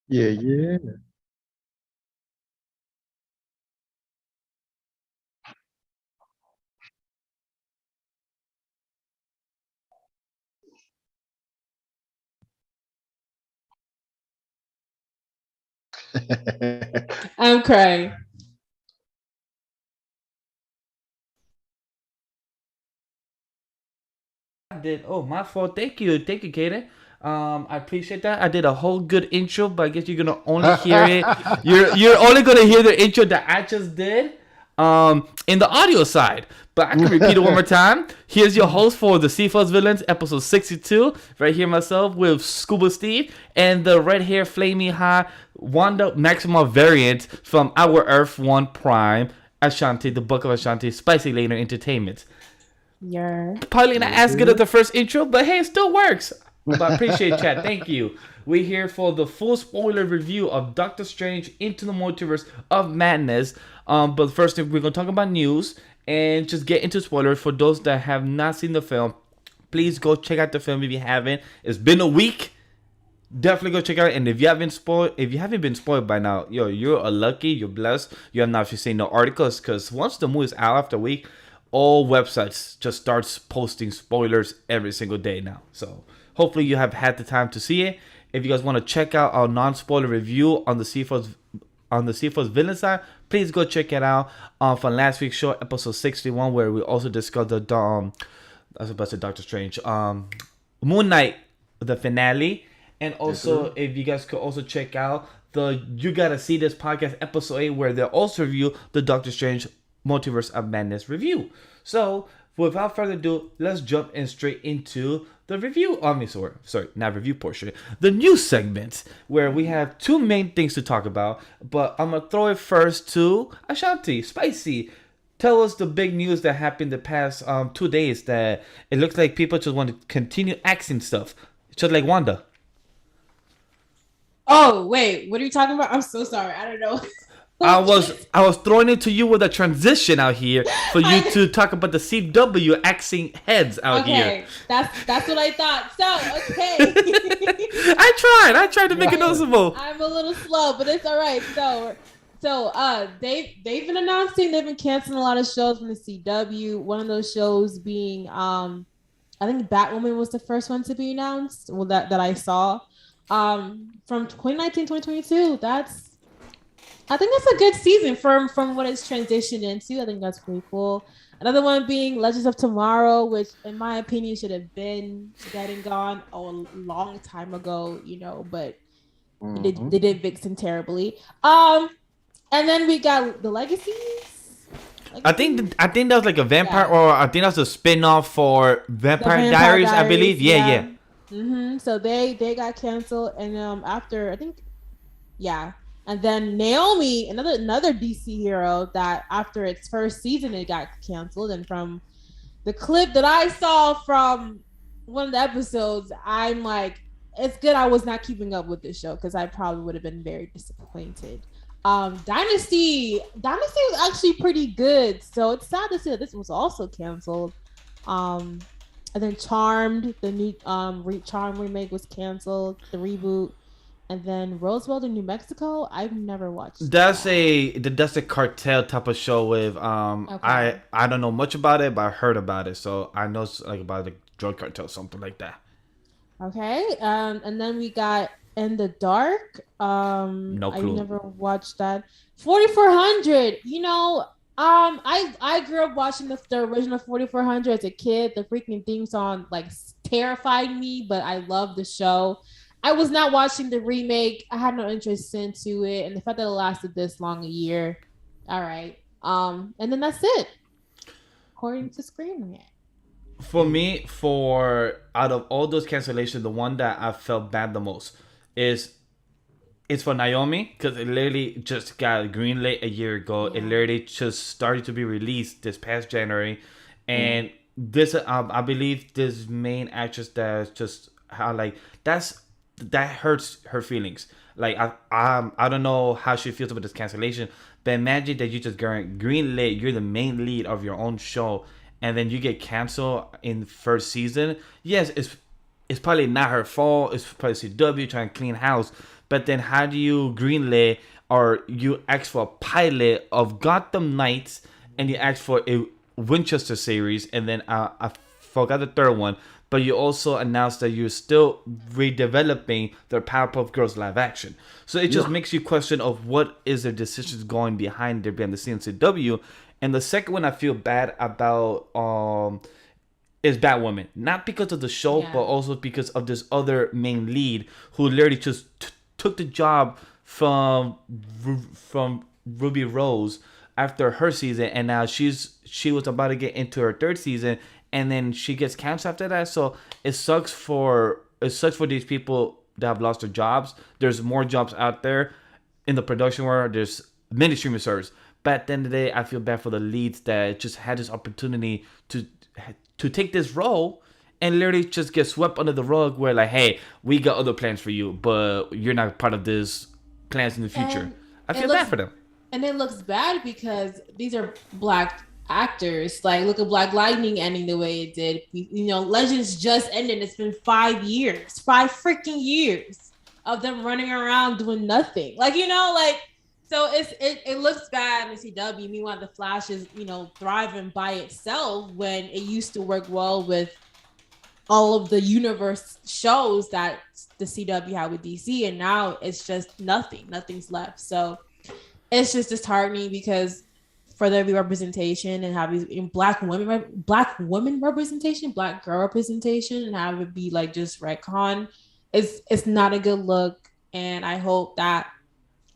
Yeah, yeah. I'm crying. Did my fault. Thank you, Kaden. I appreciate that. I did a whole good intro, but I guess you're gonna only hear it. You're only gonna hear the intro that I just did, in the audio side. But I can repeat it one more time. Here's your host for the C4SVillains episode 62. Right here, myself with Scuba Steve and the red hair flaming hot Wanda Maximoff variant from Our Earth One Prime Ashanti, the Book of Ashanti, Spicy Laner Entertainment. Yeah. Probably not as good as the first intro, but hey, it still works. But I appreciate chat. Thank you. We're here for the full spoiler review of Doctor Strange Into the Multiverse of Madness. But first, we're gonna talk about news and just get into spoilers for those that have not seen the film. Please go check out the film if you haven't. It's been a week. Definitely go check it out. And if you haven't been spoiled by now, you're lucky, you're blessed. You have not actually seen no articles, because once the movie's out after a week, all websites just starts posting spoilers every single day now. So hopefully you have had the time to see it. If you guys want to check out our non-spoiler review on the C4SVillains side, please go check it out. From last week's show, episode 61, where we also discussed the I was about to say Doctor Strange, Moon Knight, the finale. And also, if you guys could also check out the You Gotta See This podcast episode 8, where they'll also review the Doctor Strange Multiverse of Madness review. So, without further ado, let's jump in straight into the review. Sorry, not review portion. The news segment, where we have two main things to talk about. But I'm gonna throw it first to Ashanti, Spicy. Tell us the big news that happened the past 2 days. That it looks like people just want to continue acting stuff, just like Wanda. Oh, wait. What are you talking about? I'm so sorry. I don't know. I was throwing it to you with a transition out here for you to talk about the CW axing heads out here. Okay, that's what I thought. So, okay. I tried to make it noticeable. I'm a little slow, but it's all right. They've been announcing they've been canceling a lot of shows from the CW. One of those shows being I think Batwoman was the first one to be announced. Well, that I saw. From 2019, 2022. I think that's a good season from what it's transitioned into. I think that's pretty cool. Another one being Legends of Tomorrow, which in my opinion should have been dead and gone a long time ago, but they did Vixen terribly. And then we got the Legacies. I think that was like a vampire, or I think that's a spin-off for Vampire Diaries, I believe. Yeah. So they got canceled, and after I think, and then Naomi, another DC hero, that after its first season it got canceled. And from the clip that I saw from one of the episodes, I'm like, it's good I was not keeping up with this show, because I probably would have been very disappointed. Dynasty was actually pretty good, so it's sad to see that this was also canceled. And then Charmed, the new Charmed remake was canceled, the reboot. And then Roswell in New Mexico, I've never watched. That's a cartel type of show with okay. I don't know much about it, but I heard about it, so I know like about the drug cartel, something like that. Okay, and then we got In the Dark. No clue. I never watched that. 4400. I grew up watching the original 4400 as a kid. The freaking theme song like terrified me, but I loved the show. I was not watching the remake. I had no interest into it, and the fact that it lasted this long a year. All right. And then that's it, according to Screen Rant. For me, for out of all those cancellations, the one that I felt bad the most is it's for Naomi because it literally just got greenlit a year ago. Yeah. It literally just started to be released this past January, and this I believe this main actress that's just how like that hurts her feelings. Like I don't know how she feels about this cancellation, but imagine that you just greenlit. You're the main lead of your own show, and then you get canceled in the first season. Yes, it's probably not her fault. It's probably CW trying to clean house. But then how do you greenlit or you ask for a pilot of Gotham Knights and you ask for a Winchester series and then I forgot the third one. But you also announced that you're still redeveloping the Powerpuff Girls live action. So it just makes you question of what is their decisions going behind their behind the scenes CW. And the second one I feel bad about is Batwoman. Not because of the show, but also because of this other main lead who literally just took the job from Ruby Rose after her season, and now she was about to get into her third season, and then she gets canceled after that. So it sucks for these people that have lost their jobs. There's more jobs out there in the production world. There's many streaming services. But at the end of the day, I feel bad for the leads that just had this opportunity to take this role and literally just get swept under the rug where like, hey, we got other plans for you, but you're not part of this plans in the future. I feel bad for them. And it looks bad because these are Black actors. Like, look at Black Lightning ending the way it did. You know, Legends just ended. It's been 5 years, 5 freaking years of them running around doing nothing. Like, you know, like, so it looks bad in CW. Meanwhile, the Flash is, you know, thriving by itself when it used to work well with all of the universe shows that the CW had with DC, and now it's just nothing's left. So it's just disheartening because for there to be representation and have in black women representation, Black girl representation, and have it be like just retcon, it's not a good look. And I hope that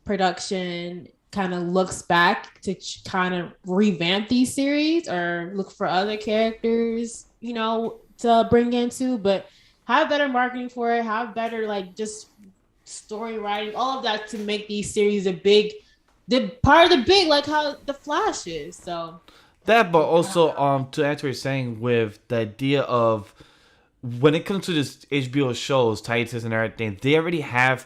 production kind of looks back to kind of revamp these series or look for other characters, you know, to bring into, but have better marketing for it, have better like just story writing, all of that to make these series the part of the big, like how the Flash is. So that, but also to answer what you're saying with the idea of when it comes to this HBO shows, Titans and everything, they already have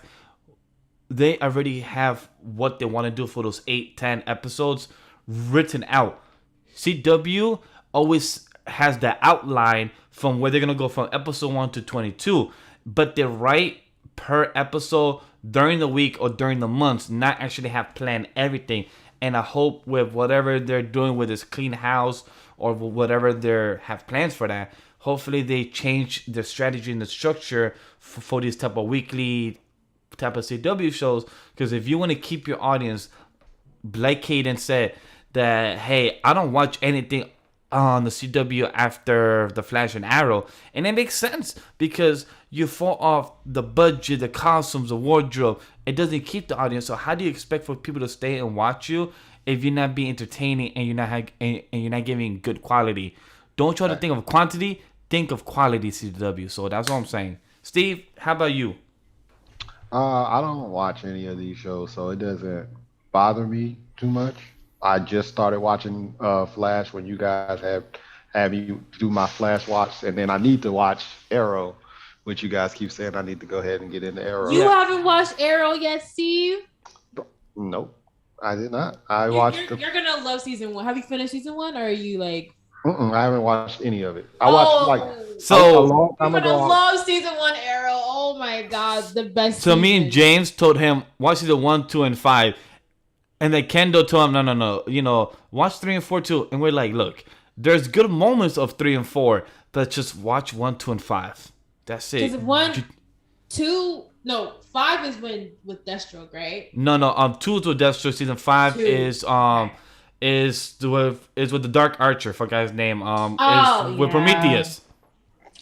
what they want to do for those 8-10 episodes written out. CW always has the outline from where they're gonna go from episode 1 to 22, but they write per episode during the week or during the months, not actually have planned everything. And I hope with whatever they're doing with this clean house or whatever they have plans for that, hopefully they change the strategy and the structure for these type of weekly type of CW shows. Because if you want to keep your audience, like Kaden said, that hey, I don't watch anything on the CW after the Flash and Arrow, and it makes sense because you fall off the budget, the costumes, the wardrobe. It doesn't keep the audience. So how do you expect for people to stay and watch you if you're not being entertaining and you're not giving good quality? Don't try to think of quantity, think of quality, CW. So that's what I'm saying. Steve, how about you? I don't watch any of these shows, so it doesn't bother me too much. I just started watching Flash when you guys have you do my Flash watch, and then I need to watch Arrow, which you guys keep saying I need to go ahead and get into Arrow. You haven't watched Arrow yet, Steve? Nope, I did not. You're gonna love season 1. Have you finished season 1, or are you like? I haven't watched any of it. I watched like so a long time you're ago. gonna love season 1 Arrow. Oh my god, the best. So me and James told him watch season 1, 2, and 5. And then Kendall told him, no, you know, watch 3 and 4 too. And we're like, look, there's good moments of 3 and 4, but just watch 1, 2, and 5. That's it. Because 5 is when with Deathstroke, right? No, 2 is with Deathstroke. Season 5 is is with the Dark Archer. Forgot his name. Oh, is with yeah. Prometheus.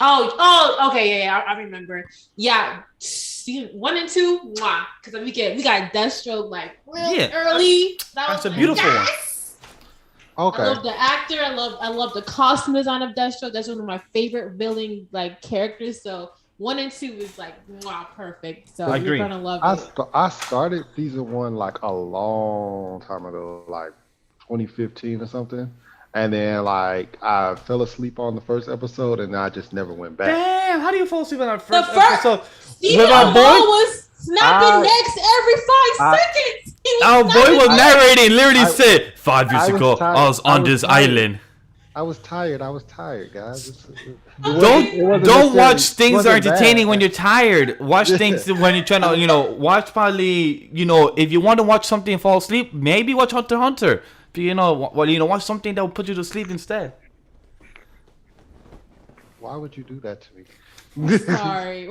Okay, yeah, I remember. Yeah, season 1 and 2, because we got Deathstroke like real early. That's a beautiful one. Okay. I love the actor. I love the costume design of Deathstroke. That's one of my favorite villain like characters. So 1 and 2 is like perfect. So I agree. You're gonna love it. I started season 1 like a long time ago, like 2015 or something. And then like I fell asleep on the first episode and I just never went back. Damn, how do you fall asleep on that first episode? Stephen was snapping necks every 5 seconds. Our boy was narrating, literally said 5 years ago I was on this island. I was tired, guys. Don't watch things that are entertaining when you're tired. Watch things when you're trying to, watch probably, if you want to watch something and fall asleep, maybe watch Hunter x Hunter. Watch something that will put you to sleep instead. Why would you do that to me? We're sorry.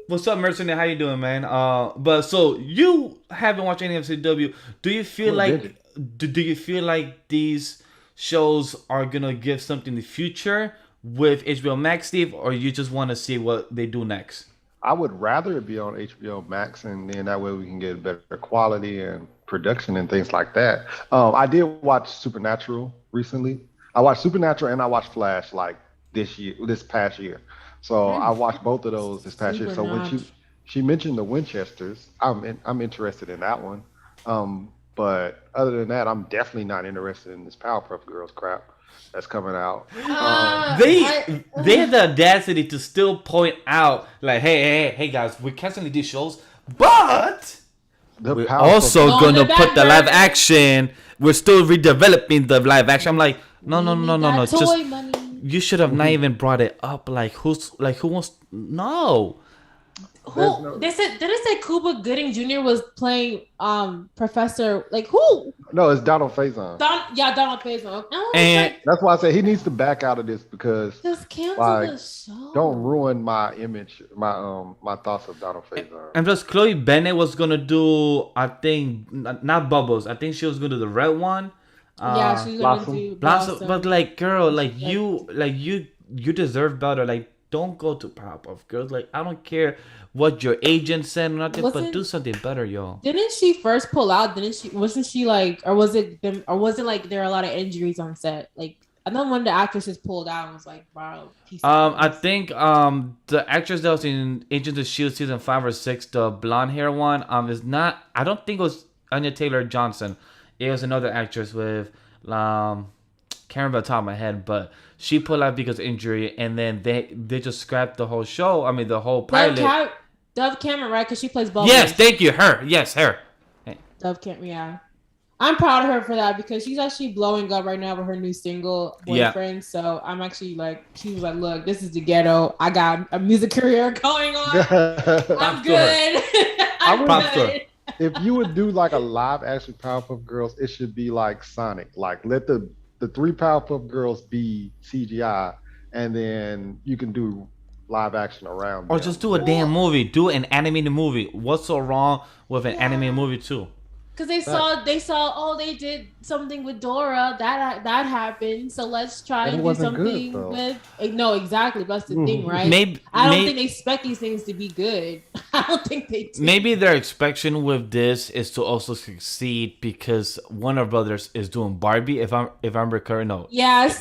What's up, Mercenary? How you doing, man? But so you haven't watched any of CW. Do you feel do you feel like these shows are gonna give something in the future with HBO Max, Steve, or you just want to see what they do next? I would rather it be on HBO Max, and then that way we can get better quality and production and things like that. I did watch Supernatural recently. I watched Supernatural and I watched Flash like this past year. So I watched both of those this past year. So when she mentioned the Winchesters, I'm interested in that one. But other than that, I'm definitely not interested in this Powerpuff Girls crap that's coming out. They have the audacity to still point out, like, hey guys, we're canceling these shows, but we're also gonna put the live action. We're still redeveloping the live action. I'm like, no. Just you should have not even brought it up. Like, who wants? No. They said, did it say Cuba Gooding Jr. was playing Professor? Like who? No, it's Donald Faison. Donald Faison. And that's why I say he needs to back out of this because just cancel the show. Don't ruin my image, my thoughts of Donald Faison. And plus, Chloe Bennett was gonna do, I think, not Bubbles. I think she was gonna do the red one. Yeah, she's gonna do Blossom. But like, girl, you deserve better. Like, don't go to Powerpuff Girls. Like, I don't care what your agent said or nothing, but do something better, yo. Didn't she first pull out? Wasn't she like, or was it like there are a lot of injuries on set? Like, I know one of the actresses pulled out and was like, wow. I think the actress that was in Agents of S.H.I.E.L.D. season 5 or 6, the blonde hair one, is not. I don't think it was Anya Taylor-Johnson. It was another actress with can't remember the top of my head, but she pulled out because of injury, and then they just scrapped the whole show. I mean, the whole pilot. Dove Cameron, right? Because she plays Bubbles. Yes, thank you. Her. Yes, her. Hey. Dove Cameron, yeah. I'm proud of her for that because she's actually blowing up right now with her new single boyfriend. Yeah. So I'm actually like, she was like, look, this is the ghetto. I got a music career going on. I'm good. I'm good. If you would do like a live action Powerpuff Girls, it should be like Sonic. Like let the 3 Powerpuff Girls be CGI, and then you can do live action around them. Or just do a damn movie. Do an animated movie. What's so wrong with an animated movie too? Because they saw they did something with Dora that happened, so let's try and do something with exactly, that's the thing, right? I don't think they expect these things to be good. I don't think they do. Maybe their expectation with this is to also succeed because Warner Brothers is doing Barbie, if I'm recurring. No. Yes,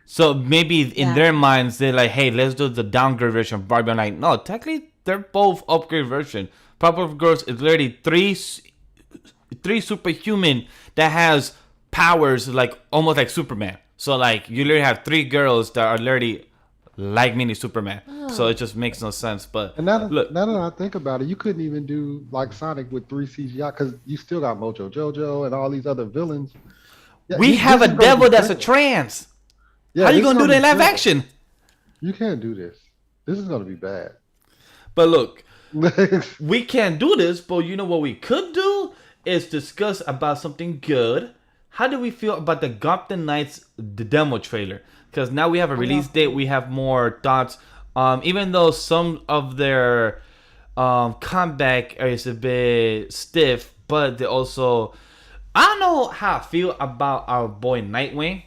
so maybe in their minds they're like, hey, let's do the downgrade version of Barbie. I'm like, no, technically they're both upgrade version. Powerpuff Girls is literally three superhuman that has powers like almost like Superman. So like you literally have 3 girls that are literally like mini Superman. So it just makes no sense. But now that I think about it, you couldn't even do like Sonic with 3 CGI because you still got Mojo Jojo and all these other villains. Yeah, we have a devil that's a trans. Yeah, how are you gonna do that in live action? You can't do this. This is gonna be bad. But look, we can't do this. But you know what we could do is discuss about something good. How do we feel about the Gotham Knights the demo trailer? Because now we have a release date. We have more thoughts. Even though some of their comeback is a bit stiff, but they also, I don't know how I feel about our boy Nightwing.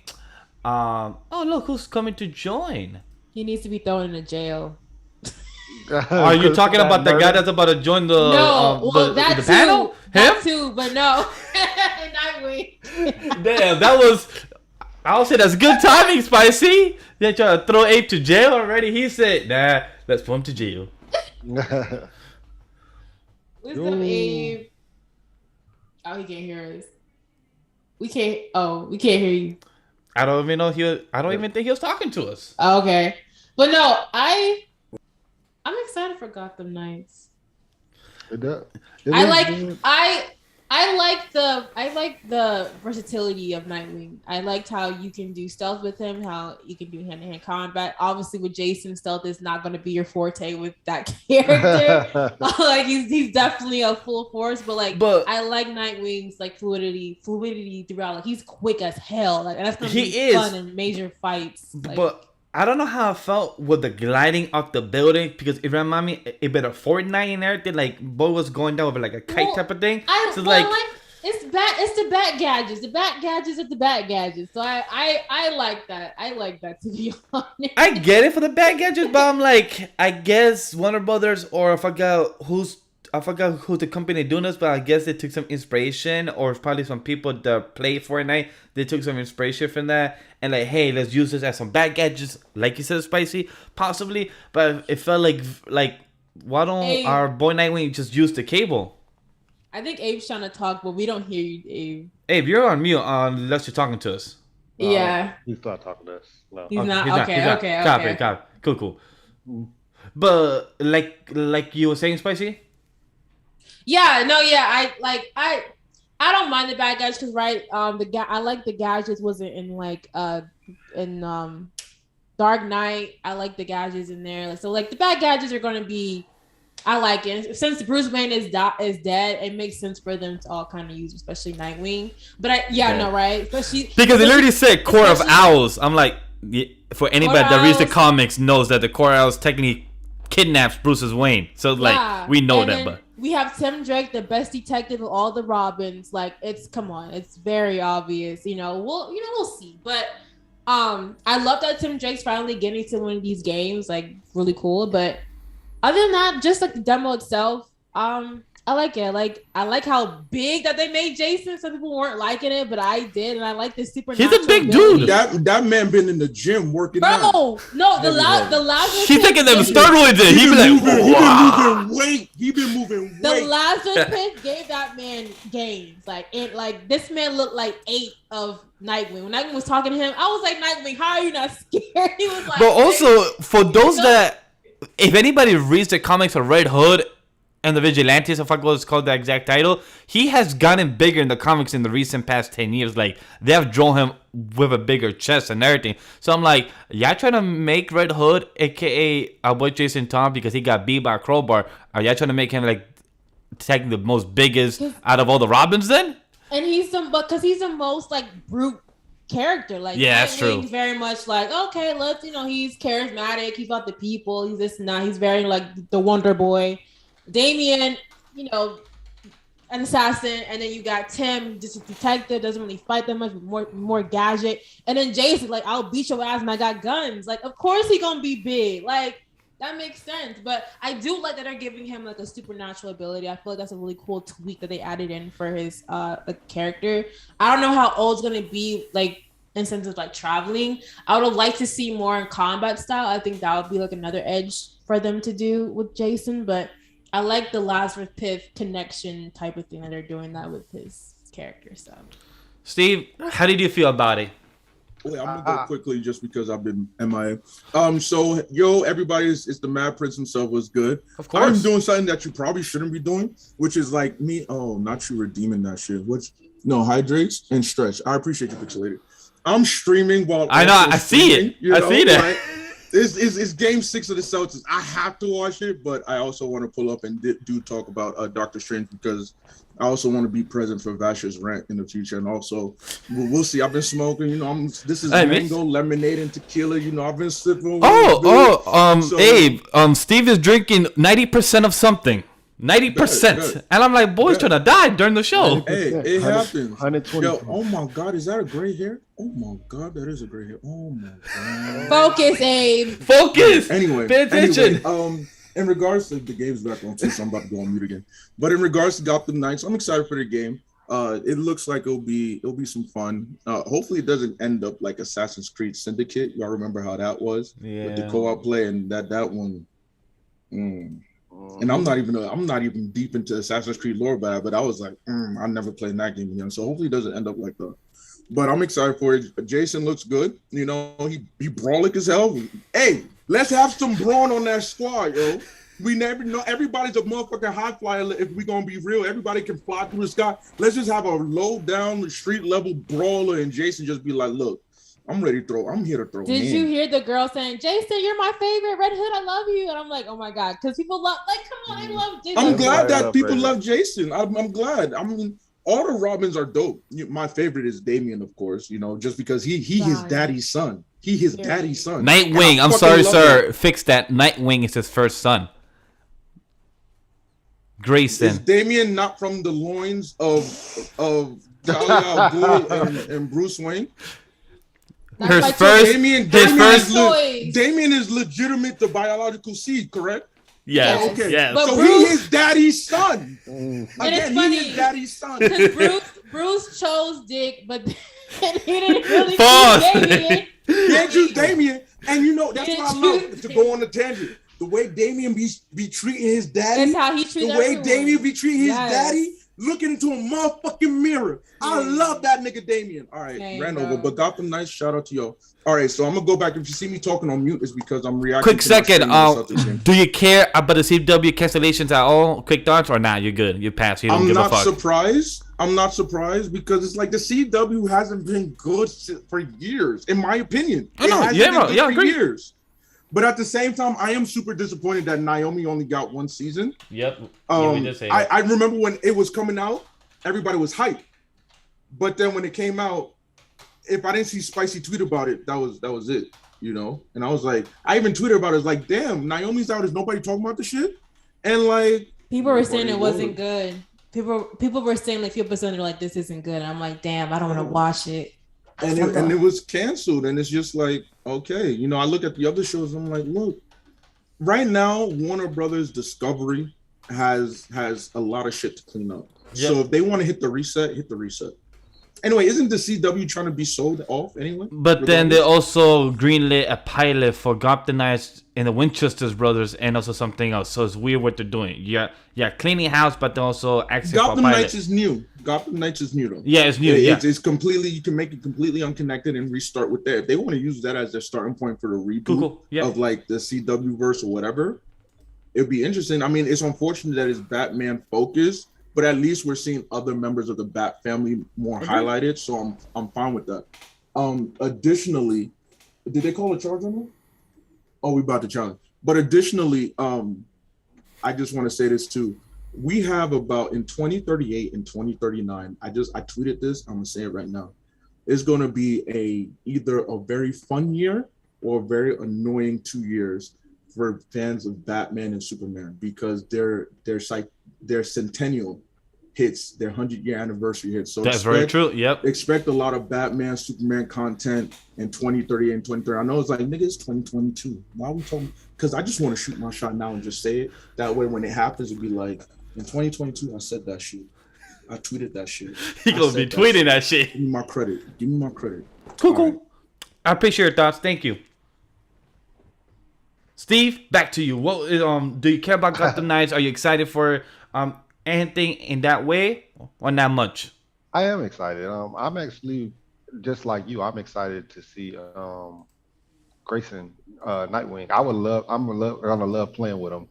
Oh look, who's coming to join? He needs to be thrown into jail. Are you talking about the guy that's about to join the No, well, the panel? That too, but no. Nightwing. Damn, that was. I'll say that's good timing, Spicy. They trying to throw Abe to jail already. He said, "Nah, let's put him to jail." What's up, Abe? Oh, he can't hear us. We can't hear you. I don't even know I don't even think he was talking to us. Oh, okay, but no, I'm excited for Gotham Knights. I like the versatility of Nightwing. I liked how you can do stealth with him, how you can do hand-to-hand combat. Obviously, with Jason, stealth is not going to be your forte with that character. Like he's definitely a full force, but I like Nightwing's like fluidity throughout. Like he's quick as hell. Like and that's gonna be fun in major fights. But I don't know how I felt with the gliding off the building because it reminded me a bit of Fortnite and everything. Like, boy was going down with like a kite type of thing. It's the bat gadgets. The bat gadgets are the bat gadgets. So I like that. I like that, to be honest. I get it for the bat gadgets, but I'm like, I guess Warner Brothers or I forgot who the company doing this, but I guess they took some inspiration, or probably some people that play Fortnite, they took some inspiration from that, and like, hey, let's use this as some bad gadgets, like you said, Spicy, possibly, but it felt like why don't our boy Nightwing just use the cable? I think Abe's trying to talk, but we don't hear you, Abe. Abe, you're on mute unless you're talking to us. Yeah. He's not talking to us. No. He's not. Okay. Copy. Cool. But like you were saying, Spicy? Yeah, I don't mind the bad gadgets because I like the gadgets wasn't in Dark Knight. I like the gadgets in there. So the bad gadgets are gonna be, I like it. Since Bruce Wayne is dead, it makes sense for them to all kind of use, especially Nightwing. But right? Especially because they literally said Core of Owls. I'm like, for anybody that reads the comics knows that the Core of Owls technically kidnaps Bruce's Wayne. So we know that, but. We have Tim Drake, the best detective of all the Robins. It's very obvious. We'll see. But I love that Tim Drake's finally getting to one of these games. Really cool. But other than that, just the demo itself, I like it. I like how big that they made Jason. Some people weren't liking it, but I did, and I like this supernatural. He's a big dude. That man been in the gym working out. No, the Lazarus. He's taking them steroids in. He been moving weight. The Lazarus Pit gave that man gains. This man looked like 8 of Nightwing. When Nightwing was talking to him, I was like, Nightwing, how are you not scared? He was like, but also for those that, if anybody reads the comics of Red Hood and the Vigilantes, I forgot what it's called, the exact title, he has gotten bigger in the comics in the recent past 10 years. They have drawn him with a bigger chest and everything. So I'm like, y'all trying to make Red Hood, aka our boy Jason Todd, because he got beat by a crowbar, are y'all trying to make him taking the most biggest out of all the Robins then? And he's the most brute character. Yeah, that's true. Very much okay, let's, he's charismatic, he's about the people, he's this and that, he's very the Wonder Boy. Damien, an assassin, and then you got Tim, just a detective, doesn't really fight that much, but more gadget. And then Jason, I'll beat your ass and I got guns. Of course he gonna be big. That makes sense. But I do like that they're giving him a supernatural ability. I feel like that's a really cool tweak that they added in for his character. I don't know how old it's gonna be in sense of traveling. I would have liked to see more in combat style. I think that would be another edge for them to do with Jason, but I like the Lazarus Pit connection type of thing that they're doing that with his character. So, Steve, how did you feel about it? Wait, I'm gonna go quickly just because I've been MIA. So everybody's the Mad Prince himself was good. Of course, I'm doing something that you probably shouldn't be doing, which is me. Oh, not you redeeming that shit. Hydrates and stretch. I appreciate you, Pixelated. I'm streaming while I know. I see it. I see that. It's game 6 of the Celtics. I have to watch it, but I also want to pull up and do talk about Doctor Strange because I also want to be present for Vash's rant in the future. And also, we'll see. I've been smoking. This is mango, lemonade, and tequila. I've been sipping. Abe. Steve is drinking 90% of something. 90%. And I'm like, boy's trying to die during the show. Hey, it happens. 120. Yo, oh my God, is that a gray hair? Oh my God, that is a gray hair. Oh my God. Focus, Abe. Focus. Anyway, pay attention. In regards to the game's back on too, so I'm about to go on mute again. But in regards to Gotham Knights, I'm excited for the game. It looks like it'll be some fun. Hopefully it doesn't end up like Assassin's Creed Syndicate. Y'all remember how that was with the co-op play, and that one. And I'm not even deep into Assassin's Creed lore, but I was like, I never played that game again. So hopefully it doesn't end up like that. But I'm excited for it. Jason looks good. You know, he brawlic as hell. Hey, let's have some brawn on that squad, yo. We never know. Everybody's a motherfucking high flyer. If we gonna be real, everybody can fly through the sky. Let's just have a low down street level brawler, and Jason just be like, "Look, I'm ready to throw. I'm here to throw." Did you hear the girl saying, "Jason, you're my favorite. Red Hood, I love you"? And I'm like, "Oh my God," because people love. Like, come on, I love Jason. I'm glad that people love Jason. I'm glad. I mean, all the Robins are dope. My favorite is Damian, of course. You know, just because he his daddy's son. He his daddy's son. Nightwing. I'm sorry, sir. Fix that. Nightwing is his first son. Grayson. Is Damian not from the loins of Talia al Ghul and Bruce Wayne? Damian is legitimate the biological seed, correct? Yes. Oh, okay. Yes. So he is daddy's son. And it's funny, he is daddy's son. Because Bruce chose Dick, but he didn't really choose Damian. He didn't choose Damian. And you know, that's what I love, to go on the tangent. The way Damian be treating his daddy. That's how he treats The way everyone. Damian be treating his daddy, looking into a motherfucking mirror. I love that nigga Damian. All right, ran over. But Gotham Knights, shout out to y'all. All right, so I'm gonna go back. If you see me talking on mute, it's because I'm reacting. Quick second. Do you care about the CW cancellations at all? Quick thoughts or not? You're good. You pass. You don't give a fuck. I'm not surprised because it's like the CW hasn't been good for years, in my opinion. I agree. Years. But at the same time, I am super disappointed that Naomi only got one season. Yep. I remember when it was coming out, everybody was hyped. But then when it came out, if I didn't see Spicy tweet about it, that was it, you know? And I was like, I even tweeted about it. It's like, damn, Naomi's out. Is nobody talking about the shit? And like, people were saying it wasn't good. People were saying like 50% are like, this isn't good. And I'm like, damn, I don't want to watch it. And it was canceled. And it's just like, okay, you know, I look at the other shows. I'm like, look, right now, Warner Brothers Discovery has a lot of shit to clean up. Yep. So if they want to hit the reset, hit the reset. Anyway, isn't the CW trying to be sold off anyway? But then they also greenlit a pilot for Gotham Knights and the Winchester's brothers and also something else. So it's weird what they're doing. Yeah, cleaning house, but then also access Gotham for pilot. Knights is new. Gotham Knights is new though. Yeah, it's new. It's completely, you can make it completely unconnected and restart with that. If they want to use that as their starting point for the reboot of like the CW verse or whatever, it'd be interesting. I mean, it's unfortunate that it's Batman focused, but at least we're seeing other members of the Bat family more highlighted. So I'm fine with that. Additionally, did they call a charge on them? Oh, we about to challenge. But additionally, I just want to say this too. We have about in 2038 and 2039. I tweeted this. I'm gonna say it right now. It's gonna be either a very fun year or a very annoying 2 years for fans of Batman and Superman because their centennial hits, their 100-year anniversary hits. So that's very true. Yep. Expect a lot of Batman, Superman content in 2030 and 2030. I know it's like, nigga, it's 2022. Why are we talking? Because I just want to shoot my shot now and just say it. That way, when it happens, it'll be like, in 2022, I said that shit. I tweeted that shit. He gonna be tweeting that shit. Give me my credit. Give me my credit. Cool. Right. I appreciate your thoughts. Thank you. Steve, back to you. What do you care about Gotham Knights? Are you excited for anything in that way or not much? I am excited. I'm actually just like you. I'm excited to see Grayson Nightwing. I'm gonna love playing with him.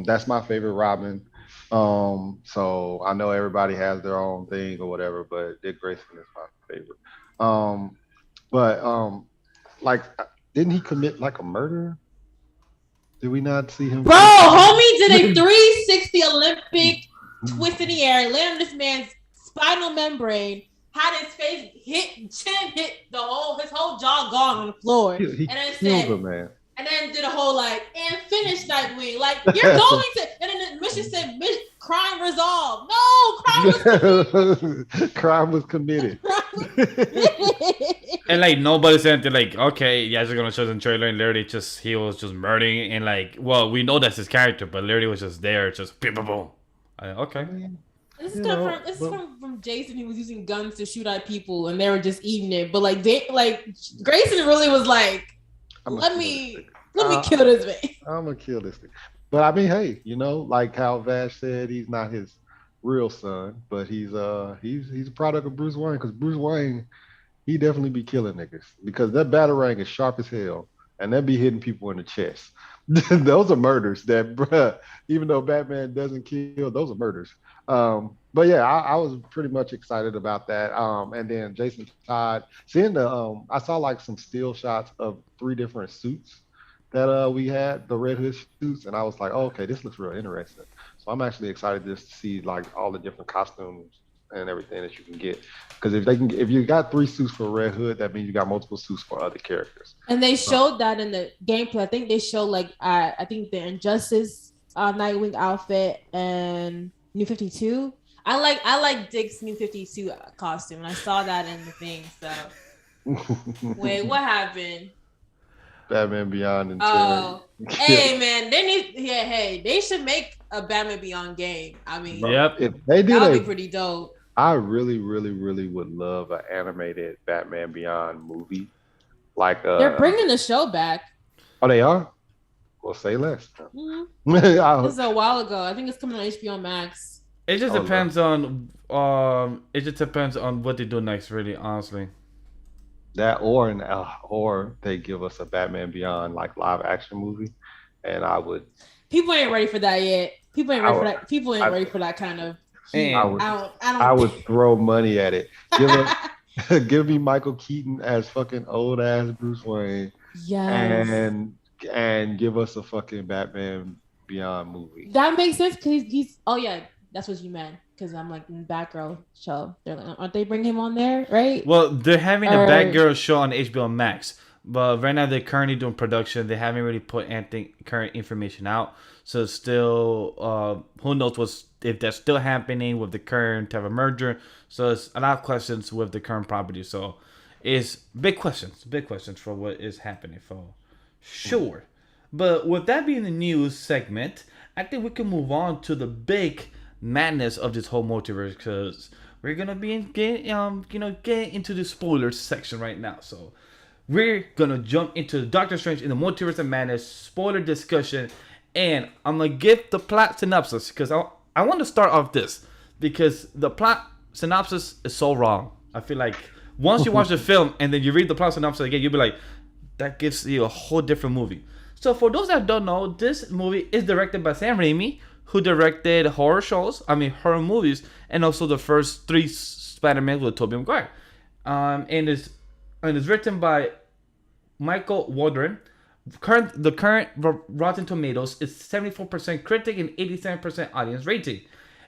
That's my favorite Robin. So I know everybody has their own thing or whatever, but Dick Grayson is my favorite. Like, didn't he commit like a murder? Did we not see him? Bro, homie did a 360 Olympic twist in the air, landed on this man's spinal membrane, had his face hit his whole jaw gone on the floor. He and then killed him, man. And then did a whole and finish Nightwing. Like, you're going to, and then the mission should say crime resolved. No, crime was committed. Crime was committed. And like nobody said anything like, okay, you guys are gonna show the trailer and literally just he was just murdering and like, well, we know that's his character, but literally was just there, just boom, boom, boom. Okay. This is from Jason. He was using guns to shoot at people, and they were just eating it. But like Grayson really was like, let me kill this man. I'm gonna kill this thing. But I mean, hey, like how Vash said, he's not his real son, but he's a product of Bruce Wayne, because Bruce Wayne, he definitely be killing niggas, because that batarang is sharp as hell, and that be hitting people in the chest. Those are murders that, bruh, even though Batman doesn't kill, those are murders. But yeah, I was pretty much excited about that. And then Jason Todd, seeing I saw like some still shots of 3 different suits that we had, the Red Hood suits, and I was like, oh, okay, this looks real interesting. So I'm actually excited just to see like all the different costumes and everything that you can get, because if you got 3 suits for Red Hood, that means you got multiple suits for other characters. And they showed that in the gameplay. I think they showed like I think the Injustice Nightwing outfit and New 52. I like Dick's New 52 costume, and I saw that in the thing. So wait, what happened? Batman Beyond and hey man, they should make a Batman Beyond game. I mean, yep, if they do, that would be pretty dope. I really, really, really would love an animated Batman Beyond movie. Like they're bringing the show back. Oh, they are? Well, say less. Mm-hmm. This is a while ago. I think it's coming on HBO Max. It just depends on what they do next, really, honestly. That or they give us a Batman Beyond like live action movie, and I would. People ain't ready for that yet. People ain't ready for that kind of. I would throw money at it. Give me Michael Keaton as fucking old ass Bruce Wayne. Yes. And give us a fucking Batman Beyond movie. That makes sense, because he's. Oh yeah, that's what you meant. Because I'm like in the Batgirl show. They're like, aren't they bringing him on there, right? Well, they're having a Batgirl show on HBO Max, but right now they're currently doing production. They haven't really put anything current information out, so it's still who knows if that's still happening with the current type of merger. So it's a lot of questions with the current property. So it's big questions for what is happening for sure. But with that being the news segment, I think we can move on to the big madness of this whole multiverse, because we're gonna be getting into the spoilers section right now. So we're gonna jump into Doctor Strange in the Multiverse of Madness spoiler discussion, and I'm gonna give the plot synopsis, because I want to start off this because the plot synopsis is so wrong. I feel like once you watch the film and then you read the plot synopsis again, you'll be like, that gives you a whole different movie. So for those that don't know, this movie is directed by Sam Raimi, who directed horror movies, and also the first 3 Spider-Man with Tobey Maguire. And it's written by Michael Waldron. The current Rotten Tomatoes is 74% critic and 87% audience rating.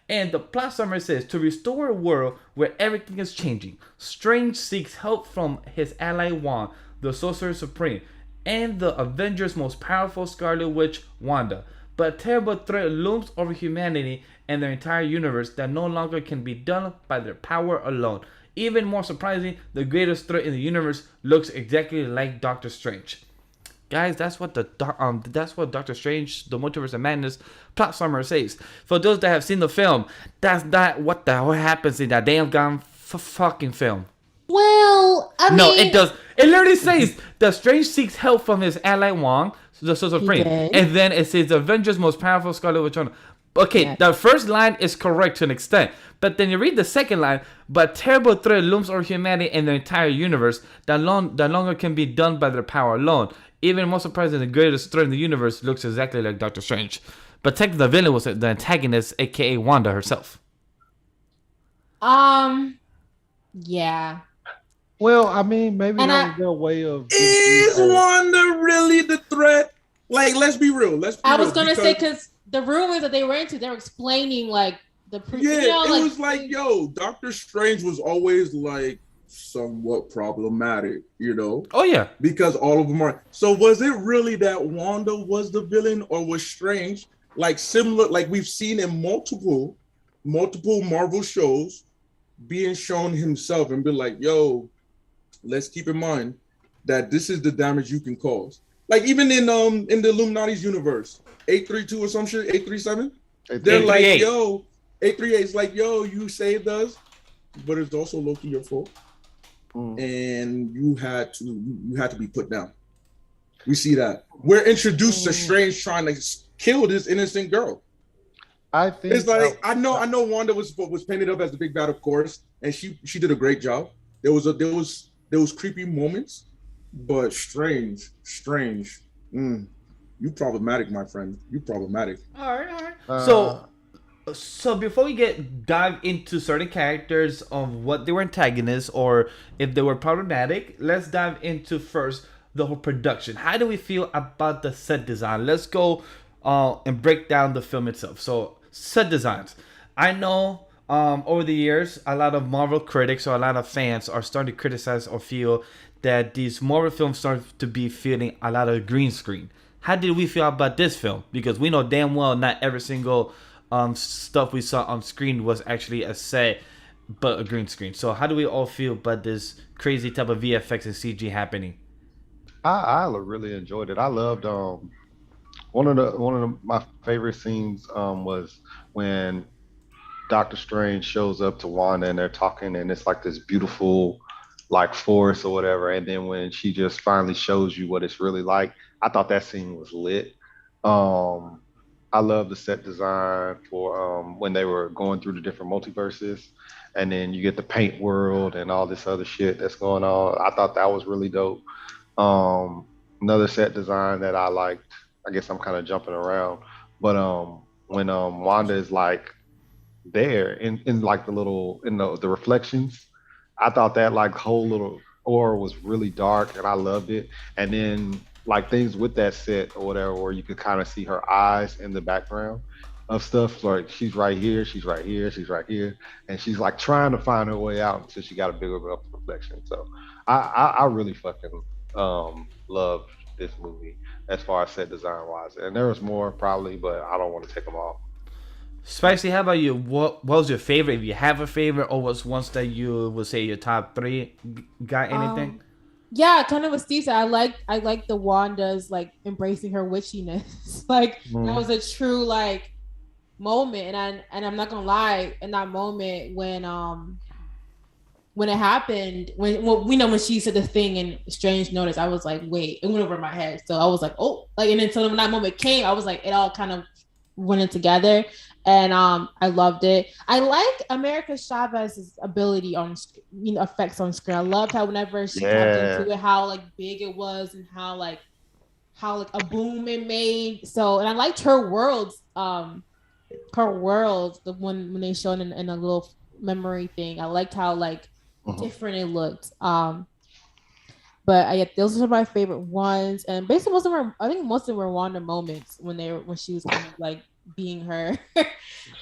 And the plot summary says, to restore a world where everything is changing, Strange seeks help from his ally Wanda, the Sorcerer Supreme, and the Avengers' most powerful Scarlet Witch, Wanda. But a terrible threat looms over humanity and their entire universe that no longer can be done by their power alone. Even more surprising, the greatest threat in the universe looks exactly like Doctor Strange. Guys, that's what Doctor Strange, the Multiverse of Madness plot summary says. For those that have seen the film, that's not what the hell happens in that damn fucking film. Well, no, it does. It literally says that Strange seeks help from his ally Wong, the Sorcerer Supreme, and then it says the Avengers' most powerful Scarlet Witch. Okay, yeah. The first line is correct to an extent, but then you read the second line. But terrible threat looms over humanity and the entire universe that longer can be done by their power alone. Even more surprising, the greatest threat in the universe looks exactly like Doctor Strange. But technically, the villain was the antagonist, aka Wanda herself. Yeah. Well, I mean, maybe that was their way of. Is Wanda really the threat? Like, let's be real. I was gonna say, because the rumors that they were explaining like the. It was like, Doctor Strange was always like somewhat problematic, Oh yeah, because all of them are. So was it really that Wanda was the villain, or was Strange like similar, like we've seen in multiple Marvel shows being shown himself and be like, yo, let's keep in mind that this is the damage you can cause. Like even in the Illuminati's universe, 832 or some shit, 837, they're like, yo, 838 is like, yo, you saved us, but it's also low-key your fault. And you had to be put down. We see that. We're introduced to Strange trying to kill this innocent girl. I think it's like I know Wanda was painted up as the big bad, of course, and she did a great job. There was creepy moments, but Strange. You problematic, my friend. You problematic. All right. So before we dive into certain characters of what they were antagonists or if they were problematic, let's dive into first the whole production. How do we feel about the set design? Let's go and break down the film itself. So set designs. I know over the years, a lot of Marvel critics or a lot of fans are starting to criticize or feel that these Marvel films start to be feeling a lot of green screen. How did we feel about this film? Because we know damn well not every single stuff we saw on screen was actually a set, but a green screen. So how do we all feel about this crazy type of VFX and CG happening? I really enjoyed it. I loved one of my favorite scenes was when Doctor Strange shows up to Wanda and they're talking and it's like this beautiful like forest or whatever, and then when she just finally shows you what it's really like, I thought that scene was lit. I love the set design for when they were going through the different multiverses, and then you get the paint world and all this other shit that's going on. I thought that was really dope. Another set design that I liked, I guess I'm kind of jumping around, but when Wanda is like there in like the little the reflections, I thought that like whole little aura was really dark and I loved it. And then like things with that set or whatever, where you could kind of see her eyes in the background of stuff. Like she's right here, she's right here, she's right here, and she's like trying to find her way out until she got a bigger enough reflection. So I really fucking loved this movie as far as set design wise. And there was more probably, but I don't want to take them all. Spicy, how about you? What was your favorite? If you have a favorite, or was ones that you would say your top three? Got anything? Yeah, kind of what Steve said. I like the Wanda's like embracing her witchiness. Like that was a true like moment, and I'm not gonna lie, in that moment when it happened, when we know when she said the thing and Strange noticed, I was like, wait, it went over my head. So I was like, oh, like, and then so when that moment came, I was like, it all kind of went in together, and I loved it. I like America Chavez's ability on effects on screen. I loved how whenever she tapped into it, how like big it was and how like a boom it made. So, and I liked her world, the one when they showed in a little memory thing. I liked how like different it looked. But yeah, those are my favorite ones, and basically most of them were Wanda moments when she was kind of like being her,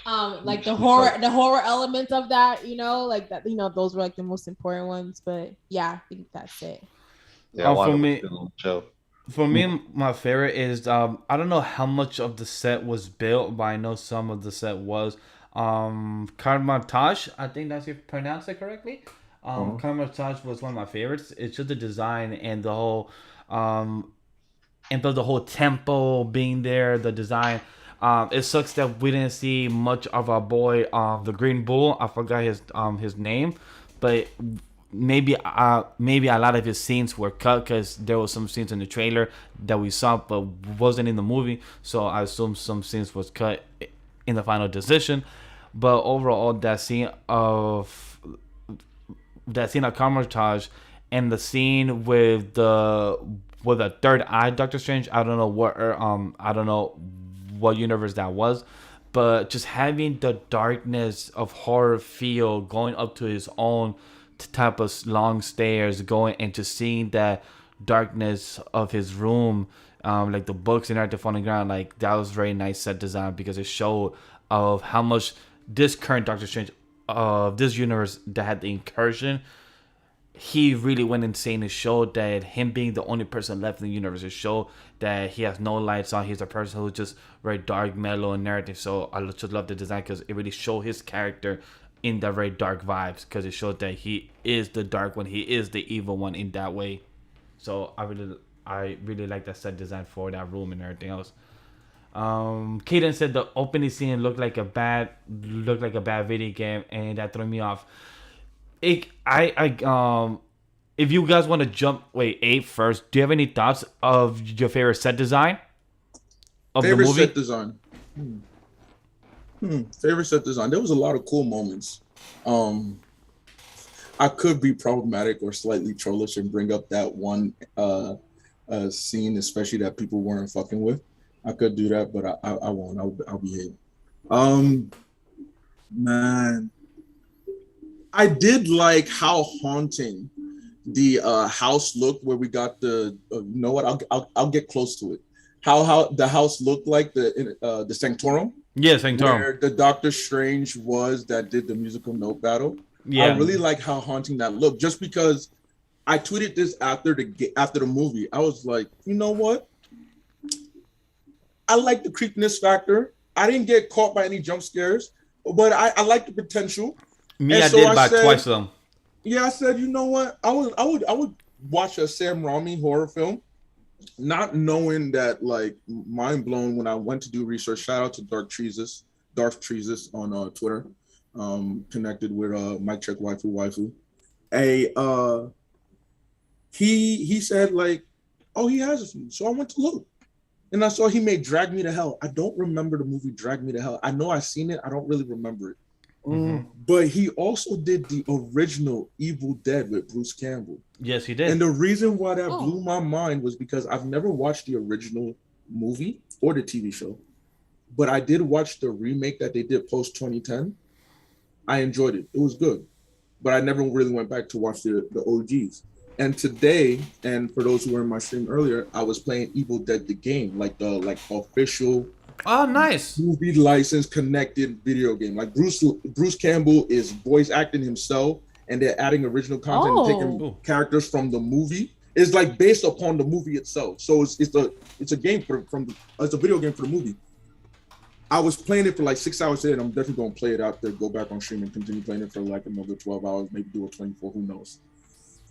like the horror element of that, like that, those were like the most important ones. But yeah, I think that's it. Yeah, for me, my favorite is I don't know how much of the set was built, but I know some of the set was Karmatage. I think that's if you pronounce it correctly. Karmatage was one of my favorites. It's just the design and the whole the whole temple being there, the design. It sucks that we didn't see much of our boy, the Green Bull. I forgot his name, but maybe a lot of his scenes were cut because there was some scenes in the trailer that we saw but wasn't in the movie. So I assume some scenes was cut in the final decision. But overall, that scene of Camouflage and the scene with the third eye Doctor Strange, I don't know what universe that was, but just having the darkness of horror feel going up to his own type of long stairs, going and just seeing that darkness of his room, like the books and everything on the ground, like that was very nice set design because it showed of how much this current Doctor Strange of this universe that had the incursion he really went insane to show that him being the only person left in the universe, to show that he has no lights on. He's a person who's just very dark, mellow, and narrative. So I just love the design because it really showed his character in the very dark vibes, because it showed that he is the dark one, he is the evil one in that way. So I really like that set design for that room and everything else. Kaden said the opening scene looked like a bad video game, and that threw me off. If you guys want to jump, Abe first. Do you have any thoughts of your favorite set design of the movie? Set design. Favorite set design. There was a lot of cool moments. I could be problematic or slightly trollish and bring up that one scene, especially that people weren't fucking with. I could do that, but I won't. I'll behave. Man, I did like how haunting the house looked, where we got the. You know what? I'll get close to it. How the house looked like the Sanctorum. Yeah, Sanctorum. Where the Doctor Strange was that did the musical note battle. Yeah, I really like how haunting that looked. Just because I tweeted this after the movie, I was like, you know what? I like the creepiness factor. I didn't get caught by any jump scares, but I like the potential. I did about twice of them. Yeah, I said, you know what? I would watch a Sam Raimi horror film, not knowing that, like, mind blown when I went to do research. Shout out to Dark Treesus on Twitter, connected with Mike Check Waifu. He said, like, oh, he has a few. So I went to look. And I saw he made Drag Me to Hell. I don't remember the movie Drag Me to Hell. I know I've seen it. I don't really remember it. Mm-hmm. But he also did the original Evil Dead with Bruce Campbell. Yes, he did. And the reason why that blew my mind was because I've never watched the original movie or the TV show. But I did watch the remake that they did post 2010. I enjoyed it. It was good. But I never really went back to watch the OGs. And today, and for those who were in my stream earlier, I was playing Evil Dead the game, like the official nice movie license connected video game. Like Bruce Campbell is voice acting himself, and they're adding original content and taking characters from the movie. It's like based upon the movie itself. So it's a game it's a video game for the movie. I was playing it for like 6 hours and I'm definitely gonna play it out there, go back on stream and continue playing it for like another 12 hours, maybe do a 24, who knows.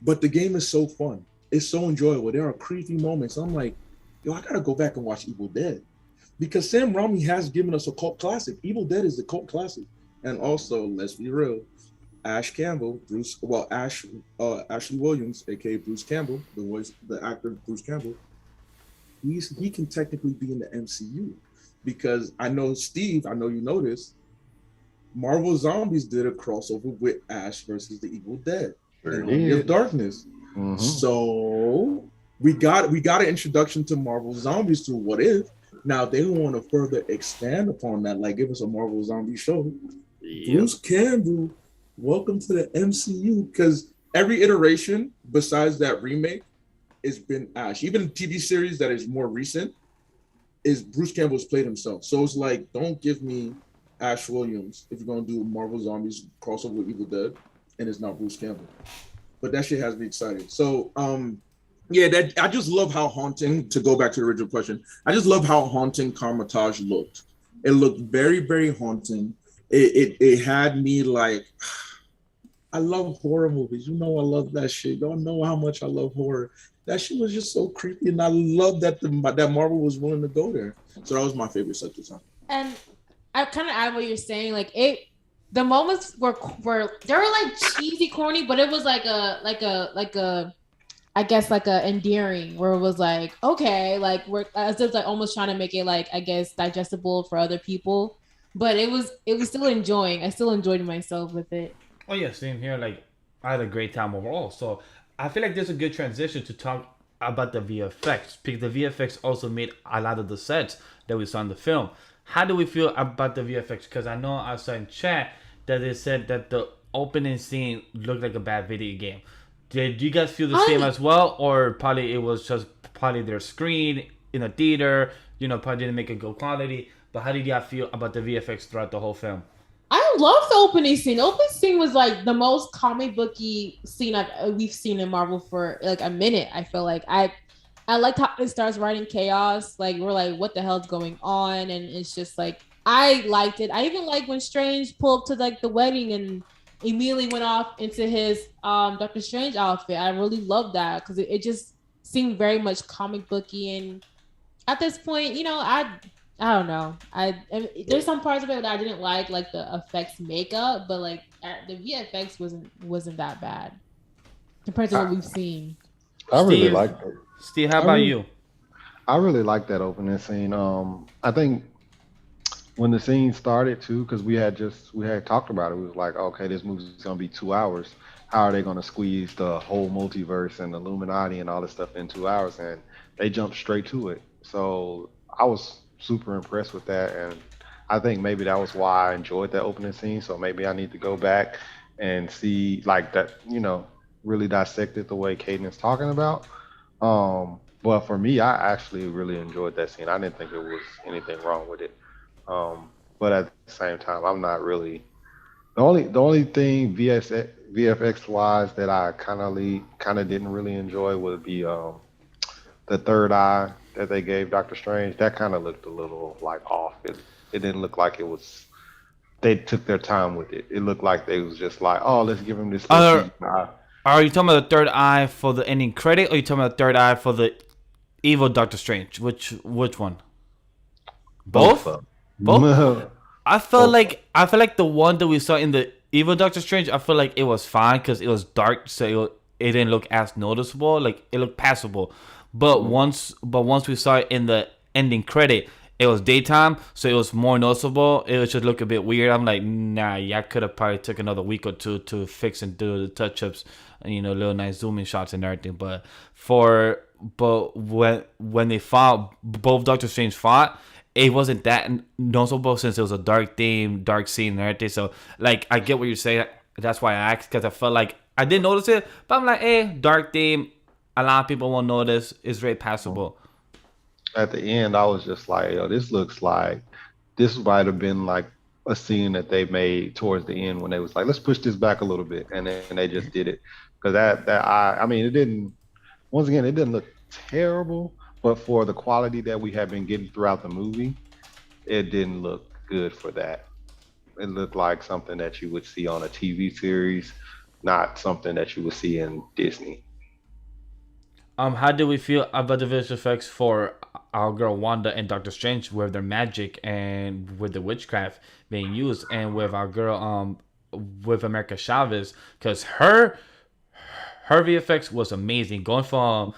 But the game is so fun. It's so enjoyable. There are creepy moments. I'm like, yo, I gotta go back and watch Evil Dead. Because Sam Raimi has given us a cult classic. Evil Dead is the cult classic. And also, let's be real, Ashley Williams, aka Bruce Campbell, the actor Bruce Campbell, he can technically be in the MCU. Because I know, Steve, I know you know this, Marvel Zombies did a crossover with Ash versus the Evil Dead. Army of Darkness. Mm-hmm. So we got an introduction to Marvel Zombies through What If. Now they want to further expand upon that, like give us a Marvel Zombie show. Yep. Bruce Campbell, welcome to the MCU. Because every iteration besides that remake has been Ash. Even the TV series that is more recent is Bruce Campbell's played himself. So it's like, don't give me Ash Williams if you're gonna do Marvel Zombies crossover with Evil Dead. And it's not Bruce Campbell, but that shit has me excited. So, that I just love how haunting. To go back to the original question, I just love how haunting Carmitage looked. It looked very, very haunting. It had me like, I love horror movies. You know, I love that shit. Y'all know how much I love horror. That shit was just so creepy, and I love that that Marvel was willing to go there. So that was my favorite set of time. And I kind of add what you're saying, like it. The moments were they were like cheesy, corny, but it was like a I guess like a endearing, where it was like, okay, like we're as if like almost trying to make it like, I guess, digestible for other people. But it was still enjoying. I still enjoyed myself with it. Oh yeah, same here. Like I had a great time overall. So I feel like there's a good transition to talk about the VFX, because the VFX also made a lot of the sets that we saw in the film. How do we feel about the VFX? Because I know I saw in chat that they said that the opening scene looked like a bad video game. Did you guys feel the same as well? Or probably it was just their screen in a theater, probably didn't make a good quality. But how did y'all feel about the VFX throughout the whole film? I love the opening scene. The opening scene was like the most comic booky scene we've seen in Marvel for like a minute. I feel like I liked how it starts writing chaos. Like we're like, what the hell's going on? And it's just like I liked it. I even like when Strange pulled up to like the wedding and immediately went off into his Doctor Strange outfit. I really loved that because it just seemed very much comic booky. And at this point, I don't know. There's some parts of it that I didn't like the effects makeup, but like the VFX wasn't that bad compared to what we've seen. I really Steve, liked it. Steve, how about you? I really like that opening scene. I think when the scene started too, because we had talked about it. We was like, okay, this movie's gonna be 2 hours. How are they gonna squeeze the whole multiverse and the Illuminati and all this stuff in 2 hours? And they jumped straight to it. So I was super impressed with that, and I think maybe that was why I enjoyed that opening scene. So maybe I need to go back and see like that, really dissect it the way Caden is talking about. But for me, I actually really enjoyed that scene. I didn't think there was anything wrong with it. But at the same time, I'm not really the only thing VFX wise that I kind of didn't really enjoy would be the third eye that they gave Doctor Strange. That kind of looked a little like off. It didn't look like it was. They took their time with it. It looked like they was just like, oh, let's give him this little CGI. Are you talking about the third eye for the ending credit, or are you talking about the third eye for the evil Doctor Strange? Which one? Both? Both? I feel like the one that we saw in the evil Doctor Strange, I feel like it was fine because it was dark, so it didn't look as noticeable. Like it looked passable. But once we saw it in the ending credit, it was daytime, so it was more noticeable. It was just look a bit weird. I'm like, nah, yeah, I could have probably took another week or two to fix and do the touch ups, and little nice zooming shots and everything. But when they fought, both Doctor Strange fought, it wasn't that noticeable since it was a dark theme, dark scene and everything. So like, I get what you're saying. That's why I asked, because I felt like I didn't notice it, but I'm like, dark theme. A lot of people won't notice. It's very passable. At the end, I was just like, yo, this looks like this might have been like a scene that they made towards the end when they was like, let's push this back a little bit, and then they just did it because I mean, it didn't. Once again, it didn't look terrible, but for the quality that we have been getting throughout the movie, it didn't look good for that. It looked like something that you would see on a TV series, not something that you would see in Disney. How do we feel about the visual effects for our girl Wanda and Doctor Strange with their magic and with the witchcraft being used, and with our girl with America Chavez, because her VFX was amazing, going from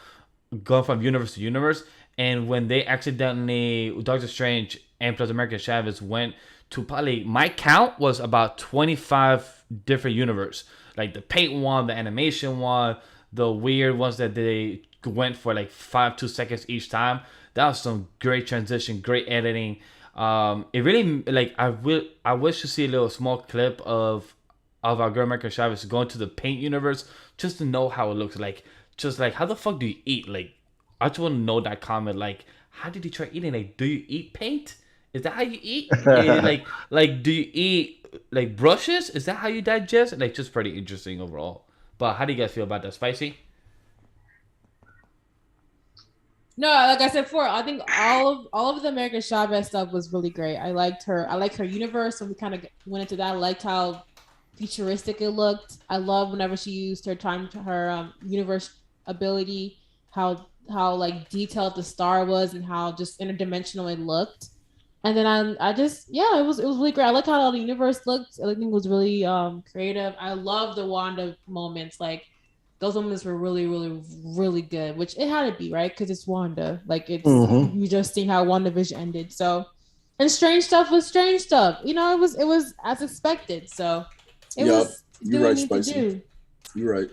universe to universe. And when they accidentally, Doctor Strange and plus America Chavez went to, probably my count was about 25 different universe, like the paint one, the animation one, the weird ones that they went for like 2 seconds each time. That was some great transition, great editing. It really, like, I wish to see a little small clip of our girl America Chavez going to the paint universe just to know how it looks like. Just like, how the fuck do you eat? Like, I just want to know that comment. Like, how did you try eating? Like, do you eat paint? Is that how you eat? Like, do you eat like brushes? Is that how you digest? Like, just pretty interesting overall. But how do you guys feel about that? Spicy? No, like I said before, I think all of the American Chavez stuff was really great. I liked her. I liked her universe, and we kind of went into that. I liked how futuristic it looked. I love whenever she used her universe ability, how like detailed the star was and how just interdimensional it looked. And then I just, yeah, it was really great. I like how the universe looked. Everything was really creative. I love the Wanda moments. Like those moments were really, really, really good, which it had to be, right? Because it's Wanda. Like you just see how WandaVision ended. So, and strange stuff was strange stuff. It was as expected. So was you're right, Spicy. You're right.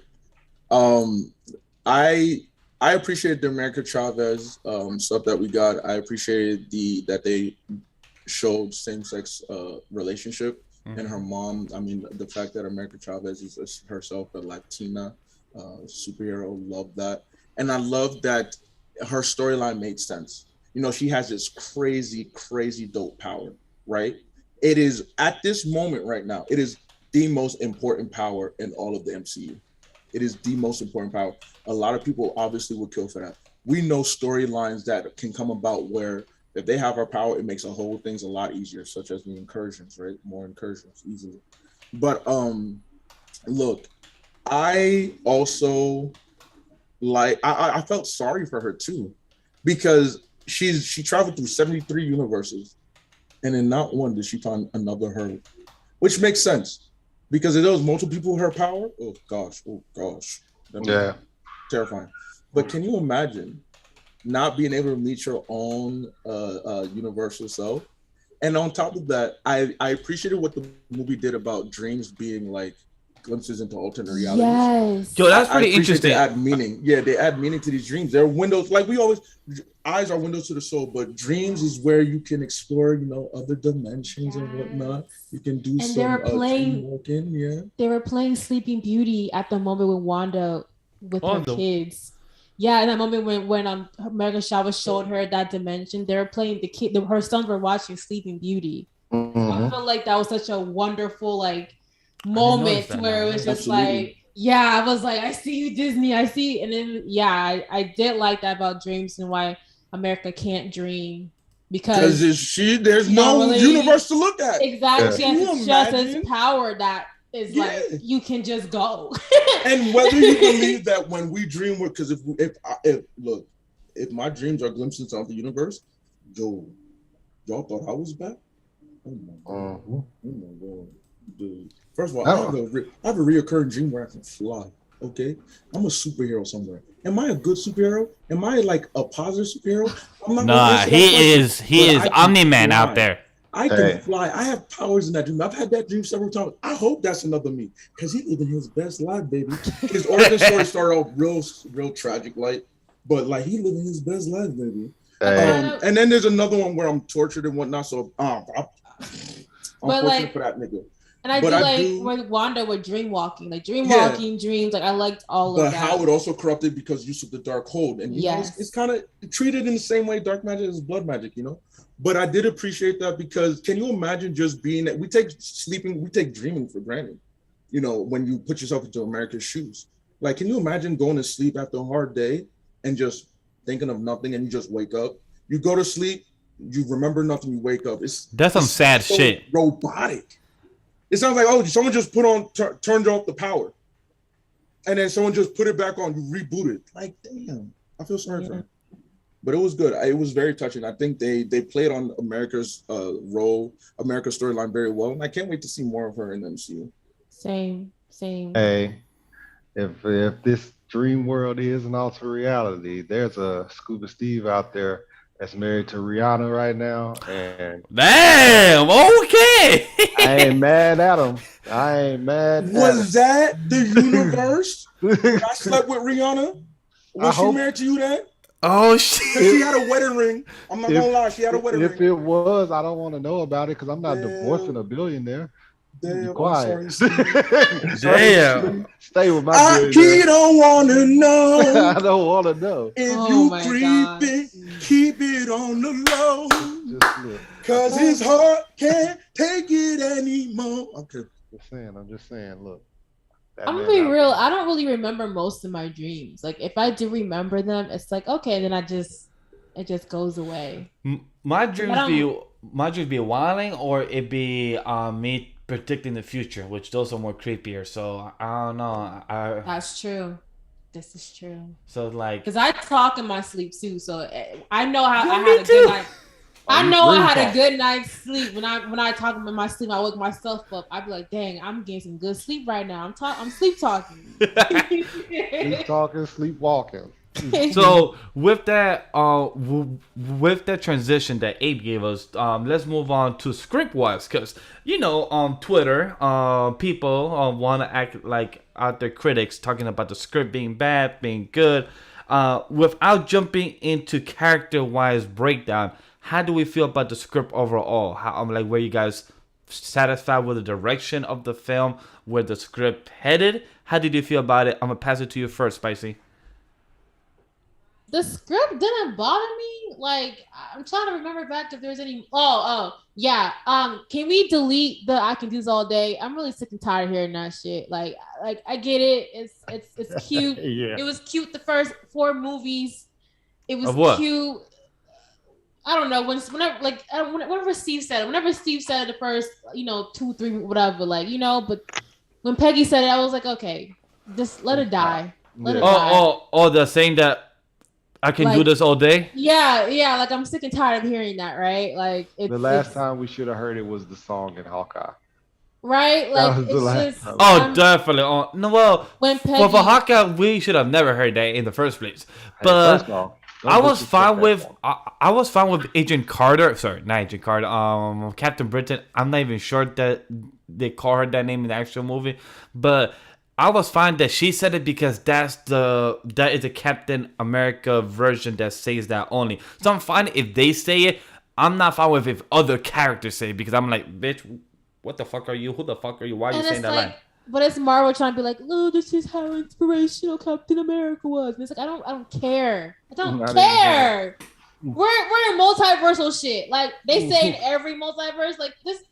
Um, I I appreciate the America Chavez stuff that we got. I appreciated that they showed same-sex relationship and her mom. I mean, the fact that America Chavez is herself a Latina superhero. Love that. And I love that her storyline made sense. You know, she has this crazy, crazy dope power, right? it is at this moment right now, it is the most important power in all of the MCU. It is the most important power. A lot of people obviously will kill for that. We know storylines that can come about where if they have our power, it makes the whole things a lot easier, such as the incursions, right? More incursions easily. But look, I also I felt sorry for her too, because she traveled through 73 universes, and in not one did she find another her, which makes sense because if there was multiple people with her power, oh gosh, Yeah, terrifying. But can you imagine not being able to meet your own universal self? And on top of that, I appreciated what the movie did about dreams being like glimpses into alternate realities. Yes. Yo, that's pretty interesting. They add meaning. Yeah, they add meaning to these dreams. They're windows, like we always, eyes are windows to the soul, but dreams is where you can explore, other dimensions and whatnot. You can do some dream walking. Yeah. They were playing Sleeping Beauty at the moment with Wanda with her kids. Yeah, in that moment when American Shaw showed her that dimension, they were playing her sons were watching Sleeping Beauty. Mm-hmm. I feel like that was such a wonderful moment where it was just I was like, I see you, Disney, I see. And then I did like that about dreams and why America can't dream, because there's no universe to look at. Exactly. It's just this power that is like you can just go. And whether you believe that when we dream, because if my dreams are glimpses of the universe, y'all thought I was back? Oh my god! Oh my god, dude. First of all, I have a reoccurring dream where I can fly. Okay, I'm a superhero somewhere. Am I a good superhero? Am I like a positive superhero? I'm not. Nah, he is Omni-Man out there. I can fly. I have powers in that dream. I've had that dream several times. I hope that's another me, because he's living his best life, baby. His origin story started off real tragic, but he living his best life, baby. And then there's another one where I'm tortured and whatnot. So I'm fortunate for that nigga. And I do when Wanda with dream walking, dreams. I liked all of that. But how it also corrupted because use of the dark hold, and it's kind of treated in the same way dark magic is blood magic, But I did appreciate that, because can you imagine just being that we take dreaming for granted, when you put yourself into America's shoes. Like, can you imagine going to sleep after a hard day and just thinking of nothing, and you just wake up? You go to sleep, you remember nothing, you wake up. That's some sad shit. Robotic. It sounds like, someone just turned off the power, and then someone just put it back on. You reboot it. Like, damn, I feel sorry for him. But it was good. It was very touching. I think they played on America's America's storyline very well, and I can't wait to see more of her in the MCU. Same. Hey, if this dream world is an alternate reality, there's a Scuba Steve out there that's married to Rihanna right now, and damn, okay. I ain't mad at him. Was that the universe? I slept with Rihanna. Was she married to you then? Oh shit! She had a wedding ring. I'm not gonna lie, she had a wedding ring. If it was, I don't want to know about it, because I'm not divorcing a billionaire. Damn, be quiet. Damn. Stay with my billionaire. He don't want to know. I don't want to know. If you creeping, keep it on the low. Cause his heart can't take it anymore. Okay. I'm just saying, look. I'm gonna be real. I don't really remember most of my dreams. Like, if I do remember them, it's like, okay, then it just goes away. My dreams be wilding, or it be me predicting the future, which those are more creepier. So I don't know. That's true. This is true. So because I talk in my sleep too, so I know how I had a good night. I know I had a good night's sleep. When I talk in my sleep, I wake myself up. I be like, dang, I'm getting some good sleep right now. I'm sleep talking. Sleep talking, sleep walking. So with that transition that Abe gave us, let's move on to script wise, because on Twitter, people want to act like out there critics talking about the script being bad, being good. Without jumping into character wise breakdown, how do we feel about the script overall? Were you guys satisfied with the direction of the film, where the script headed? How did you feel about it? I'm gonna pass it to you first, Spicy. the script didn't bother me. Like, I'm trying to remember back if there's any. Yeah. Can we delete the "I can do this all day"? I'm really sick and tired of hearing that shit. Like I get it. It's cute. Yeah. It was cute the first 4 movies. It was Of what? cute. I don't know. Whenever Steve said it, the first, 2, 3, whatever, but when Peggy said it, I was like, okay, just let it die. Let it die. The saying that I can do this all day. Yeah. Like, I'm sick and tired of hearing that. Right? Like, The last time we should have heard it was the song in Hawkeye. Right? Like, was the it's last just. time. Oh, definitely. Oh, no, well, When Peggy, for Hawkeye, we should have never heard that in the first place. But First of all, I was fine with Agent Carter. Sorry, not Agent Carter. Captain Britain. I'm not even sure that they call her that name in the actual movie, but I was fine that she said it because that is the Captain America version that says that only. So I'm fine if they say it. I'm not fine with if other characters say it because I'm like, bitch, what the fuck are you? Who the fuck are you? Why are you saying that line? But it's Marvel trying to be like, oh, this is how inspirational Captain America was. And it's like, I don't care. I don't care. We're in multiversal shit. Like, they say in every multiverse, like this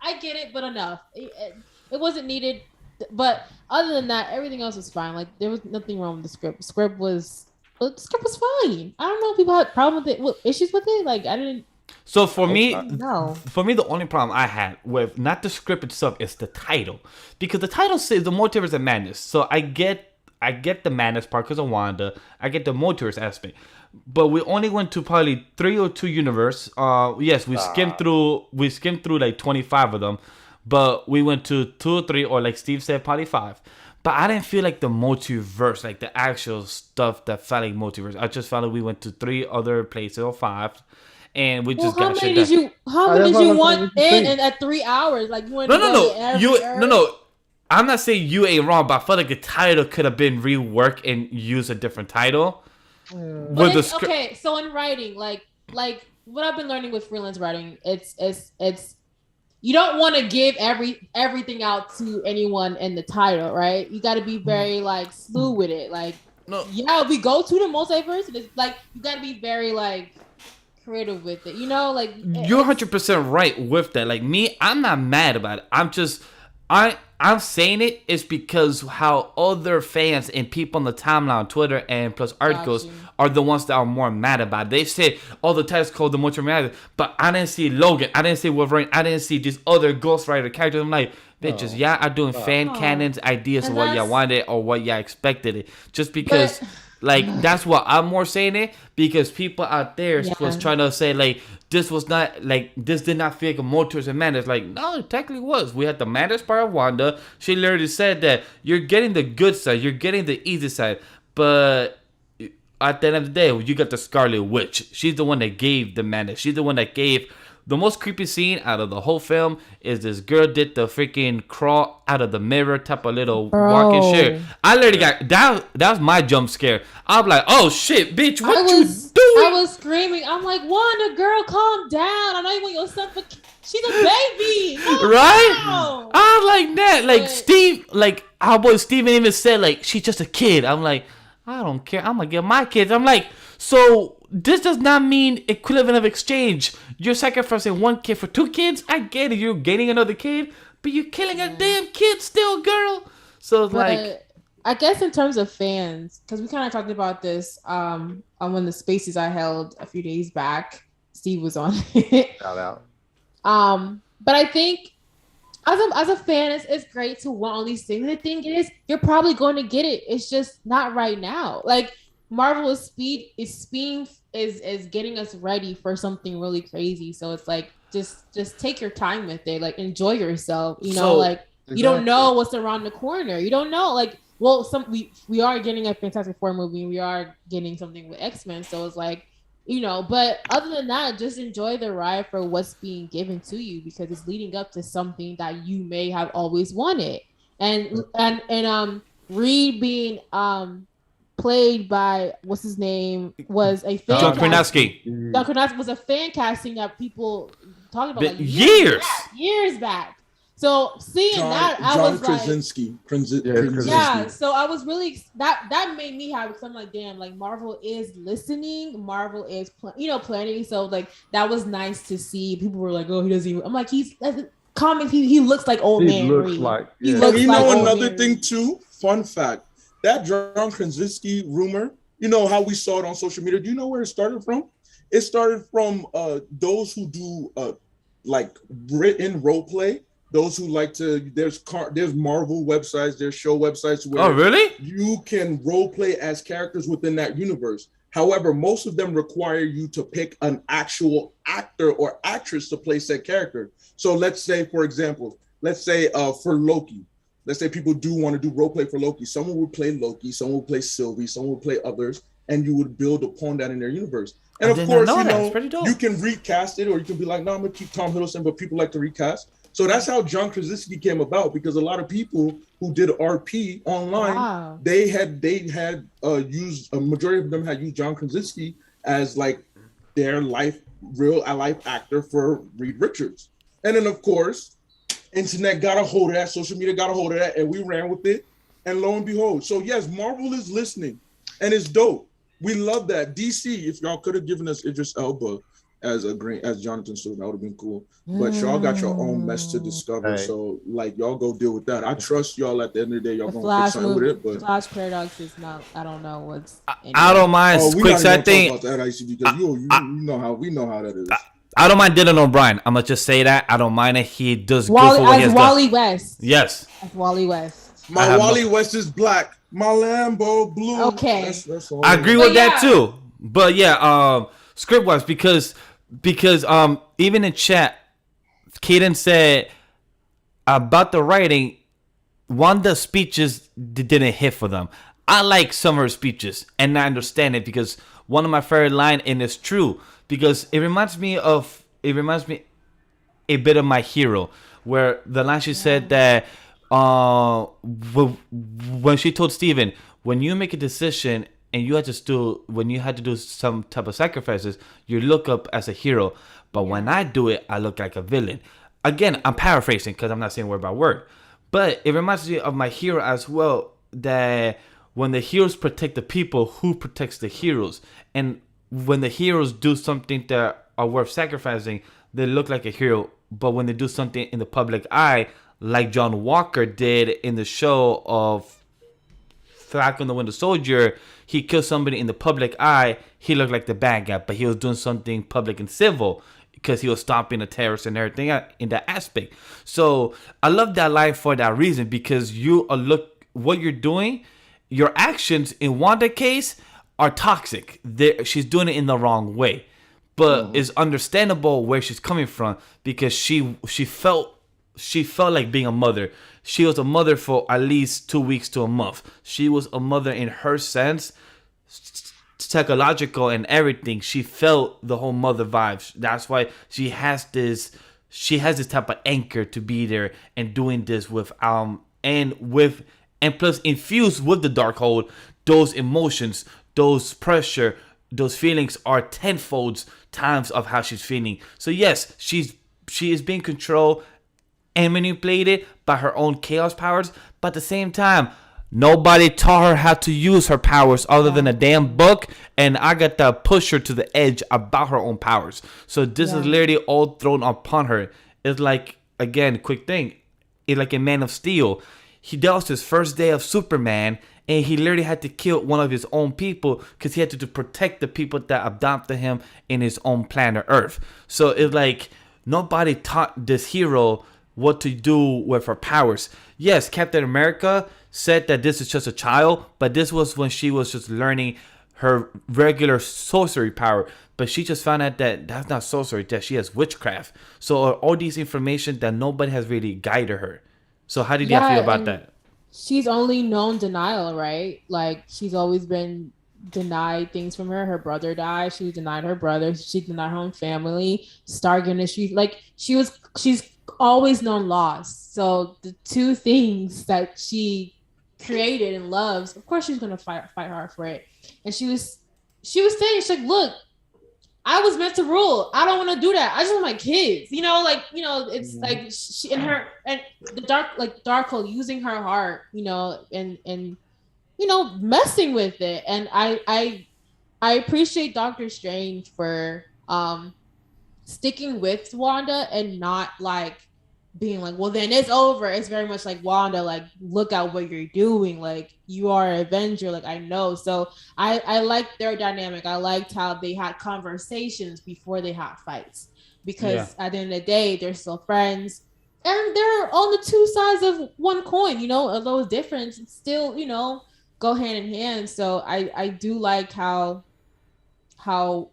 I get it, but enough. It wasn't needed. But other than that, everything else was fine. Like, there was nothing wrong with the script. The script was fine. I don't know if people had problems with it, issues with it. Like, I didn't. So for me, no. For me, the only problem I had with not the script itself is the title, because the title says the Multiverse of Madness. So I get the madness part because of Wanda. I get the multiverse aspect, but we only went to probably 3 or 2 universe. Yes, we skimmed through like 25 of them, but we went to 2 or 3, or like Steve said, probably 5. But I didn't feel like the multiverse, like the actual stuff that felt like multiverse. I just felt like we went to 3 other places or 5. And we just got shit done. How many did you want in at 3 hours? Like, you wanted No. I'm not saying you ain't wrong, but I felt like the title could have been reworked and used a different title. Okay, so in writing, like what I've been learning with freelance writing, it's you don't want to give everything out to anyone in the title, right? You got to be very like smooth with it. Like, yeah, we go to the multiverse, and it's like you got to be very like creative with it, like you're 100% right with that. Like me, I'm not mad about it. I'm saying it is because how other fans and people on the timeline on Twitter and plus articles are the ones that are more mad about it. They say, the title's called the Multiverse, but I didn't see Logan, I didn't see Wolverine, I didn't see these other Ghost Rider characters. I'm like, bitches, I'm doing fan canons, ideas of what y'all wanted or what y'all expected it. Just because like, that's what I'm more saying it, because people out there was trying to say, like, this was not, like, this did not feel like a Multiverse of Madness. Like, no, it technically was. We had the madness part of Wanda. She literally said that you're getting the good side, you're getting the easy side, but at the end of the day, you got the Scarlet Witch. She's the one that gave the madness. She's the one that gave. The most creepy scene out of the whole film is this girl did the freaking crawl out of the mirror type of little walking shit. I literally got that was my jump scare. I'm like, oh shit, bitch, what you doing? I was screaming. I'm like, Wanda, girl, calm down. I know you want your son, but she's a baby. Right? I'm like that. Like Steve, like our boy Steven even said, like, she's just a kid. I'm like, I don't care. I'm gonna get my kids. I'm like, so this does not mean equivalent of exchange. You're sacrificing one kid for 2 kids. I get it. You're gaining another kid, but you're killing a damn kid still, girl. So it's like, I guess in terms of fans, because we kind of talked about this on one of the spaces I held a few days back. Steve was on it. Shout out. But I think as a fan, it's great to want all these things. The thing is, you're probably going to get it. It's just not right now. Like, Marvel is getting us ready for something really crazy. So it's like, just take your time with it. Like, enjoy yourself. You don't know what's around the corner. You don't know. Like, well, we are getting a Fantastic Four movie. We are getting something with X-Men. So it's like, but other than that, just enjoy the ride for what's being given to you, because it's leading up to something that you may have always wanted. And Reed being played by what's his name was a fan. John Krasinski. John Krasinski was a fan casting that people talking about years back. So seeing that, I John was like, Krasinski. yeah. So I was really that made me happy because I'm like, damn, like Marvel is listening, Marvel is planning. So like that was nice to see. People were like, oh, he doesn't even. I'm like, he's comics. He looks like old man. Looks Reed. like He yeah. looks You like know old another man thing Reed. too. Fun fact: that John Krasinski rumor. You know how we saw it on social media. Do you know where it started from? It started from those who do like written role play. Those who like to there's Marvel websites, there's show websites where really? you can role play as characters within that universe. However, most of them require you to pick an actual actor or actress to play said character. So let's say, for example, for Loki, let's say people do want to do role play for Loki. Someone would play Loki, someone would play Sylvie, someone would play others, and you would build upon that in their universe. And of course, you can recast it, or you can be like, no, I'm gonna keep Tom Hiddleston, but people like to recast. So that's how John Krasinski came about, because a lot of people who did RP online, they had used, a majority of them had used John Krasinski as like their real life actor for Reed Richards. And then of course, internet got a hold of that, social media got a hold of that, and we ran with it. And lo and behold, so yes, Marvel is listening, and it's dope. We love that. DC, if y'all could have given us Idris Elba as Jonathan Stewart, that would have been cool. But y'all got your own mess to discover, so like y'all go deal with that. I trust y'all. At the end of the day, y'all gonna fix something with it. But Flash Paradox is not. I don't know what's. I don't mind. Quick, so I think about that, because you know how that is. I don't mind Dylan O'Brien. I'm gonna just say that I don't mind it. He does good Wally, for what he has Wally done. West. Yes. As Wally West. My Wally West is black. My Lambo blue. Okay. That's all I agree with that too. But yeah, script wise, because even in chat, Kaden said about the writing, Wanda's speeches didn't hit for them. I like some of her speeches, and I understand it, because one of my favorite line, and it's true, because it reminds me a bit of My Hero, where the line she said that when she told Steven, when you make a decision and you had to do some type of sacrifices, you look up as a hero, but when I do it, I look like a villain. Again, I'm paraphrasing because I'm not saying word by word, but it reminds me of My Hero as well, that when the heroes protect the people, who protects the heroes? And when the heroes do something that are worth sacrificing, they look like a hero. But when they do something in the public eye, like John Walker did in the show of Falcon the Winter Soldier, he killed somebody in the public eye, he looked like the bad guy, but he was doing something public and civil because he was stopping the terrorists and everything in that aspect. So I love that line for that reason, because what you're doing, your actions in Wanda's case are toxic. She's doing it in the wrong way, but it's understandable where she's coming from, because she felt like being a mother. She was a mother for at least 2 weeks to a month. She was a mother in her sense, psychological and everything. She felt the whole mother vibes. That's why she has this type of anchor to be there and doing this with and plus infused with the Darkhold, those emotions, those pressure, those feelings are tenfold times of how she's feeling. So yes, she is being controlled and manipulated by her own chaos powers, but at the same time, nobody taught her how to use her powers other than a damn book, and I got to push her to the edge about her own powers. So this is literally all thrown upon her. It's like, again, quick thing, it's like a Man of Steel. That was his first day of Superman, and he literally had to kill one of his own people because he had to protect the people that adopted him in his own planet Earth. So it's like nobody taught this hero what to do with her powers. Yes, Captain America said that this is just a child, but this was when she was just learning her regular sorcery power. But she just found out that that's not sorcery, that she has witchcraft. So all these information that nobody has really guided her. So how did you feel about that? She's only known denial, right? Like, she's always been denied things from her. Her brother died. She denied her brother. She denied her own family. Stark Industries. Like, she's always known loss. So the two things that she created and loves, of course she's gonna fight hard for it. And she was saying, she's like, look, I was meant to rule. I don't want to do that. I just want my kids. It's like she and her and the Darkhold using her heart, and messing with it. And I appreciate Doctor Strange for sticking with Wanda and not like being like, well, then it's over. It's very much like, Wanda, like, look at what you're doing. Like, you are an Avenger. Like, I know. So I liked their dynamic. I liked how they had conversations before they had fights, because at the end of the day, they're still friends. And they're on the two sides of one coin, although it's different, it's still, go hand in hand. So I do like how that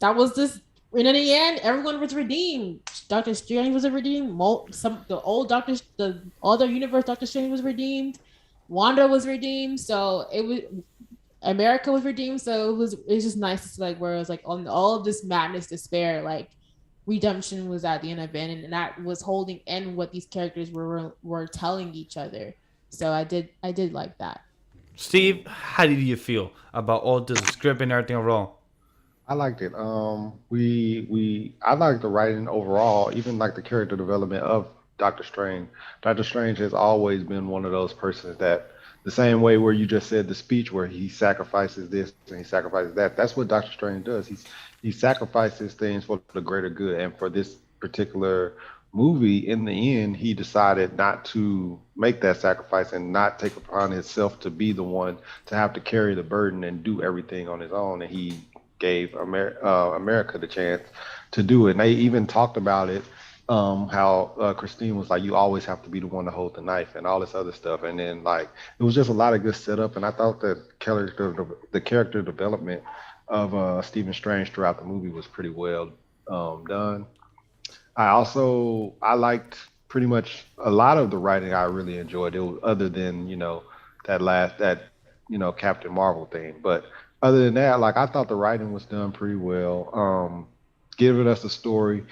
was this. And in the end, everyone was redeemed. Doctor Strange was redeemed. The other universe, Doctor Strange was redeemed. Wanda was redeemed. So it was America was redeemed. So it was just nice to see, like, where it was like on all of this madness, despair, like redemption was at the end of it, and that was holding in what these characters were telling each other. So I did like that. Steve, how did you feel about all the script and everything overall? I liked it. I like the writing overall, even like the character development of Doctor Strange. Doctor Strange has always been one of those persons that, the same way where you just said the speech where he sacrifices this and he sacrifices that. That's what Doctor Strange does. He sacrifices things for the greater good. And for this particular movie, in the end, he decided not to make that sacrifice and not take upon himself to be the one to have to carry the burden and do everything on his own. And he gave America the chance to do it. And they even talked about it, how Christine was like, you always have to be the one to hold the knife and all this other stuff. And then, like, it was just a lot of good setup. And I thought that the character development of Stephen Strange throughout the movie was pretty well done. I liked pretty much a lot of the writing. I really enjoyed it, other than that Captain Marvel thing. But other than that, like, I thought the writing was done pretty well. Giving us a story,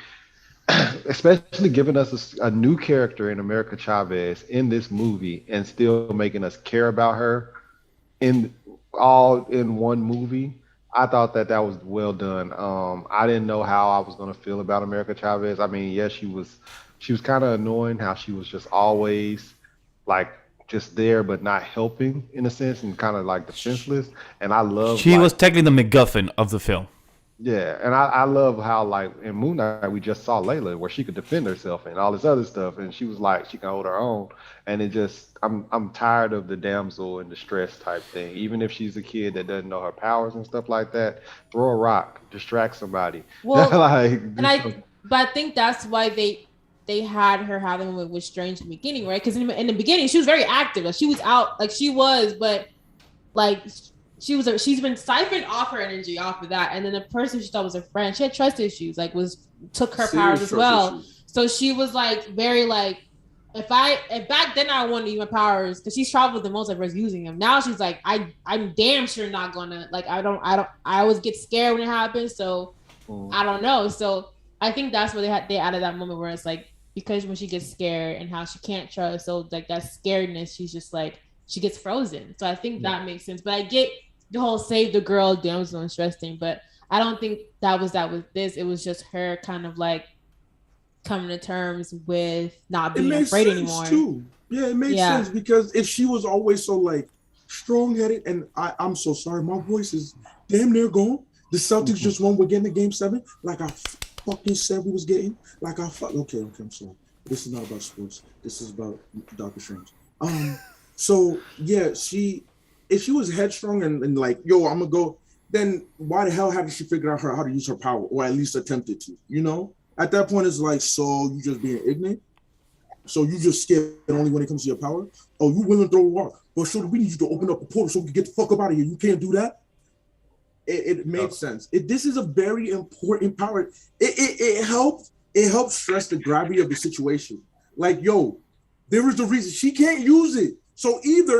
especially giving us a new character in America Chavez in this movie, and still making us care about her in one movie. I thought that was well done. I didn't know how I was gonna feel about America Chavez. I mean, yes, she was kind of annoying, how she was just always like just there but not helping in a sense, and kind of like defenseless. And I love she was technically the MacGuffin of the film. Yeah, and I love how, like, in Moon Knight we just saw Layla where she could defend herself and all this other stuff, and she was like, she can hold her own. And it just, I'm tired of the damsel in distress type thing. Even if she's a kid that doesn't know her powers and stuff like that, throw a rock, distract somebody. Well, but I think that's why they had her having with Strange in the beginning, right? Because in the beginning she was very active, like she was out, like she was, but like she's been siphoned off her energy off of that. And then the person she thought was her friend, she had trust issues, like took her powers as well. So she was like very like, if back then I wanted to use my powers, because she's traveled the multiverse using them. Now she's like, I'm damn sure not gonna, like, I always get scared when it happens, so I don't know. So I think that's where they added that moment where it's like, because when she gets scared and how she can't trust, so like that scaredness, she's just like, she gets frozen. So I think that makes sense. But I get the whole save the girl damsel in distress thing, but I don't think that was this. It was just her kind of like coming to terms with not being afraid anymore. Too. Yeah, it makes sense, because if she was always so like strong-headed, and I'm so sorry, my voice is damn near gone. The Celtics just won. We're getting the game 7, like I fucking said we was getting. Like okay, I'm sorry. This is not about sports. This is about Doctor Strange. So yeah, if she was headstrong and like, yo, I'm gonna go, then why the hell haven't she figured out how to use her power, or at least attempted to? At that point, it's like, so you just being ignorant? So you just scared only when it comes to your power? Oh, you willing to throw a rock? Well, sure, we need you to open up a portal so we can get the fuck up out of here. You can't do that? It made sense. This is a very important power. It helped stress the gravity of the situation. Like, yo, there is a reason she can't use it. So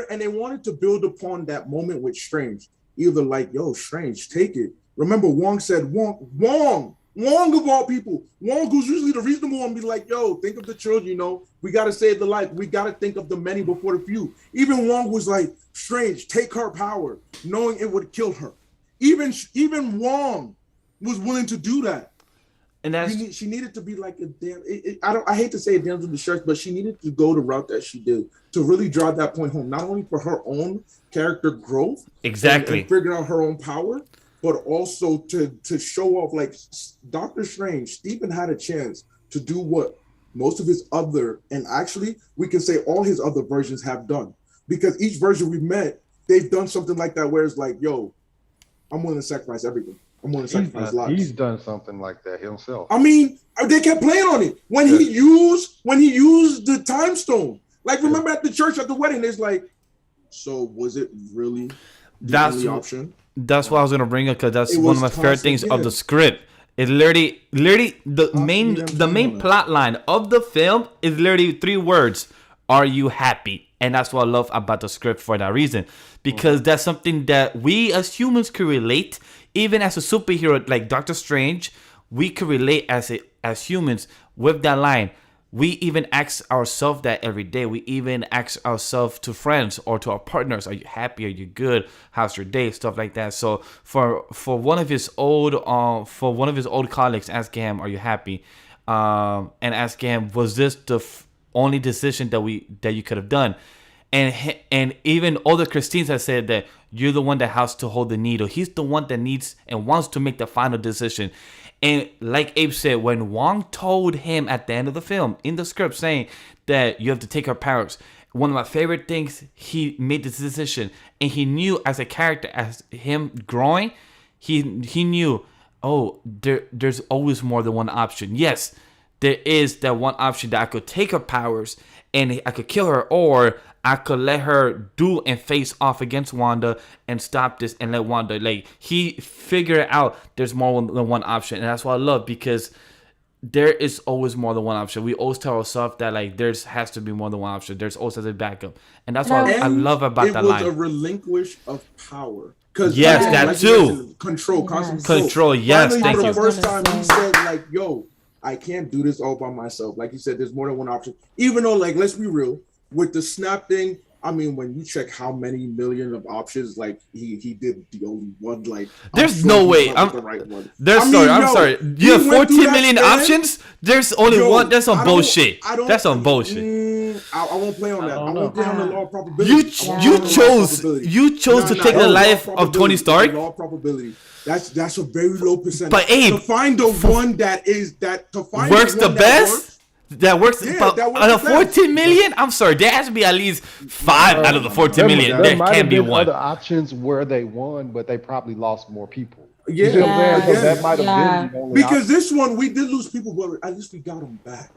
and they wanted to build upon that moment with Strange. Either like, yo, Strange, take it. Remember, Wong said, Wong of all people. Wong, who's usually the reasonable one, be like, yo, think of the children, we got to save the life. We got to think of the many before the few. Even Wong was like, Strange, take her power, knowing it would kill her. Even Wong was willing to do that. And that's she needed to be like a damn. I hate to say a damsel in distress, but she needed to go the route that she did to really drive that point home. Not only for her own character growth, exactly, and figuring out her own power, but also to show off like Doctor Strange. Stephen had a chance to do what most of his other, and actually we can say all his other versions have done, because each version we've met, they've done something like that where it's like, yo, I'm willing to sacrifice everything. I'm willing to sacrifice lives. He's done something like that himself. I mean, they kept playing on it when he used the time stone. Like, remember at the church at the wedding, there's like, so was it really the only option? That's what I was gonna bring up, because that's one of my favorite things of the script. It literally the main plot line of the film is literally 3 words: "Are you happy?" And that's what I love about the script for that reason, because that's something that we as humans could relate. Even as a superhero like Doctor Strange, we could relate as humans with that line. We even ask ourselves that every day. We even ask ourselves to friends or to our partners, "Are you happy? Are you good? How's your day?" Stuff like that. So for one of his old colleagues asking him, "Are you happy?" And asking him, "Was this the only decision that you could have done?" And even older Christine has said that you're the one that has to hold the needle. He's the one that needs and wants to make the final decision. And like Abe said, when Wong told him at the end of the film, in the script, saying that you have to take her powers, one of my favorite things, he made this decision. And he knew as a character, as him growing, he knew, oh, there's always more than one option. Yes, there is that one option that I could take her powers and I could kill her, or I could let her do and face off against Wanda and stop this and let Wanda, like, he figured out there's more than one option. And that's what I love, because there is always more than one option. We always tell ourselves that, like, there's has to be more than one option. There's always a backup. And that's what I love about that line. It was a relinquish of power. Yes, that like too. Control. Yes, finally, thank for you. the first time, he said, like, yo, I can't do this all by myself. Like you said, there's more than one option. Even though, like, let's be real, with the snap thing, I mean, when you check how many million of options, like, he did the only one, like, there's no way. I'm sorry. You have 14 million options? There's only one. That's some bullshit. That's some bullshit. I won't play on that. I won't play on the law of probability. You chose to take the life of Tony Stark? Law of probability. That's a very low percentage. But Abe, to find the one that works the best. That works. Out of 14 million, I'm sorry, there has to be at least 5 out of the 14 million. There can't be one. Other options where they won, but they probably lost more people. Yeah, so that might have been the only because option. This one we did lose people, but at least we got them back.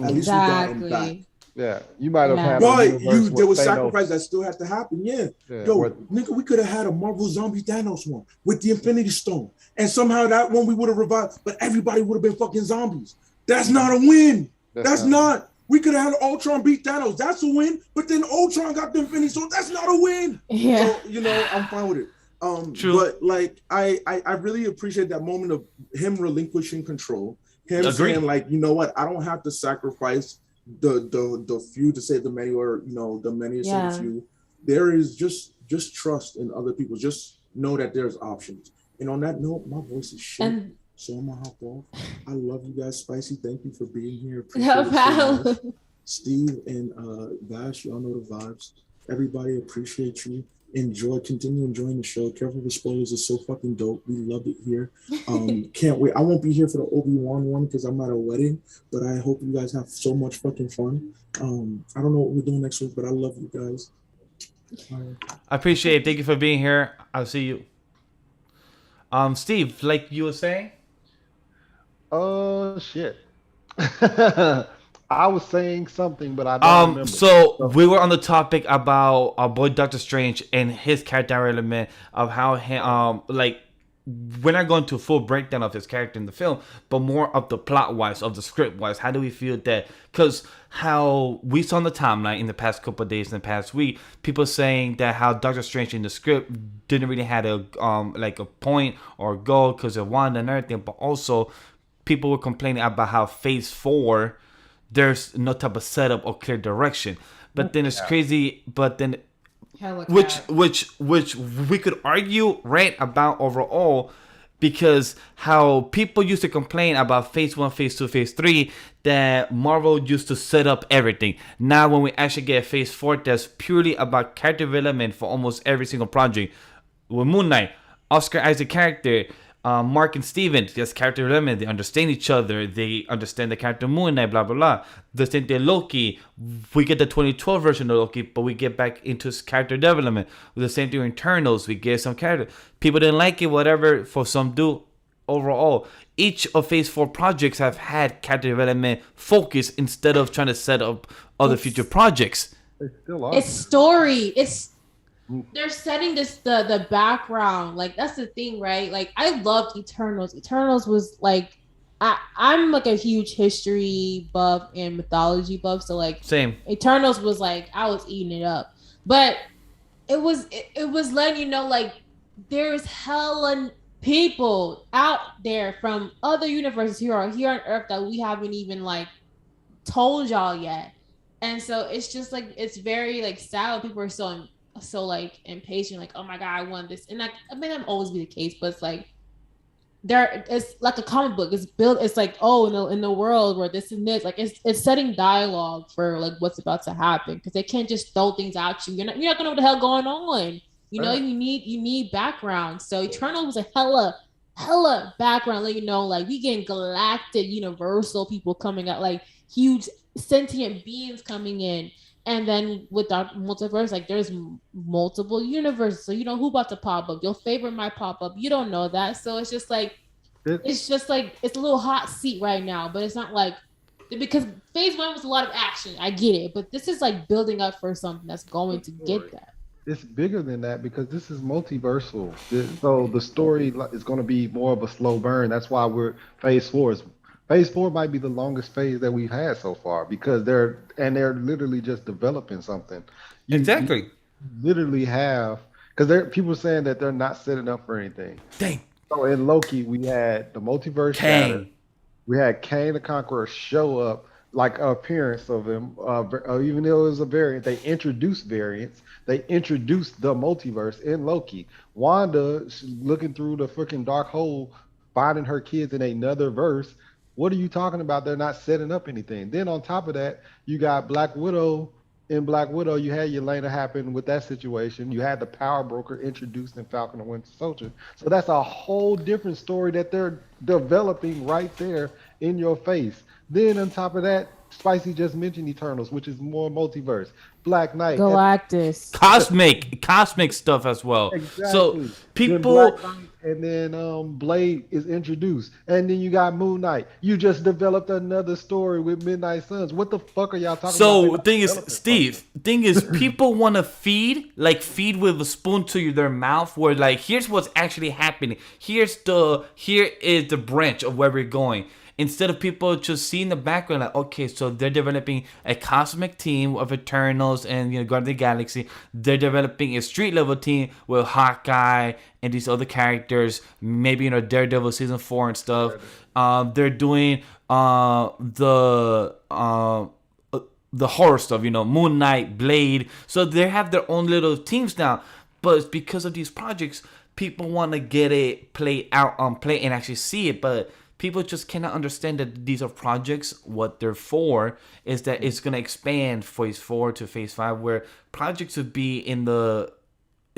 At least we got them back. Yeah, you might have had. But there was sacrifice that still had to happen. Yeah. Yo, nigga, we could have had a Marvel Zombie Thanos one with the Infinity Stone, and somehow that one we would have revived, but everybody would have been fucking zombies. That's not a win. That's not. We could have had Ultron beat Thanos. That's a win. But then Ultron got the Infinity Stone. That's not a win. Yeah. So, I'm fine with it. True. But like, I really appreciate that moment of him relinquishing control. Him saying, like, you know what? I don't have to sacrifice the few to save the many, or the many to save the few. There is just trust in other people. Just know that there's options. And on that note, my voice is shit. So I'm gonna hop off. I love you guys, Spicy. Thank you for being here. No problem. Steve and Vash, y'all know the vibes. Everybody appreciate you. Continue enjoying the show. Careful with spoilers, is so fucking dope. We love it here. Can't wait. I won't be here for the Obi-Wan one because I'm at a wedding, but I hope you guys have so much fucking fun. I don't know what we're doing next week, but I love you guys. I appreciate it. Thank you for being here. I'll see you. Steve, like you were saying? Oh shit. I was saying something, but I don't remember. So we were on the topic about our boy Doctor Strange and his character element of how he, we're not going to a full breakdown of his character in the film, but more of the plot wise, of the script wise. How do we feel that? Because how we saw on the timeline in the past couple of days, in the past week, people saying that how Doctor Strange in the script didn't really have a a point or a goal because of Wanda and everything, but also people were complaining about how Phase 4 there's no type of setup or clear direction. But then it's crazy. But then Hella which cat. which we could argue rant about overall, because how people used to complain about phase 1, phase 2, phase 3, that Marvel used to set up everything. Now when we actually get phase 4, that's purely about character development for almost every single project. With Moon Knight, Oscar Isaac character, Mark and Steven, just character development. They understand each other. They understand the character Moon Knight, blah, blah, blah. The same thing Loki. We get the 2012 version of Loki, but we get back into his character development. With the same thing in Eternals, we get some character. People didn't like it, whatever. For some do. Overall, each of Phase 4 projects have had character development focus instead of trying to set up other future projects. They still are. It's story. They're setting the background. Like, that's the thing, right? Like, I loved Eternals. Eternals was like, I'm like a huge history buff and mythology buff. So like, Same. Eternals was like, I was eating it up. But it was letting you know, like, there's hella people out there from other universes here on Earth that we haven't even like told y'all yet. And so it's just like, it's very like sad when people are so like impatient, like, oh my god, I want this. And like, I mean, that always be the case, but it's like, it's like a comic book. It's built. It's like, oh, in the world where this and this, like, it's setting dialogue for like what's about to happen, because they can't just throw things at you. You're not gonna know what the hell going on. You know, you need background. So Eternal was a hella background, let you know, like, we getting galactic universal people coming out, like huge sentient beings coming in. And then with our multiverse, like, there's multiple universes, so you know who about to pop up. Your favorite might pop up. You don't know that, so it's just like it's a little hot seat right now. But it's not like, because phase 1 was a lot of action. I get it, but this is like building up for something that's going to get that. It's bigger than that because this is multiversal. So the story is going to be more of a slow burn. That's why phase 4 is. Phase 4 might be the longest phase that we've had so far, because they're literally just developing something. Exactly. You literally have, because people are saying that they're not setting up for anything. Dang. So in Loki, we had the multiverse shatter. We had Kang the Conqueror show up, like an appearance of him. Even though it was a variant, they introduced variants. They introduced the multiverse in Loki. Wanda looking through the freaking dark hole, finding her kids in another verse. What are you talking about? They're not setting up anything. Then on top of that, you got Black Widow. In Black Widow, you had Yelena happen with that situation. You had the Power Broker introduced in Falcon and Winter Soldier. So that's a whole different story that they're developing right there in your face. Then on top of that, Spicy just mentioned Eternals, which is more multiverse. Black Knight. Galactus. Cosmic stuff as well. Exactly. So people... And then Blade is introduced. And then you got Moon Knight. You just developed another story with Midnight Suns. What the fuck are y'all talking about? So, thing is, people want to feed with a spoon to their mouth, where like, here's what's actually happening. Here is the branch of where we're going. Instead of people just seeing the background, like, okay, so they're developing a cosmic team of Eternals and Guardians of the Galaxy. They're developing a street level team with Hawkeye and these other characters. Maybe Daredevil season 4 and stuff. They're doing the horror stuff. Moon Knight, Blade. So they have their own little teams now. But it's because of these projects, people want to get it played out on play and actually see it, but people just cannot understand that these are projects. What they're for is that it's going to expand phase 4 to phase 5, where projects would be in the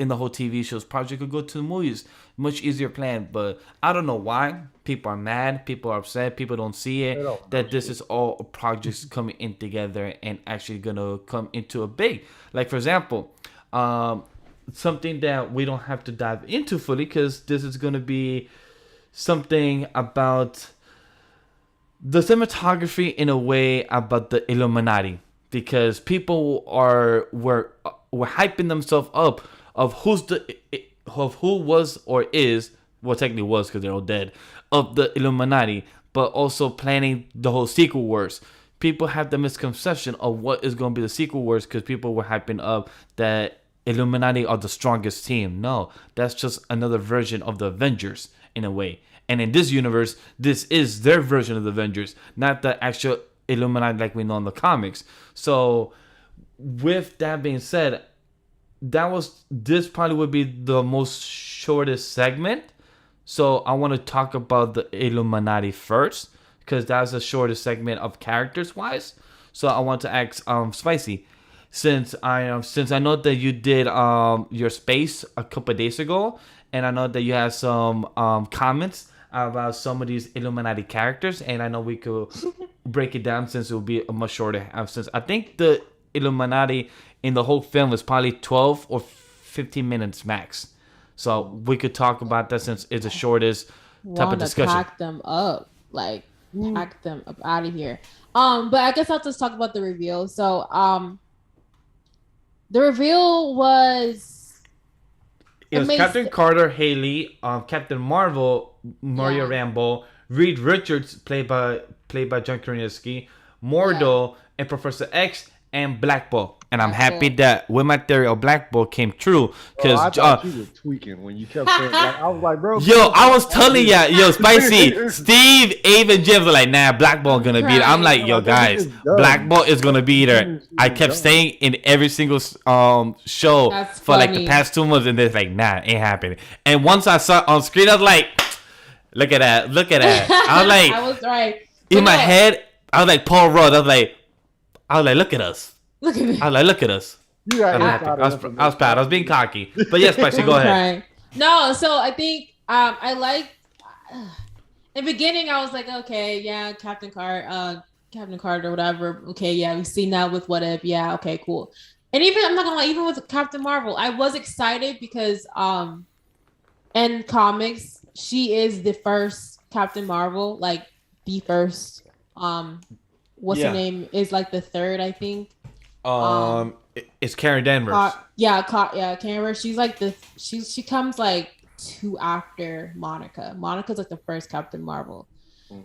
whole TV shows. Project could go to the movies. Much easier plan. But I don't know why. People are mad. People are upset. People don't see it. That this is all projects coming in together and actually going to come into a big. Like, for example, something that we don't have to dive into fully, because this is going to be something about the cinematography, in a way about the Illuminati, because people were hyping themselves up of who was or is, well, technically was because they're all dead, of the Illuminati, but also planning the whole sequel wars. People have the misconception of what is going to be the sequel wars, because people were hyping up that Illuminati are the strongest team. No, that's just another version of the Avengers in a way. And in this universe, this is their version of the Avengers, not the actual Illuminati like we know in the comics. So with that being said, this probably would be the most shortest segment. So I want to talk about the Illuminati first because that's the shortest segment of characters wise. So I want to ask Spicy, since I know that you did your space a couple of days ago, and I know that you had some comments about some of these Illuminati characters, and I know we could break it down since it will be a much shorter. Since I think the Illuminati in the whole film is probably 12 or 15 minutes max. So we could talk about that since it's the shortest type of discussion. Pack them up, pack them up out of here. But I guess I'll just talk about the reveal. So, the reveal was it was Captain Carter, Haley, Captain Marvel, Maria Rambeau, Reed Richards, played by John Krasinski, Mordo, and Professor X, and Black Bolt. And I'm happy that when my theory of Black Bolt came true, because I thought you were tweaking when you kept saying I was like, bro. Yo, I was telling ya, Spicy, Steve, Abe, and Jim were like, nah, Black Bolt gonna beat her. I'm like, yo, guys, Black Bolt is gonna beat her. I kept saying in every single show for like the past 2 months, and they're like, nah, ain't happening. And once I saw it on screen, I was like, look at that. I was like, I was right. In my head, I was like Paul Rudd. I was like, look at us. Look at me. I was like, look at us. I was proud. I was being cocky. But yes, Spicy, go ahead. No, so I think I like in the beginning I was like, okay, yeah, Captain Carter, whatever. Okay, yeah, we've seen that with What If. Yeah, okay, cool. And even I'm not gonna lie, even with Captain Marvel, I was excited because in comics, she is the first Captain Marvel, like the first. What's her name? Is like the third, I think. It's Karen Danvers. Karen. She's like she comes like 2 after Monica. Monica's like the first Captain Marvel.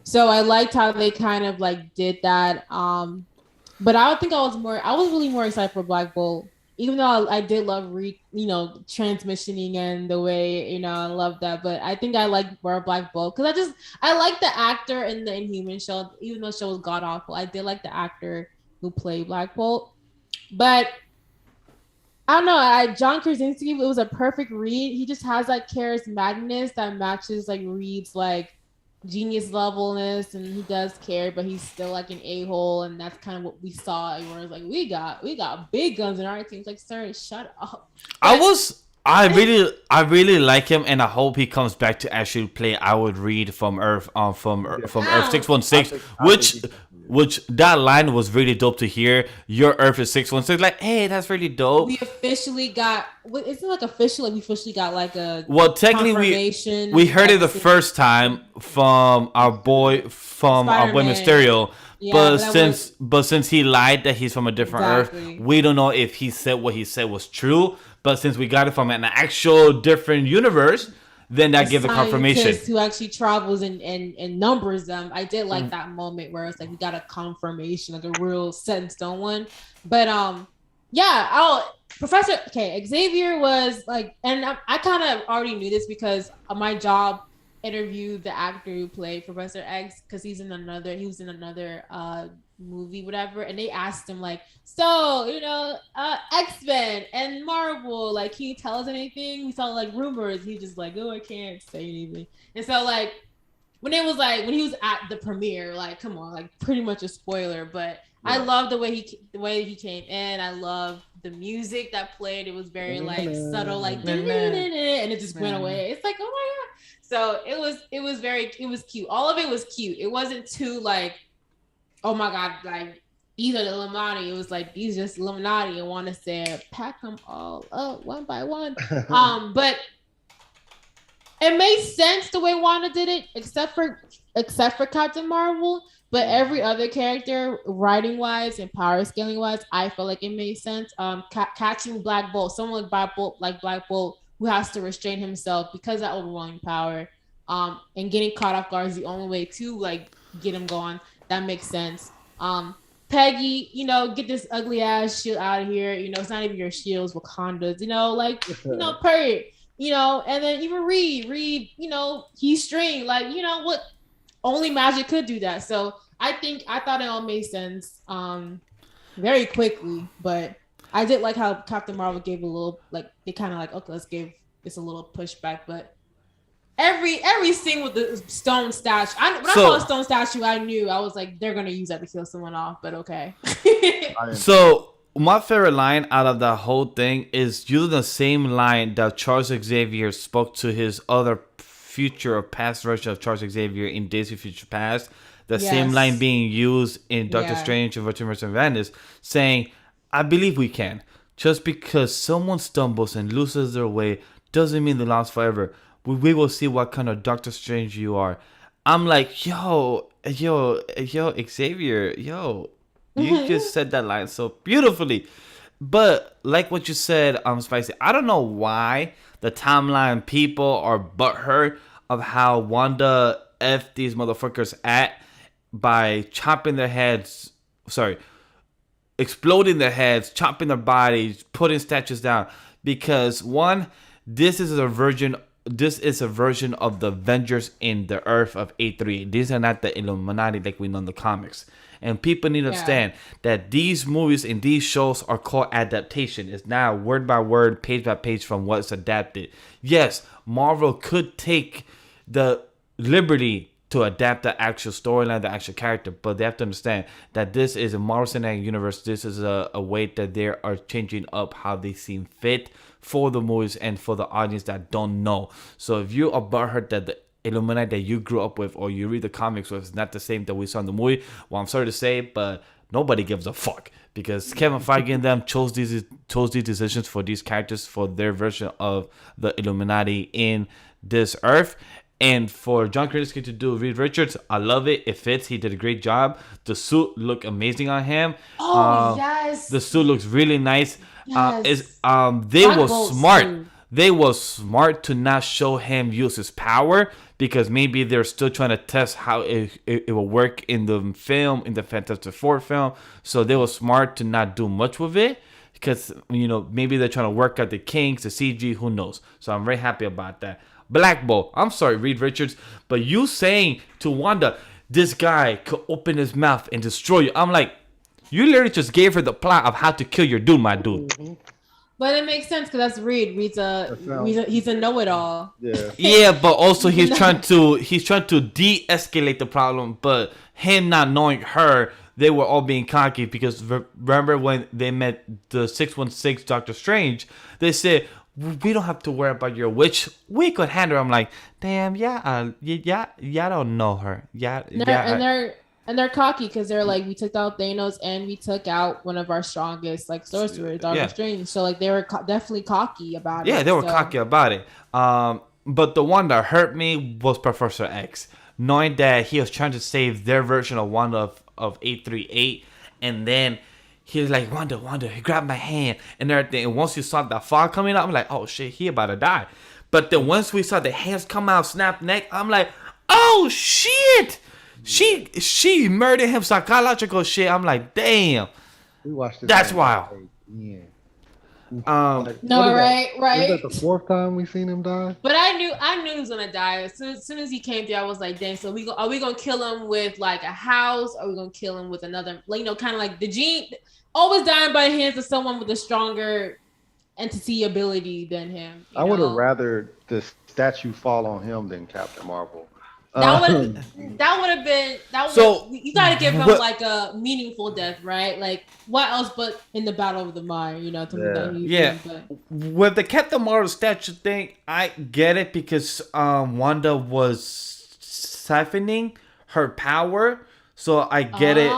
So I liked how they kind of like did that. But I think I was really more excited for Black Bolt, even though I did love transmissioning and the way, I love that. But I think I like more Black Bolt because I like the actor in the Inhuman show, even though the show was god awful. I did like the actor who played Black Bolt. But I don't know. John Krasinski, it was a perfect read. He just has that charismaticness that matches like Reed's like genius levelness, and he does care, but he's still like an a-hole, and that's kind of what we saw. Where it's like we got big guns in our teams. Like, sir, shut up. I really like him, and I hope he comes back to actually play Howard Reed from Earth Earth 616, which that line was really dope to hear. Your Earth is 616. Like, hey, that's really dope. We officially got. Isn't it like official? Like we officially got like a. Well, technically, we heard it the first time from our boy Mysterio. Yeah, but since he lied that he's from a different Earth, we don't know if he said what he said was true. But since we got it from an actual different universe, then that gives a confirmation. Who actually travels and numbers them. I did like that moment where it's like we got a confirmation, like a real set in stone one. But Xavier was like, and I kind of already knew this because my job interviewed the actor who played Professor X because he was in another movie, whatever, and they asked him like, so X-Men and Marvel, like, can you tell us anything? We saw like rumors. He just like, oh, I can't say anything. And so like when he was at the premiere, like, come on, like pretty much a spoiler, but I love the way he came in. I love the music that played. It was very like subtle, like and it just went away. It's like, oh my god. So it was cute. All of it was cute. It wasn't too like, oh my god, like these are the Illuminati. It was like these are just Illuminati. I want to say pack them all up one by one. But it made sense the way Wanda did it, except for Captain Marvel. But every other character, writing wise and power scaling wise, I felt like it made sense. Catching Black Bolt, someone like Black Bolt, who has to restrain himself because of that overwhelming power, and getting caught off guard is the only way to like get him going. That makes sense. Peggy, get this ugly ass shield out of here. It's not even your shields, Wakanda's. Period. And then even Reed, he's string. Like, what? Only magic could do that. So I thought it all made sense very quickly, but I did like how Captain Marvel gave a little, like, they kind of like, okay, let's give this a little pushback, but every scene with the stone statue, when I saw a stone statue, I knew, I was like, they're gonna use that to kill someone off, but okay. So my favorite line out of that whole thing is using the same line that Charles Xavier spoke to his other future or past version of Charles Xavier in Days of Future Past. The same line being used in Doctor Strange and Multiverse of Madness, saying, I believe we can. Just because someone stumbles and loses their way doesn't mean they lost forever. We will see what kind of Doctor Strange you are. I'm like, yo, Xavier, you just said that line so beautifully. But like what you said, Spicy, I don't know why the timeline people are butthurt of how Wanda F these motherfuckers at by chopping their heads, exploding their heads, chopping their bodies, putting statues down. Because one, this is a version of the Avengers in the Earth of 838. These are not the Illuminati like we know in the comics. And people need to understand that these movies and these shows are called adaptation. It's now word by word, page by page from what's adapted. Yes, Marvel could take the liberty to adapt the actual storyline, the actual character, but they have to understand that this is a Marvel Cinematic Universe. This is a way that they are changing up how they seem fit for the movies and for the audience that don't know. So if you are butthurt that the Illuminati that you grew up with or you read the comics with is not the same that we saw in the movie, well, I'm sorry to say, but nobody gives a fuck because Kevin Feige and them chose these decisions for these characters for their version of the Illuminati in this Earth. And for John Krasinski to do Reed Richards, I love it. It fits. He did a great job. The suit looked amazing on him. Yes. The suit looks really nice. Yes. They were smart. They were smart to not show him use his power because maybe they're still trying to test how it will work in the film, in the Fantastic Four film. So they were smart to not do much with it because, maybe they're trying to work out the kinks, the CG, who knows. So I'm very happy about that. Black Bolt, I'm sorry, Reed Richards, but you saying to Wanda, this guy could open his mouth and destroy you. I'm like, you literally just gave her the plot of how to kill your dude, my dude. Mm-hmm. But it makes sense because that's Reed. He's a know-it-all. Yeah. Yeah, but also he's trying to de-escalate the problem. But him not knowing her, they were all being cocky because remember when they met the 616 Doctor Strange, they said, we don't have to worry about your witch. We could handle her. I'm like, damn, y'all don't know her. And they're cocky because they're like, we took out Thanos and we took out one of our strongest sorcerers, Doctor Strange. So they were definitely cocky about it. Yeah, they were cocky about it. But the one that hurt me was Professor X, knowing that he was trying to save their version of Wanda of 838, and then he was like, Wanda, he grabbed my hand and everything. And once you saw that fog coming out, I'm like, oh shit, he about to die. But then once we saw the hands come out, snap neck, I'm like, oh shit. She murdered him, psychological shit. I'm like, damn. We watched this. That's wild. Yeah. No, right. Was that the fourth time we seen him die? But I knew he was gonna die as soon as he came through. I was like, dang. So are we gonna kill him with like a house? Or are we gonna kill him with another? Kind of like the gene. Always dying by the hands of someone with a stronger entity ability than him. I would have rather the statue fall on him than Captain Marvel. That would have been. So you got to give him like a meaningful death, right? Like what else but in the Battle of the Mind, With the Captain Marvel statue thing, I get it because Wanda was siphoning her power. So I get it.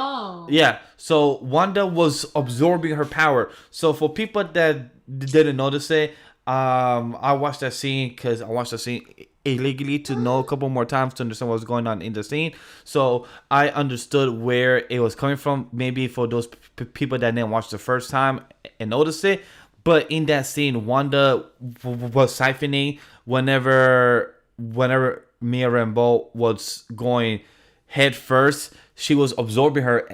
Yeah. So Wanda was absorbing her power. So for people that didn't notice it, I watched that scene because I watched the scene illegally to know a couple more times to understand what was going on in the scene. So I understood where it was coming from. Maybe for those people that didn't watch the first time and notice it. But in that scene, Wanda was siphoning whenever Mia Rambeau was going head first. She was absorbing her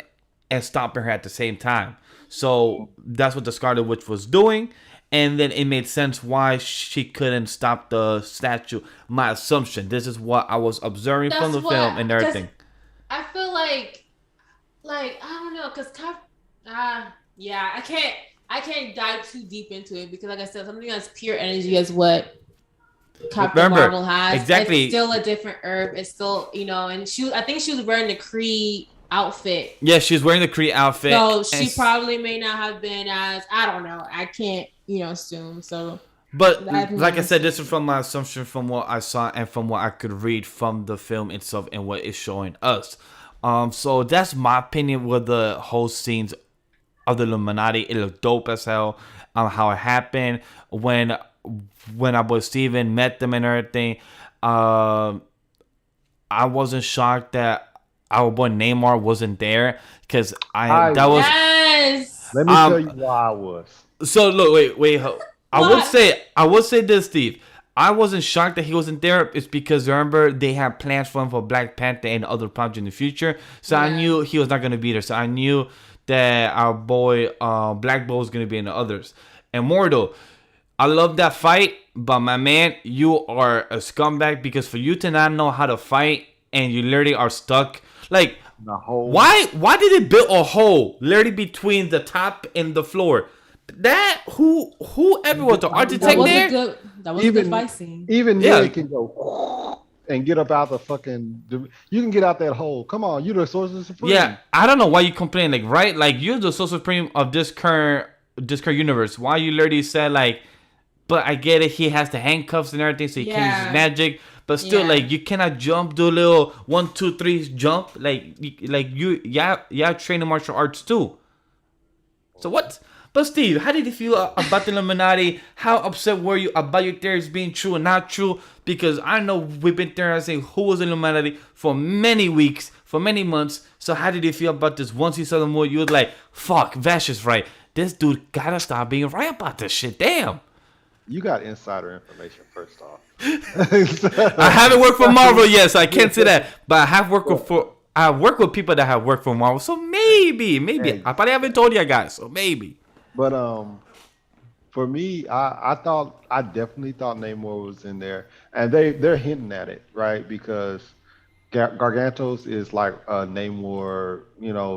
and stopping her at the same time. So that's what the Scarlet Witch was doing. And then it made sense why she couldn't stop the statue. My assumption. This is what I was observing from the film and everything. I feel like I don't know, because I can't. I can't dive too deep into it because, like I said, something that's pure energy is what Captain Marvel has. Exactly. It's still a different herb. It's still, and I think she was wearing the Kree outfit. Yeah, she's wearing the Kree outfit. So she probably may not have been as, I don't know. I can't, assume. So. But like I said, this is from my assumption from what I saw and from what I could read from the film itself and what it's showing us. So that's my opinion with the whole scenes of the Illuminati. It looked dope as hell. How it happened when our boy Steven met them and everything. I wasn't shocked that our boy Neymar wasn't there because that was. Yes. Let me tell you why I was. So look, wait. I would say this, Steve. I wasn't shocked that he wasn't there. It's because remember they had plans for him for Black Panther and other projects in the future. So I knew he was not gonna be there. So I knew that our boy Black Bolt was gonna be in the others. And more though, I love that fight, but my man, you are a scumbag because for you to not know how to fight and you literally are stuck like the hole. Why did they build a hole literally between the top and the floor? That whoever was the architect there. That was a good fight scene. Even they can go and get up out the fucking. You can get out that hole. Come on, you're the Sorcerer Supreme. Yeah, I don't know why you complain. Like, right? Like you're the Sorcerer Supreme of this current universe. Why you literally said like, but I get it. He has the handcuffs and everything, so he can't use his magic. But still, like you cannot jump, do a little 1, 2, 3 jump. Like you training martial arts too. So what? But Steve, how did you feel about the Illuminati? How upset were you about your theories being true and not true? Because I know we've been theorizing who was Illuminati for many weeks, for many months. So how did you feel about this? Once you saw the movie, you was like, fuck, Vash is right. This dude gotta stop being right about this shit. Damn. You got insider information first off. I haven't worked for Marvel yet, so I can't say that. But I have worked with people that have worked for Marvel. So maybe. Hey. I probably haven't told you guys, so maybe. But for me, I definitely thought Namor was in there, and they're hinting at it, right? Because Gargantos is like a Namor,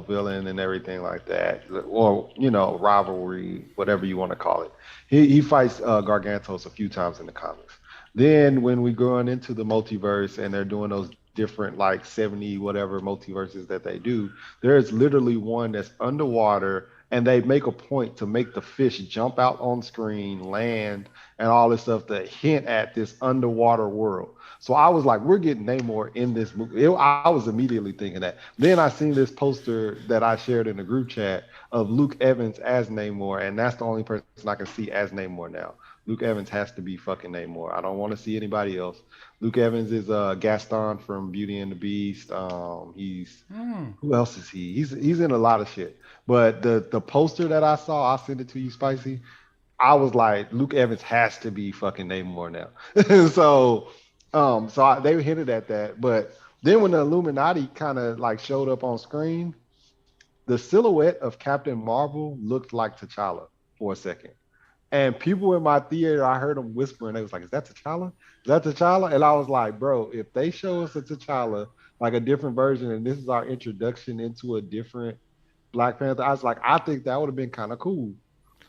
villain and everything like that, or rivalry, whatever you want to call it. He fights Gargantos a few times in the comics. Then when we go on into the multiverse and they're doing those different like 70 whatever multiverses that they do, there is literally one that's underwater. And they make a point to make the fish jump out on screen, land, and all this stuff to hint at this underwater world. So I was like, we're getting Namor in this movie. I was immediately thinking that. Then I seen this poster that I shared in the group chat of Luke Evans as Namor, and that's the only person I can see as Namor now. Luke Evans has to be fucking Namor. I don't want to see anybody else. Luke Evans is Gaston from Beauty and the Beast. Who else is he? He's in a lot of shit. But the poster that I saw, I'll send it to you, Spicy. I was like, Luke Evans has to be fucking Namor now. So they hinted at that. But then when the Illuminati kind of like showed up on screen, the silhouette of Captain Marvel looked like T'Challa for a second. And people in my theater, I heard them whispering. They was like, is that T'Challa? Is that T'Challa? And I was like, bro, if they show us a T'Challa, like a different version, and this is our introduction into a different Black Panther, I was like, I think that would have been kind of cool.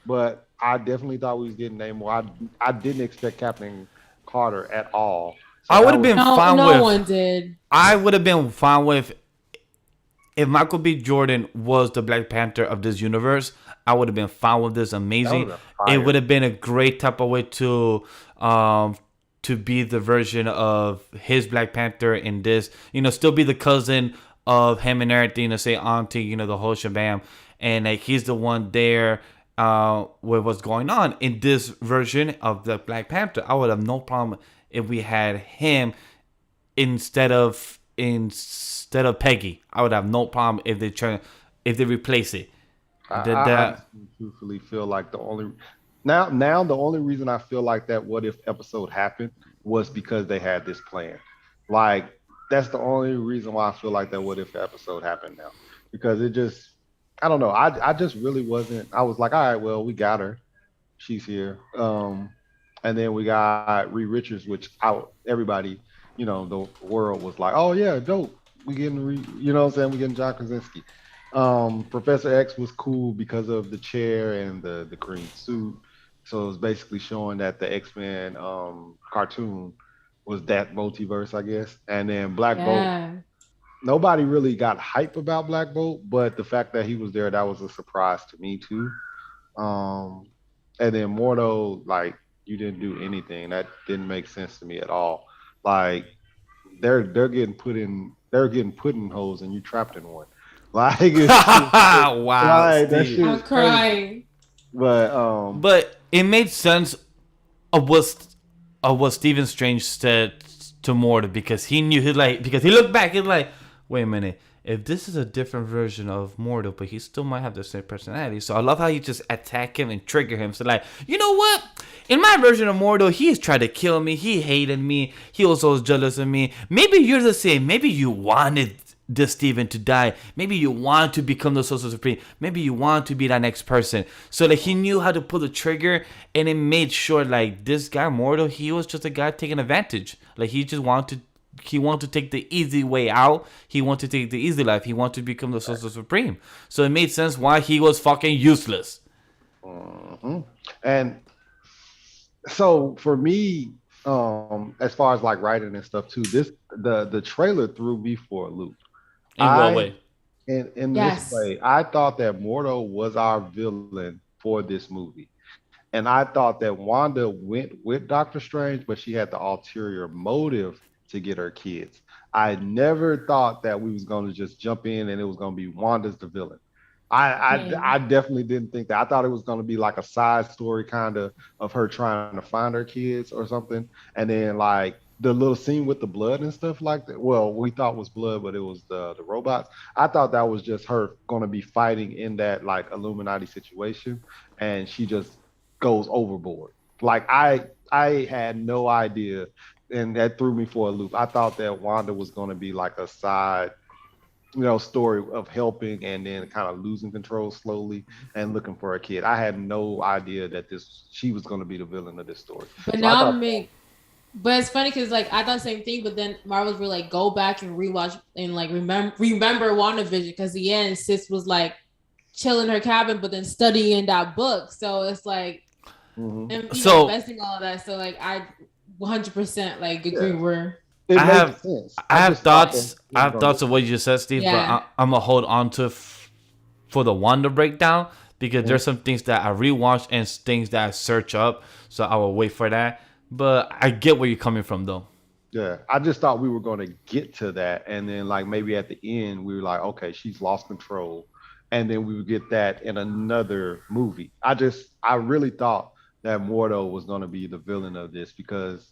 But I definitely thought we was getting Namor. I didn't expect Captain Carter at all. So I would have been fine with. No one did. I would have been fine with if Michael B. Jordan was the Black Panther of this universe. I would have been fine with this. Amazing. It would have been a great type of way to be the version of his Black Panther in this. Still be the cousin of him and everything to say auntie, the whole shabam. And like he's the one there with what's going on in this version of the Black Panther. I would have no problem if we had him instead of Peggy. I would have no problem if they replace it. I truthfully feel like the only reason I feel like that what if episode happened was because they had this plan. Like that's the only reason why I feel like that what if episode happened now, because it just, I don't know. I just really wasn't. I was like, all right, well, we got her, she's here. And then we got Reed Richards, which everybody, the world was like, oh yeah, dope. We getting we getting John Krasinski. Professor X was cool because of the chair and the green suit. So it was basically showing that the X-Men cartoon was that multiverse, I guess. And then Black Bolt, Yeah. nobody really got hype about Black Bolt, but the fact that he was there, that was a surprise to me too. Um, and then Mordo, like you didn't do anything. That didn't make sense to me at all. Like they're getting put in, they're getting put in holes, and you trapped in one. Like Wow, like that Steve. shit I'm is crazy. crying. But But it made sense of what Stephen Strange said to Mordo, because he knew because he looked back, he's like, wait a minute, if this is a different version of Mordo, but he still might have the same personality. So I love how you just attack him and trigger him. So like, you know what? In my version of Mordo, he's tried to kill me. He hated me. He was always jealous of me. Maybe you're the same. Maybe you wanted this Steven to die. Maybe you want to become the Sorcerer Supreme. Maybe you want to be that next person. So like he knew how to pull the trigger, and it made sure like this guy Mordo, he was just a guy taking advantage. Like he wanted to take the easy way out. He wanted to take the easy life. He wanted to become the Sorcerer Supreme. So it made sense why he was fucking useless. and so for me, as far as like writing and stuff too, the trailer threw me for a loop. In what I way? in this Yes. way, I thought that Mordo was our villain for this movie. And I thought that Wanda went with Doctor Strange, but she had the ulterior motive to get her kids. I never thought that we was going to just jump in and it was going to be Wanda's the villain. I Same. definitely didn't think that. I thought it was going to be like a side story kind of her trying to find her kids or something, and then like the little scene with the blood and stuff like that. Well, we thought was blood, but it was the robots. I thought that was just her going to be fighting in that like Illuminati situation, and she just goes overboard. Like I had no idea, and that threw me for a loop. I thought that Wanda was going to be like a side, story of helping and then kind of losing control slowly and looking for a kid. I had no idea that this she was going to be the villain of this story. But So I now thought, me. But it's funny because like I thought the same thing, but then Marvel's were like go back and rewatch and like remember WandaVision, because the end sis was like chilling in her cabin, but then studying that book. So it's like and So investing all of that. So like I 100% like agree yeah, where it I made have sense. I I have just thought that thoughts. it I was have going to thoughts of what you just said, Steve. But yeah. I'm gonna hold on to for the Wanda breakdown, because there's some things that I rewatched and things that I search up. So I will wait for that. But I get where you're coming from, though. yeah, I just thought we were going to get to that, and then like maybe at the end we were like, okay, she's lost control, and then we would get that in another movie. I really thought that Mordo was going to be the villain of this, because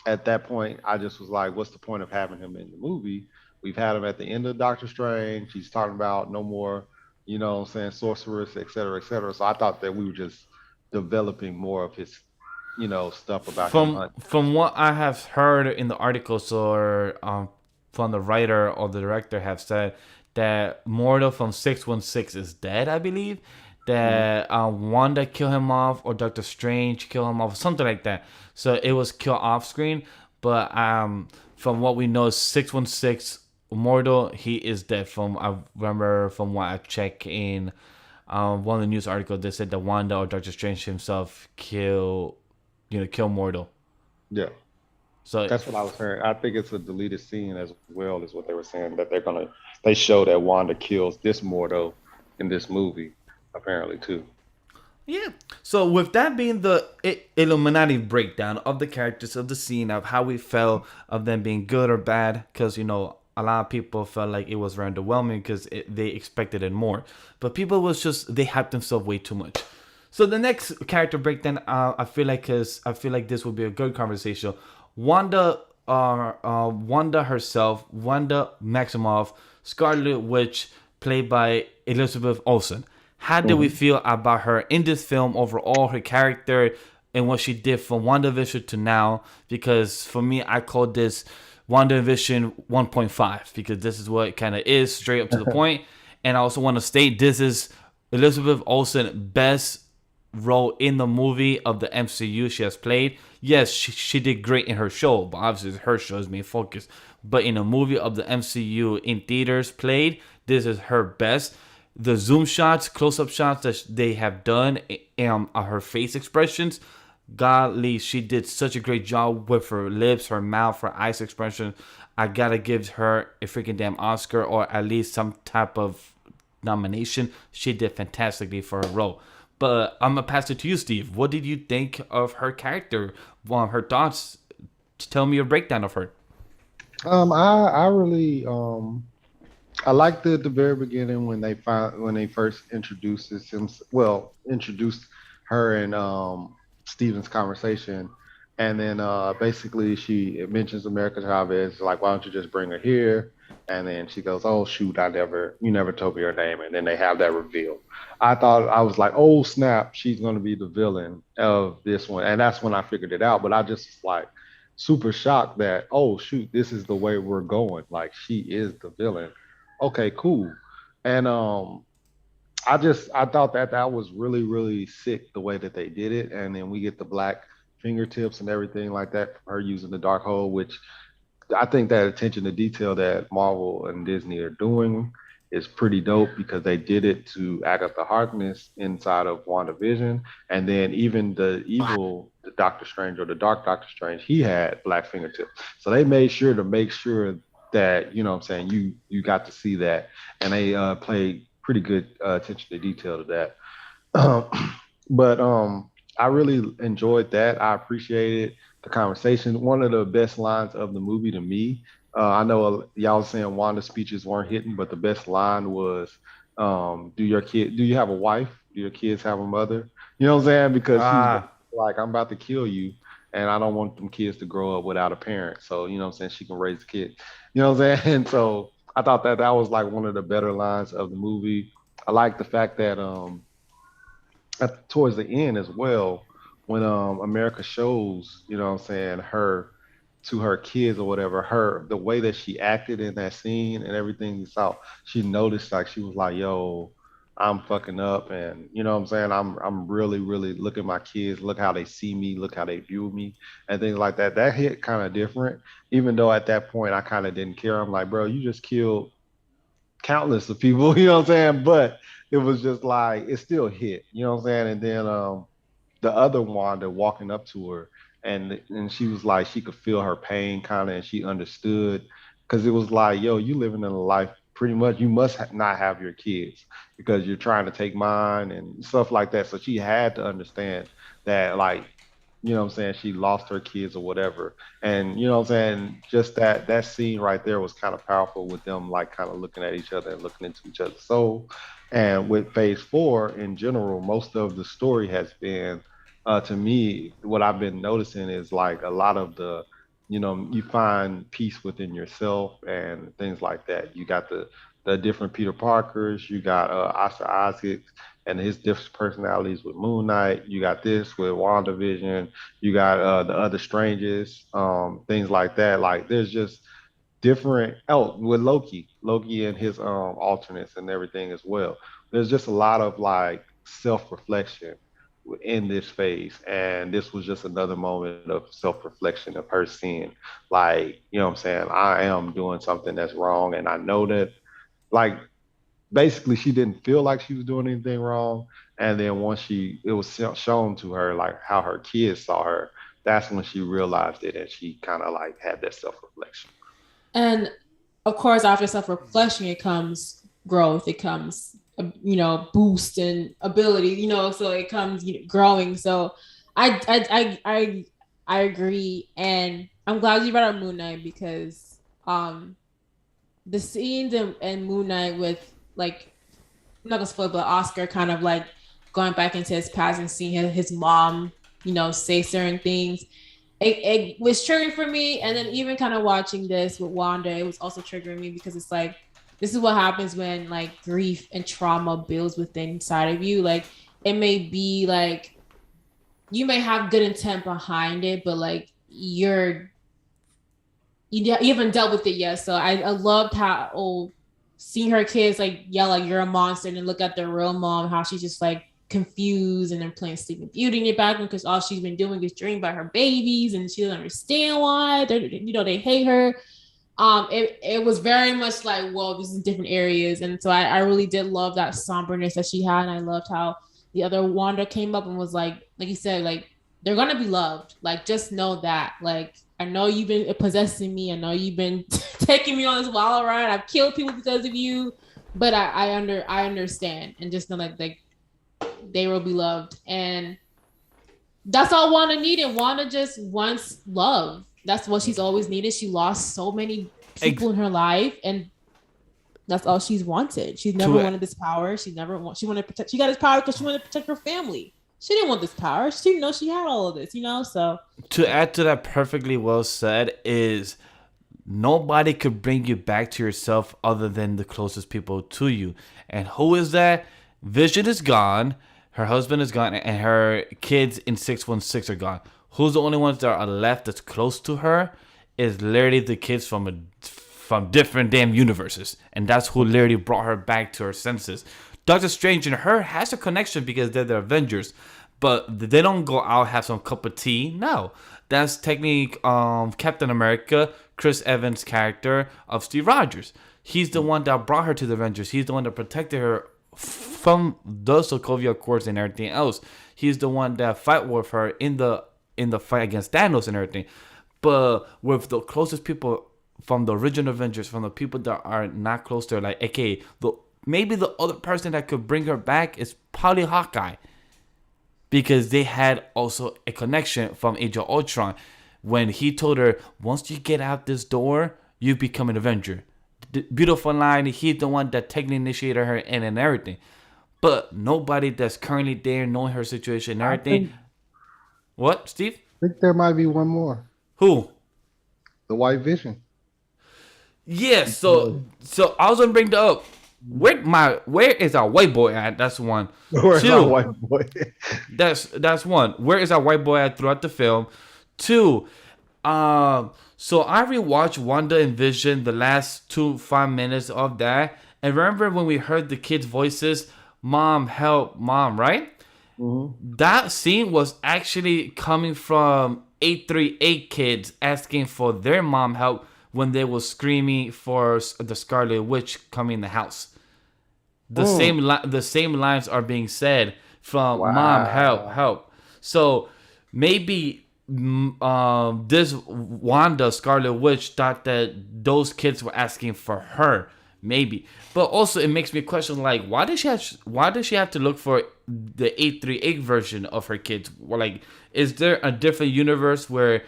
at that point I just was like, what's the point of having him in the movie? We've had him at the end of Doctor Strange. He's talking about no more, what I'm saying, sorceress, et cetera, et cetera. So I thought that we were just developing more of his, stuff about him hunting. From what I have heard in the articles, or from the writer or the director have said that Mordo from 616 is dead, I believe. Mhm. That Wanda killed him off, or Doctor Strange killed him off, something like that. So it was killed off screen. But from what we know, 616 Mordo, he is dead. From I remember from what I checked in one of the news articles, they said that Wanda or Doctor Strange himself kill Mordo. Yeah. So That's what I was hearing. I think it's a deleted scene as well, is what they were saying, that they show that Wanda kills this Mordo in this movie, apparently too. yeah. So with that being the Illuminati breakdown of the characters of the scene, of how we felt of them being good or bad, because a lot of people felt like it was very underwhelming because they expected it more, but people was just they hyped themselves way too much. So the next character breakdown, I feel like this would be a good conversation. Wanda, Wanda herself, Wanda Maximoff, Scarlet Witch, played by Elizabeth Olsen. How do we Mhm. feel about her in this film overall, her character, and what she did from WandaVision to now? Because for me, I call this WandaVision 1.5, because this is what it kind of is, straight up to the point. And I also want to state this is Elizabeth Olsen best role in the movie of the MCU she has played. Yes, she did great in her show, but obviously her show is main focus. but in a movie of the MCU in theaters played, this is her best. The zoom shots, close-up shots that they have done, her face expressions, golly, she did such a great job with her lips, her mouth, her eyes expression. I gotta give her a freaking damn Oscar, or at least some type of nomination. She did fantastically for her role. But I'm gonna pass it to you, Steve. What did you think of her character? Her thoughts. Tell me a breakdown of her. I really I liked it at the very beginning when they first introduced her and Steven's conversation, and then basically it mentions America Chavez, like, why don't you just bring her here? And then she goes, oh shoot, you never told me her name, and then they have that reveal. I was like, oh snap, she's gonna be the villain of this one, and that's when I figured it out. But I just was like super shocked that, oh shoot, this is the way we're going. Like, she is the villain. Okay, cool. And I thought that was really, really sick the way that they did it. And then we get the black fingertips and everything like that, her using the dark hole, which I think that attention to detail that Marvel and Disney are doing is pretty dope, because they did it to Agatha Harkness inside of WandaVision. And then even the Doctor Strange, or the Dark Doctor Strange, he had black fingertips. So they made sure that, you know what I'm saying, you got to see that. And they played pretty good attention to detail to that. But I really enjoyed that. I appreciated the conversation. One of the best lines of the movie to me, I know y'all was saying Wanda's speeches weren't hitting, but the best line was, do you have a wife? Do your kids have a mother? You know what I'm saying? Because she's like, I'm about to kill you, and I don't want them kids to grow up without a parent. So, you know what I'm saying, she can raise the kid. You know what I'm saying? And so I thought that was like one of the better lines of the movie. I like the fact that towards the end as well, when America shows, you know what I'm saying, her to her kids or whatever, the way that she acted in that scene and everything you saw, she noticed, like, she was like, yo, I'm fucking up, and you know what I'm saying, I'm really, really, look at my kids, look how they see me, look how they view me, and things like that. That hit kind of different, even though at that point I kind of didn't care. I'm like, bro, you just killed countless of people, you know what I'm saying? But it was just like, it still hit, you know what I'm saying? And then the other Wanda walking up to her, and she was like, she could feel her pain kind of, and she understood, because it was like, yo, you living in a life, pretty much you must not have your kids because you're trying to take mine and stuff like that. So she had to understand that, like, you know what I'm saying, she lost her kids or whatever. And you know what I'm saying, just that scene right there was kind of powerful, with them like kind of looking at each other and looking into each other's soul. And with phase 4 in general, most of the story has been, to me, what I've been noticing is like a lot of the, you know, you find peace within yourself and things like that. You got the different Peter Parkers, you got Oscar Isaac and his different personalities with Moon Knight. You got this with WandaVision. You got the other Strangers, things like that. Like, there's just different. Oh, with Loki and his alternates and everything as well. There's just a lot of like self-reflection in this phase, and this was just another moment of self-reflection of her seeing, like, you know what I'm saying, I am doing something that's wrong, and I know that, like, basically she didn't feel like she was doing anything wrong. And then once it was shown to her, like how her kids saw her, that's when she realized it, and she kind of like had that self-reflection. And of course, after self-reflection, it comes growth, it comes, you know, boost and ability, you know, so it comes, you know, growing. So I agree, and I'm glad you brought up Moon Knight, because the scenes in Moon Knight with, like, I'm not gonna spoil, but Oscar kind of like going back into his past and seeing his mom, you know, say certain things, it was triggering for me. And then even kind of watching this with Wanda, it was also triggering me, because it's like, this is what happens when like grief and trauma builds within inside of you. Like, it may be like you may have good intent behind it, but like you haven't dealt with it yet. So I loved how seeing her kids like yell like you're a monster, and then look at their real mom, how she's just like confused, and then playing Sleeping Beauty in the background because all she's been doing is dreaming about her babies, and she doesn't understand why they hate her. it was very much like, well, this is different areas, and so I really did love that somberness that she had, and I loved how the other Wanda came up and was like you said, like, they're gonna be loved. Like, just know that. Like, I know you've been possessing me. I know you've been taking me on this wild ride. I've killed people because of you, but I understand, and just know like they will be loved, and that's all Wanda needed. Wanda just wants love. That's what she's always needed. She lost so many people in her life, and that's all she's wanted. She's never wanted this power. She wanted to protect. She got this power because she wanted to protect her family. She didn't want this power. She didn't know she had all of this, So to add to that, perfectly well said, is nobody could bring you back to yourself other than the closest people to you. And who is that? Vision is gone. Her husband is gone, and her kids in 616 are gone. Who's the only ones that are left that's close to her? Is literally the kids from different damn universes, and that's who literally brought her back to her senses. Doctor Strange and her has a connection because they're the Avengers, but they don't go out have some cup of tea. No, that's technically Captain America, Chris Evans' character of Steve Rogers. He's the one that brought her to the Avengers. He's the one that protected her from the Sokovia Accords and everything else. He's the one that fight with her in the fight against Thanos and everything. But with the closest people from the original Avengers, from the people that are not close to her, like, okay, maybe the other person that could bring her back is probably Hawkeye, because they had also a connection from Age of Ultron when he told her, once you get out this door, you become an Avenger. The beautiful line. He's the one that technically initiated her and everything. But nobody that's currently there knowing her situation and everything. What, Steve? I think there might be one more. Who? The White Vision. Yeah, so I was gonna bring that up. Where is our white boy at? That's one. Where's our white boy? That's one. Where is our white boy at throughout the film? Two, so I rewatched Wanda and Vision, the last 5 minutes of that, and remember when we heard the kids' voices, "Mom, help, Mom," right? Mm-hmm. That scene was actually coming from 838 kids asking for their mom help when they were screaming for the Scarlet Witch coming in the house. The same lines are being said from "Mom, help." So maybe this Wanda Scarlet Witch thought that those kids were asking for her, maybe. But also it makes me question, like, why does she have to look for the 838 version of her kids? Like, is there a different universe where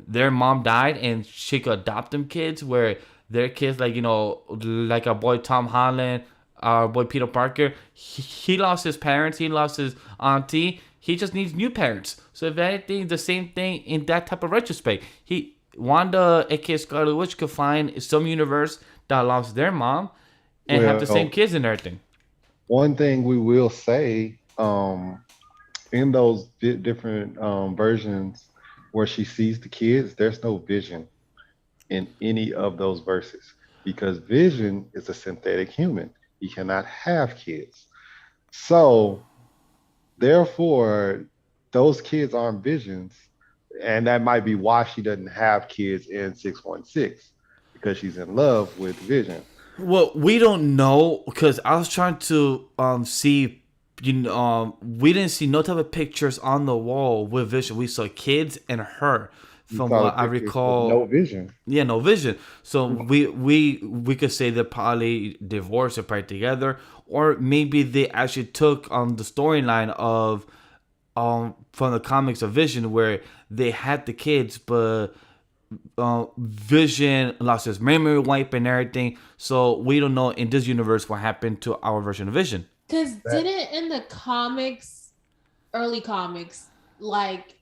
their mom died and she could adopt them kids, where their kids, like, like our boy Tom Holland, our boy Peter Parker, he lost his parents, he lost his auntie, he just needs new parents. So if anything, the same thing in that type of retrospect. Wanda, aka Scarlet Witch, could find some universe that lost their mom and have the same kids and everything. One thing we will say, in those different versions where she sees the kids, there's no Vision in any of those verses, because Vision is a synthetic human. He cannot have kids. So therefore, those kids aren't Visions, and that might be why she doesn't have kids in 616, because she's in love with Vision. Well, we don't know, because I was trying to see, we didn't see no type of pictures on the wall with Vision. We saw kids and her, from what I recall. No Vision. Yeah, no Vision. So we could say they're probably divorced or probably together, or maybe they actually took on the storyline of from the comics of Vision, where they had the kids, but Vision lost his memory wipe and everything. So we don't know in this universe what happened to our version of Vision. Because didn't in the comics, early comics, like,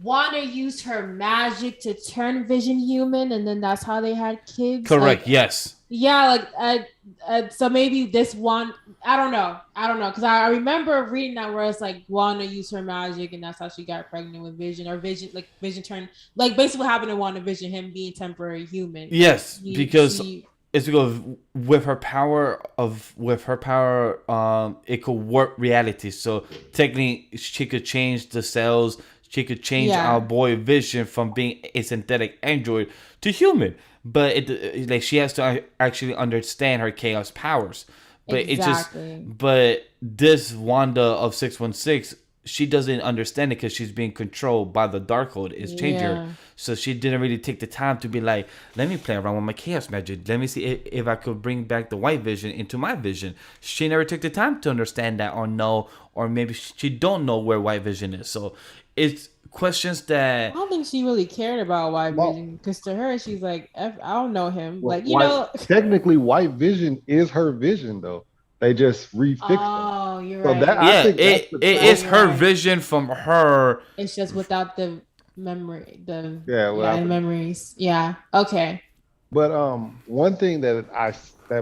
Wanda used her magic to turn Vision human, and then that's how they had kids? Correct, yes. Yeah, like, so maybe this one, I don't know, because I remember reading that where it's like Wanda used her magic, and that's how she got pregnant with Vision, or Vision turned, like, basically what happened to WandaVision, him being temporary human. Yes, because it's because with her power, it could warp reality. So technically, she could change the cells. She could change our boy Vision from being a synthetic android to human. but like she has to actually understand her chaos powers. But exactly. but this Wanda of 616, she doesn't understand it because she's being controlled by the Darkhold. It's changing her. So she didn't really take the time to be like, let me play around with my chaos magic. Let me see if I could bring back the white vision into my vision. She never took the time to understand that or know, or maybe she don't know where white vision is. So it's questions that I don't think she really cared about White Vision, because to her she's like, I don't know him. Well, like, you know, technically White Vision is her vision though. They just refixed it. Oh, you're So right. that, yeah, I think it is her vision from her. It's just without the memory, without the memories. Yeah. Okay. But one thing that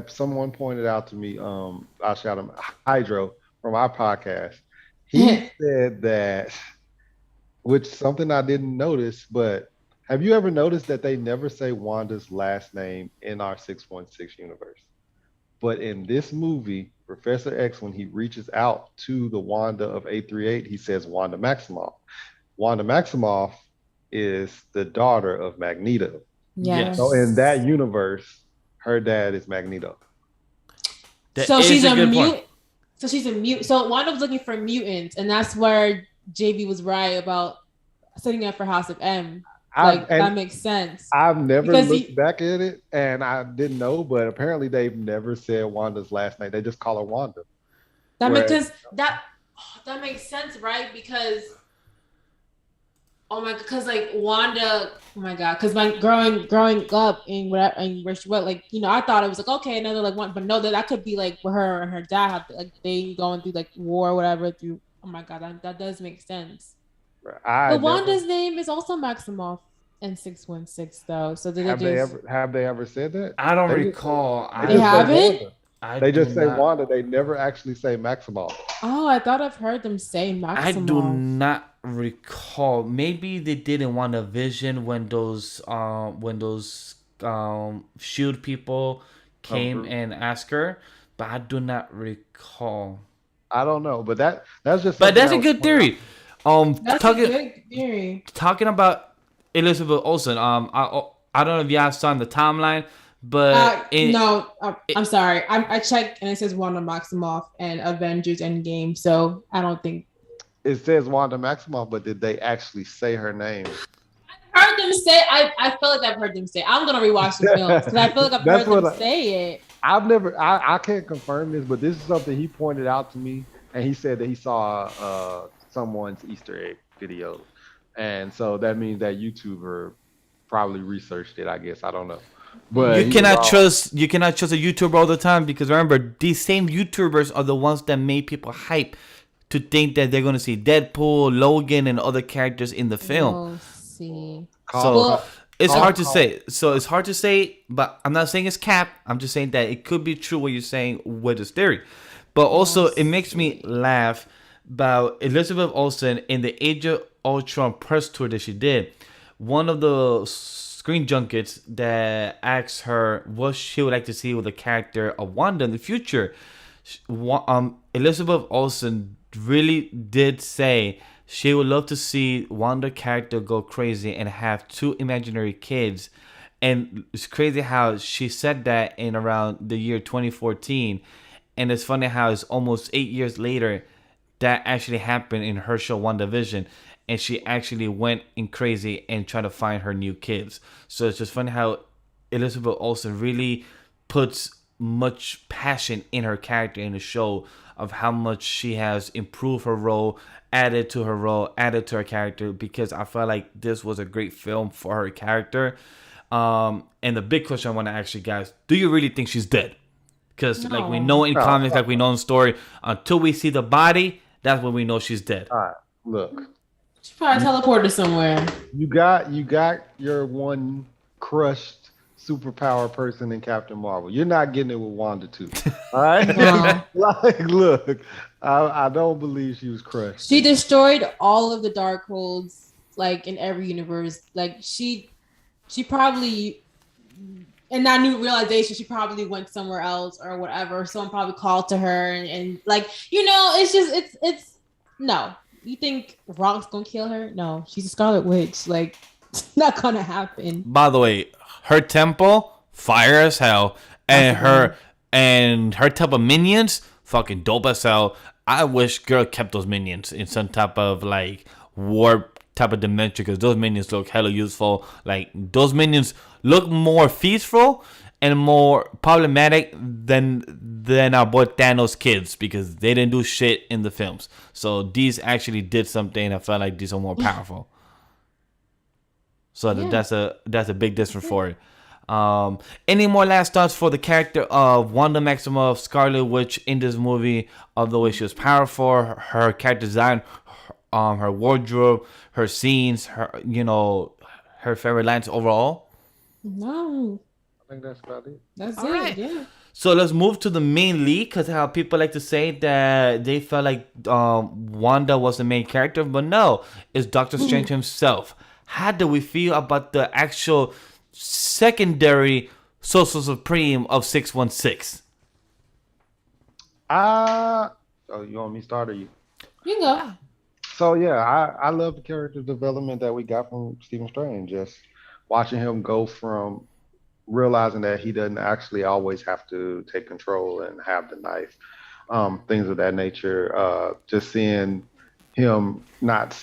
someone pointed out to me, I shout him Hydro from our podcast. He said that, which something I didn't notice, but have you ever noticed that they never say Wanda's last name in our 616 universe? But in this movie, Professor X, when he reaches out to the Wanda of 838, he says Wanda Maximoff. Wanda Maximoff is the daughter of Magneto. Yes. So in that universe, her dad is Magneto. So she's a mutant. So she's a mutant. So Wanda was looking for mutants, and that's where JB was right about setting up for House of M. That makes sense. I've never looked back at it, and I didn't know, but apparently they've never said Wanda's last name. They just call her Wanda. That makes sense, right? Because because like Wanda, oh my god, because like growing up in where she went, like, you know, I thought it was like, okay, another like one, but no, that could be like where her and her dad have like they going through like war or whatever through. Oh my god, that does make sense. But Wanda's name is also Maximoff in 616 though. So did have they ever said that? I don't recall. They haven't. They just say Wanda. They never actually say Maximoff. Oh, I thought I've heard them say Maximoff. I do not recall. Maybe they didn't want a vision when those Shield people came and asked her, but I do not recall. I don't know, but that's just. But that's a good theory. That's a good theory. Talking about Elizabeth Olsen. I don't know if y'all saw in the timeline. But I'm sorry. I checked and it says Wanda Maximoff and Avengers Endgame, so I don't think it says Wanda Maximoff. But did they actually say her name? I heard them say. I feel like I've heard them say. I'm gonna rewatch the films because I feel like I've heard them say it. I've never. I can't confirm this, but this is something he pointed out to me, and he said that he saw someone's Easter egg video, and so that means that YouTuber probably researched it. I guess I don't know. But you cannot trust a YouTuber all the time, because remember, these same YouTubers are the ones that made people hype to think that they're gonna see Deadpool, Logan, and other characters in the film. Oh, see. So it's hard to say. So it's hard to say, but I'm not saying it's cap. I'm just saying that it could be true what you're saying with this theory. But also, it makes me laugh about Elizabeth Olsen in the Age of Ultron press tour that she did. One of the screen junkets that asked her what she would like to see with the character of Wanda in the future. Elizabeth Olsen really did say she would love to see Wanda character go crazy and have 2 imaginary kids. And it's crazy how she said that in around the year 2014. And it's funny how it's almost 8 years later that actually happened in her show WandaVision. And she actually went in crazy and tried to find her new kids. So it's just funny how Elizabeth Olsen really puts much passion in her character in the show, of how much she has improved her role, added to her character, because I felt like this was a great film for her character. And the big question I want to ask you guys, do you really think she's dead? Because like we know in comics, like we know in story, until we see the body, that's when we know she's dead. All right, look. She probably teleported somewhere. You got your one crushed superpower person in Captain Marvel. You're not getting it with Wanda too. All right? No. Like, look, I don't believe she was crushed. She destroyed all of the Darkholds, like in every universe. Like she probably, in that new realization, she probably went somewhere else or whatever. Someone probably called to her and like, you know, it's no. You think Rock's gonna kill her? No, she's a Scarlet Witch. Like, it's not gonna happen. By the way, her temple, fire as hell, and her type of minions, fucking dope as hell. I wish girl kept those minions in some type of like warp type of dimension, because those minions look hella useful. Like those minions look more feastful and more problematic than our boy Thanos' kids, because they didn't do shit in the films. So these actually did something. I felt like these are more powerful. So that's a big difference for it. Any more last thoughts for the character of Wanda Maximoff, Scarlet Witch in this movie? Of the way she was powerful, her character design, her wardrobe, her scenes, her favorite lines overall. No, I think that's about it. that's All it. right. Yeah. So let's move to the main lead, because how people like to say that they felt like Wanda was the main character, but no, it's Doctor Strange himself. How do we feel about the actual secondary Social Supreme of 616? Oh, you want me to start or you? You can go. So yeah, I love the character development that we got from Stephen Strange. Just watching him go from realizing that he doesn't actually always have to take control and have the knife, things of that nature. Just seeing him not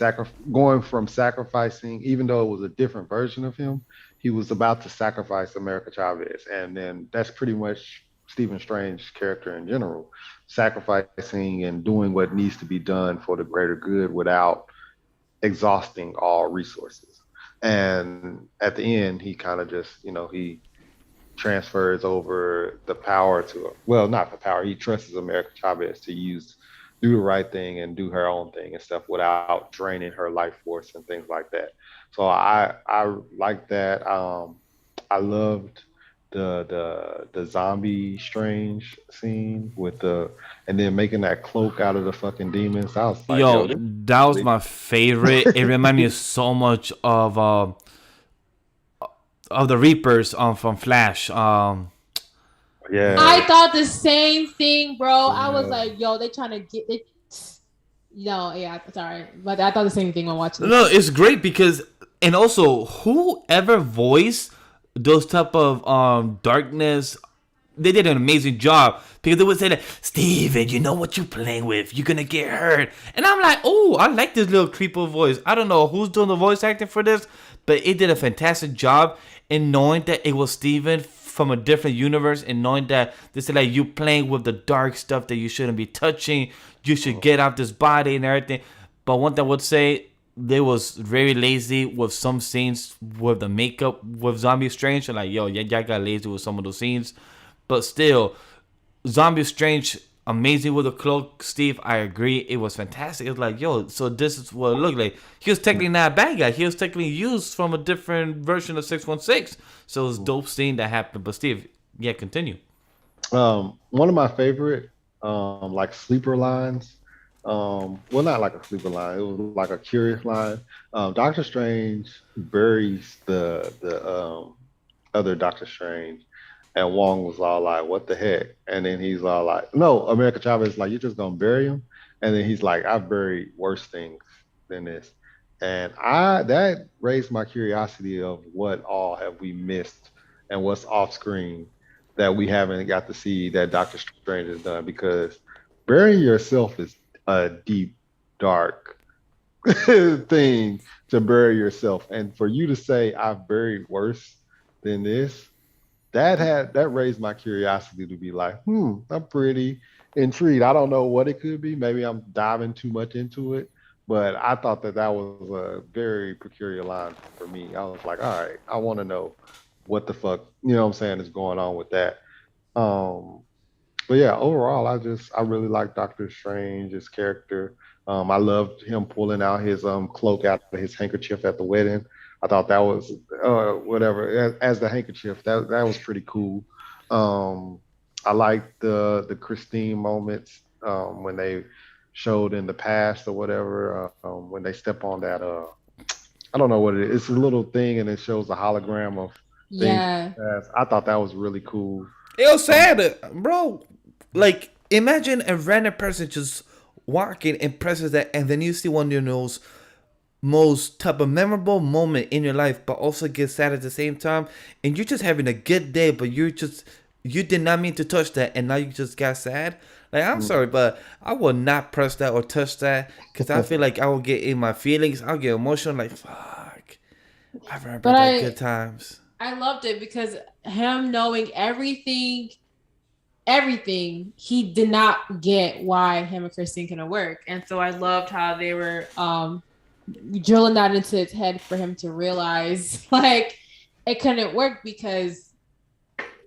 going from sacrificing, even though it was a different version of him, he was about to sacrifice America Chavez, and then that's pretty much Stephen Strange's character in general, sacrificing and doing what needs to be done for the greater good without exhausting all resources. And at the end, he kind of just, he transfers over the power not the power, he trusts America Chavez to do the right thing and do her own thing and stuff without draining her life force and things like that. So I like that. I loved the zombie Strange scene and then making that cloak out of the fucking demons. I was like, that was my favorite. It reminded me so much of the Reapers from Flash. Yeah. I thought the same thing, bro. Yeah. I was like, they trying to get it. No, yeah, sorry. But I thought the same thing when watching No, it's great because, and also, whoever voiced those type of darkness, they did an amazing job, because they would say that, Steven, you know what you're playing with, you're gonna get hurt. And I'm like, oh, I like this little creeper voice. I don't know who's doing the voice acting for this, but it did a fantastic job in knowing that it was Steven from a different universe, and knowing that this is like you playing with the dark stuff that you shouldn't be touching. You should get out this body and everything. But one thing I would say, they was very lazy with some scenes with the makeup with Zombie Strange. Like, y'all got lazy with some of those scenes. But still, Zombie Strange, amazing with the cloak. Steve, I agree. It was fantastic. It was like, so this is what it looked like. He was technically not a bad guy. He was technically used from a different version of 616. So it was a dope scene that happened. But Steve, continue. One of my favorite like sleeper lines. Well, not like a sleeper line. It was like a curious line. Doctor Strange buries the other Doctor Strange, and Wong was all like, "What the heck?" And then he's all like, "No, America Chavez is like, you're just gonna bury him." And then he's like, "I've buried worse things than this." And that raised my curiosity of what all have we missed and what's off screen that we haven't got to see that Doctor Strange has done, because burying yourself is a deep, dark thing to bury yourself. And for you to say, "I've buried worse than this," that raised my curiosity to be like, I'm pretty intrigued. I don't know what it could be. Maybe I'm diving too much into it, but I thought that was a very peculiar line for me. I was like, all right, I want to know what the fuck, is going on with that. But yeah, overall, I really like Doctor Strange's character. I loved him pulling out his cloak out of his handkerchief at the wedding. I thought that was whatever as the handkerchief. That was pretty cool. I liked the Christine moments when they showed in the past or whatever, when they step on that I don't know what it is. It's a little thing and it shows a hologram of things. Yeah. I thought that was really cool. It was sad, bro. Like, imagine a random person just walking and presses that, and then you see one of your nose most type of memorable moment in your life, but also get sad at the same time, and you're just having a good day, but you did not mean to touch that, and now you just got sad. Like, I'm sorry, but I will not press that or touch that because I feel like I will get in my feelings. I'll get emotional. Like, fuck, I remember that good times. I loved it because him knowing everything, he did not get why him and Christine couldn't work. And so I loved how they were drilling that into his head for him to realize like it couldn't work because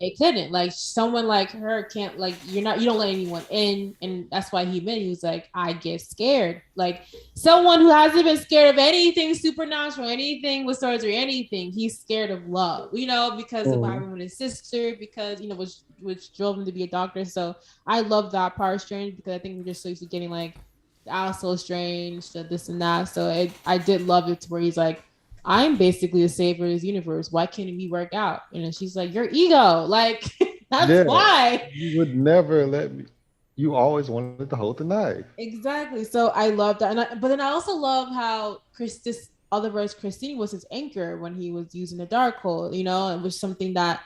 it couldn't. Like someone like her can't, like you don't let anyone in, and that's why he was like, I get scared. Like someone who hasn't been scared of anything supernatural, anything with swords or anything, he's scared of love, because of what happened with his sister, because which drove him to be a doctor. So I love that part of Strange because I think we're just so used to getting like also strange, this and that. So I did love it to where he's like, I'm basically the savior of this universe. Why can't we work out? And she's like, your ego. Like, that's why. You would never let me. You always wanted to hold the knife. Exactly. So I love that. But then I also love how this other verse, Christine, was his anchor when he was using the Darkhold. It was something that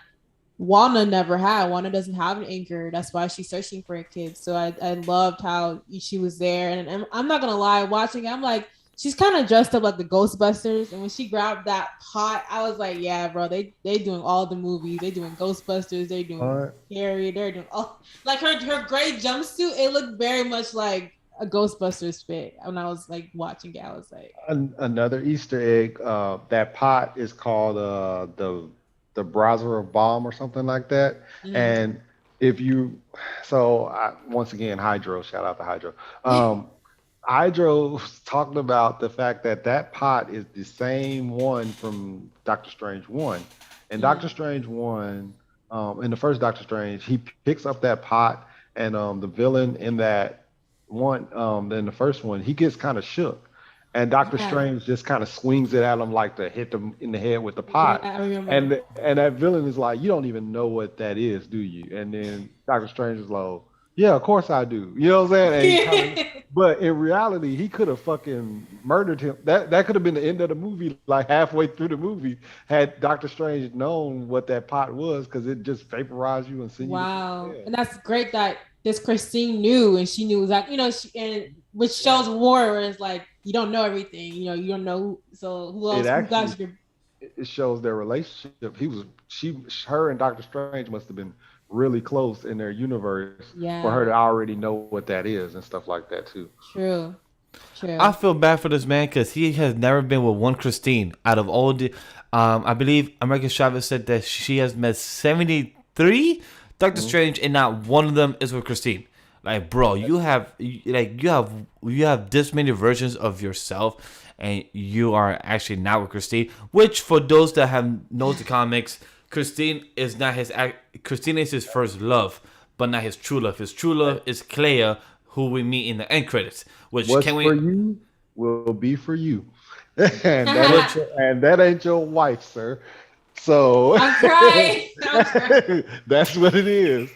Wanda never had. Wanda doesn't have an anchor. That's why she's searching for a kid. So I loved how she was there. And I'm not going to lie, watching it, I'm like, she's kind of dressed up like the Ghostbusters, and when she grabbed that pot, I was like, "Yeah, bro, they doing all the movies. They doing Ghostbusters. They doing Carrie. They're doing all like her gray jumpsuit. It looked very much like a Ghostbusters fit." When I was like watching it, I was like, another Easter egg. That pot is called the Browser of Bomb or something like that. Mm-hmm. And if you, once again, Hydro, shout out to Hydro. Hydro talking about the fact that pot is the same one from Doctor Strange 1. And Doctor Strange 1, in the first Doctor Strange, he picks up that pot, and the villain in that one, in the first one, he gets kind of shook. And Doctor Strange just kind of swings it at him like to hit them in the head with the pot. Yeah, I remember. And that villain is like, you don't even know what that is, do you? And then Doctor Strange is like, yeah, of course I do. You know what I'm saying? But in reality, he could have fucking murdered him. That could have been the end of the movie, like halfway through the movie, had Doctor Strange known what that pot was, because it just vaporized you and sent you. Wow. And that's great that this Christine knew, and she knew that, and which shows war, where it's like, you don't know everything, you don't know. So who else? It shows their relationship. Her and Doctor Strange must have been really close in their universe for her to already know what that is and stuff like that too. True. I feel bad for this man because he has never been with one Christine out of all the I believe American Chavez said that she has met 73 Doctor Strange, and not one of them is with Christine. Like, bro, you have this many versions of yourself, and you are actually not with Christine, which for those that have known the comics, Christine is his first love, but not his true love. His true love is Clea, who we meet in the end credits. What's for you will be for you, and that ain't your wife, sir. So I'm crying. That's what it is.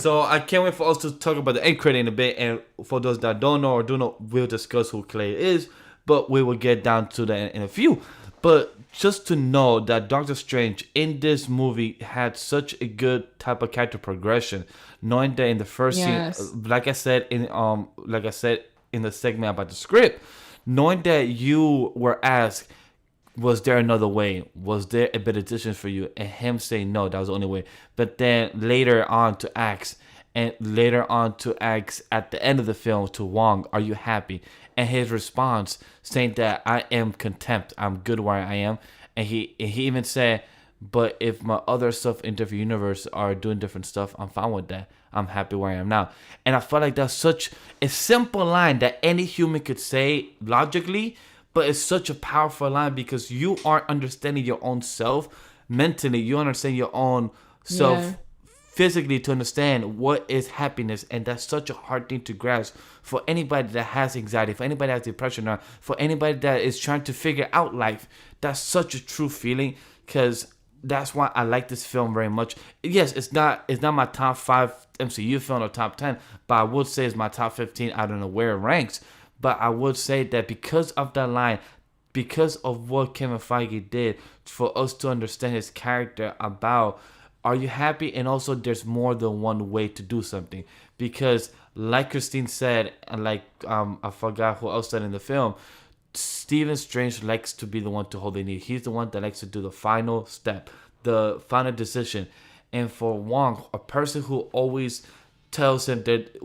So I can't wait for us to talk about the end credit in a bit. And for those that don't know or do know, we'll discuss who Clea is, but we will get down to that in a few. But just to know that Doctor Strange in this movie had such a good type of character progression, knowing that in the first scene, like I said in the segment about the script, knowing that you were asked, was there another way? Was there a better decision for you? And him saying no, that was the only way. But then later on to ask at the end of the film to Wong, are you happy? And his response saying that I am content, I'm good where I am. And he even said, but if my other stuff in different universe are doing different stuff, I'm fine with that. I'm happy where I am now. And I felt like that's such a simple line that any human could say logically, but it's such a powerful line because you are understanding your own self mentally. You understand your own self physically to understand what is happiness. And that's such a hard thing to grasp for anybody that has anxiety, for anybody that has depression, or for anybody that is trying to figure out life. That's such a true feeling, because that's why I like this film very much. Yes, it's not my top 5 MCU film or top 10, but I would say it's my top 15. I don't know where it ranks, but I would say that because of that line, because of what Kevin Feige did for us to understand his character about, are you happy? And also there's more than one way to do something. Because like Christine said, and like I forgot who else said in the film, Stephen Strange likes to be the one to hold the knee. He's the one that likes to do the final step, the final decision. And for Wong, a person who always tells him that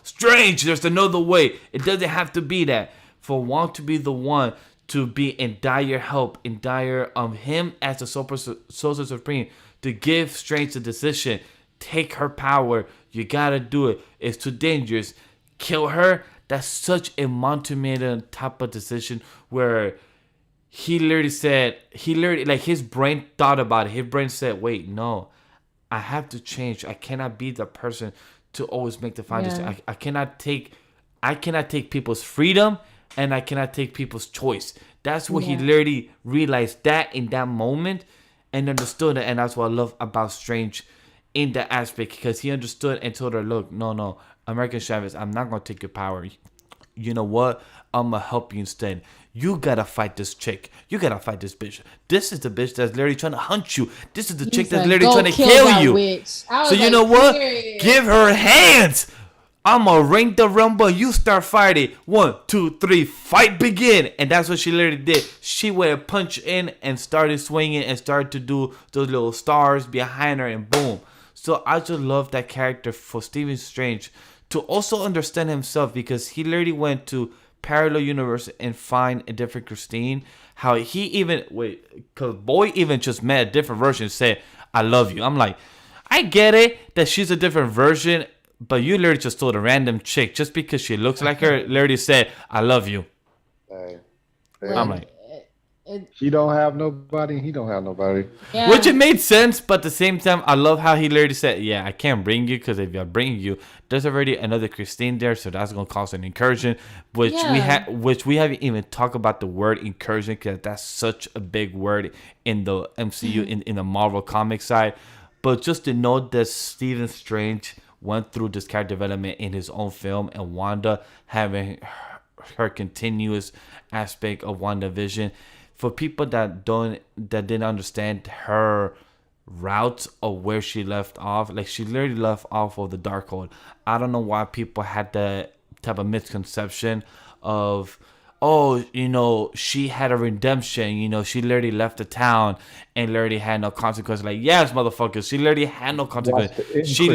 Strange, there's another way. It doesn't have to be that. For Wong to be the one to be in dire help, in dire him as the Sorcerer Supreme, to give Strange the decision, take her power. You gotta do it. It's too dangerous. Kill her. That's such a Montemeter type of decision where he literally like his brain thought about it. His brain said, wait, no, I have to change. I cannot be the person to always make the final decision. I cannot take people's freedom, and I cannot take people's choice. That's what he literally realized that in that moment and understood it. And that's what I love about Strange in that aspect, because he understood and told her, look, no, American Chavez, I'm not going to take your power. You know what? I'm going to help you instead. You got to fight this chick. You got to fight this bitch. This is the bitch that's literally trying to hunt you. This is the chick that's literally trying to kill you. So you know what? Give her hands. I'm going to ring the rumble. You start fighting. 1, 2, 3. Fight begin. And that's what she literally did. She went and punched in and started swinging and started to do those little stars behind her, and boom. So I just love that character for Stephen Strange to also understand himself, because he literally went to parallel universe and find a different Christine. How he even, because boy even just met a different version and said, I love you. I'm like, I get it that she's a different version, but you literally just told a random chick just because she looks like her, literally said, I love you. Hey, I'm like, she don't have nobody, he don't have nobody. Yeah. Which it made sense, but at the same time, I love how he literally said, yeah, I can't bring you, because if I bring you, there's already another Christine there, so that's going to cause an incursion, which we haven't even talked about the word incursion, because that's such a big word in the MCU, in the Marvel comic side. But just to know that Stephen Strange went through this character development in his own film, and Wanda having her continuous aspect of WandaVision. For people that didn't understand her route of where she left off, like she literally left off of the Darkhold. I don't know why people had that type of misconception of, oh, she had a redemption. She literally left the town and literally had no consequence. Like, yes, motherfuckers, she literally had no consequence. She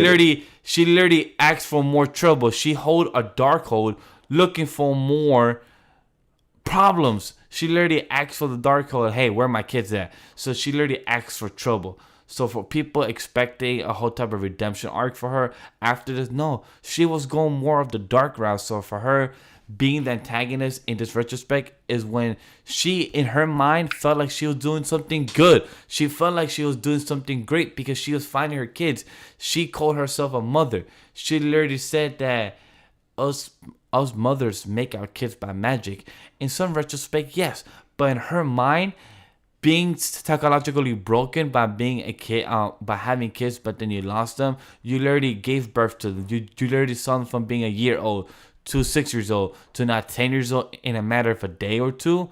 literally asked for more trouble. She hold a Darkhold looking for more problems. She literally asked for the Darkhold. Hey, where are my kids at? So she literally asked for trouble. So for people expecting a whole type of redemption arc for her after this, no, she was going more of the dark route. So for her, being the antagonist in this retrospect is when she, in her mind, felt like she was doing something good. She felt like she was doing something great because she was finding her kids. She called herself a mother. She literally said that us mothers make our kids by magic. In some retrospect, yes, but in her mind, being psychologically broken by being a kid, by having kids, but then you lost them, you literally gave birth to them. You literally saw them from being a year old to 6 years old to not 10 years old in a matter of a day or two.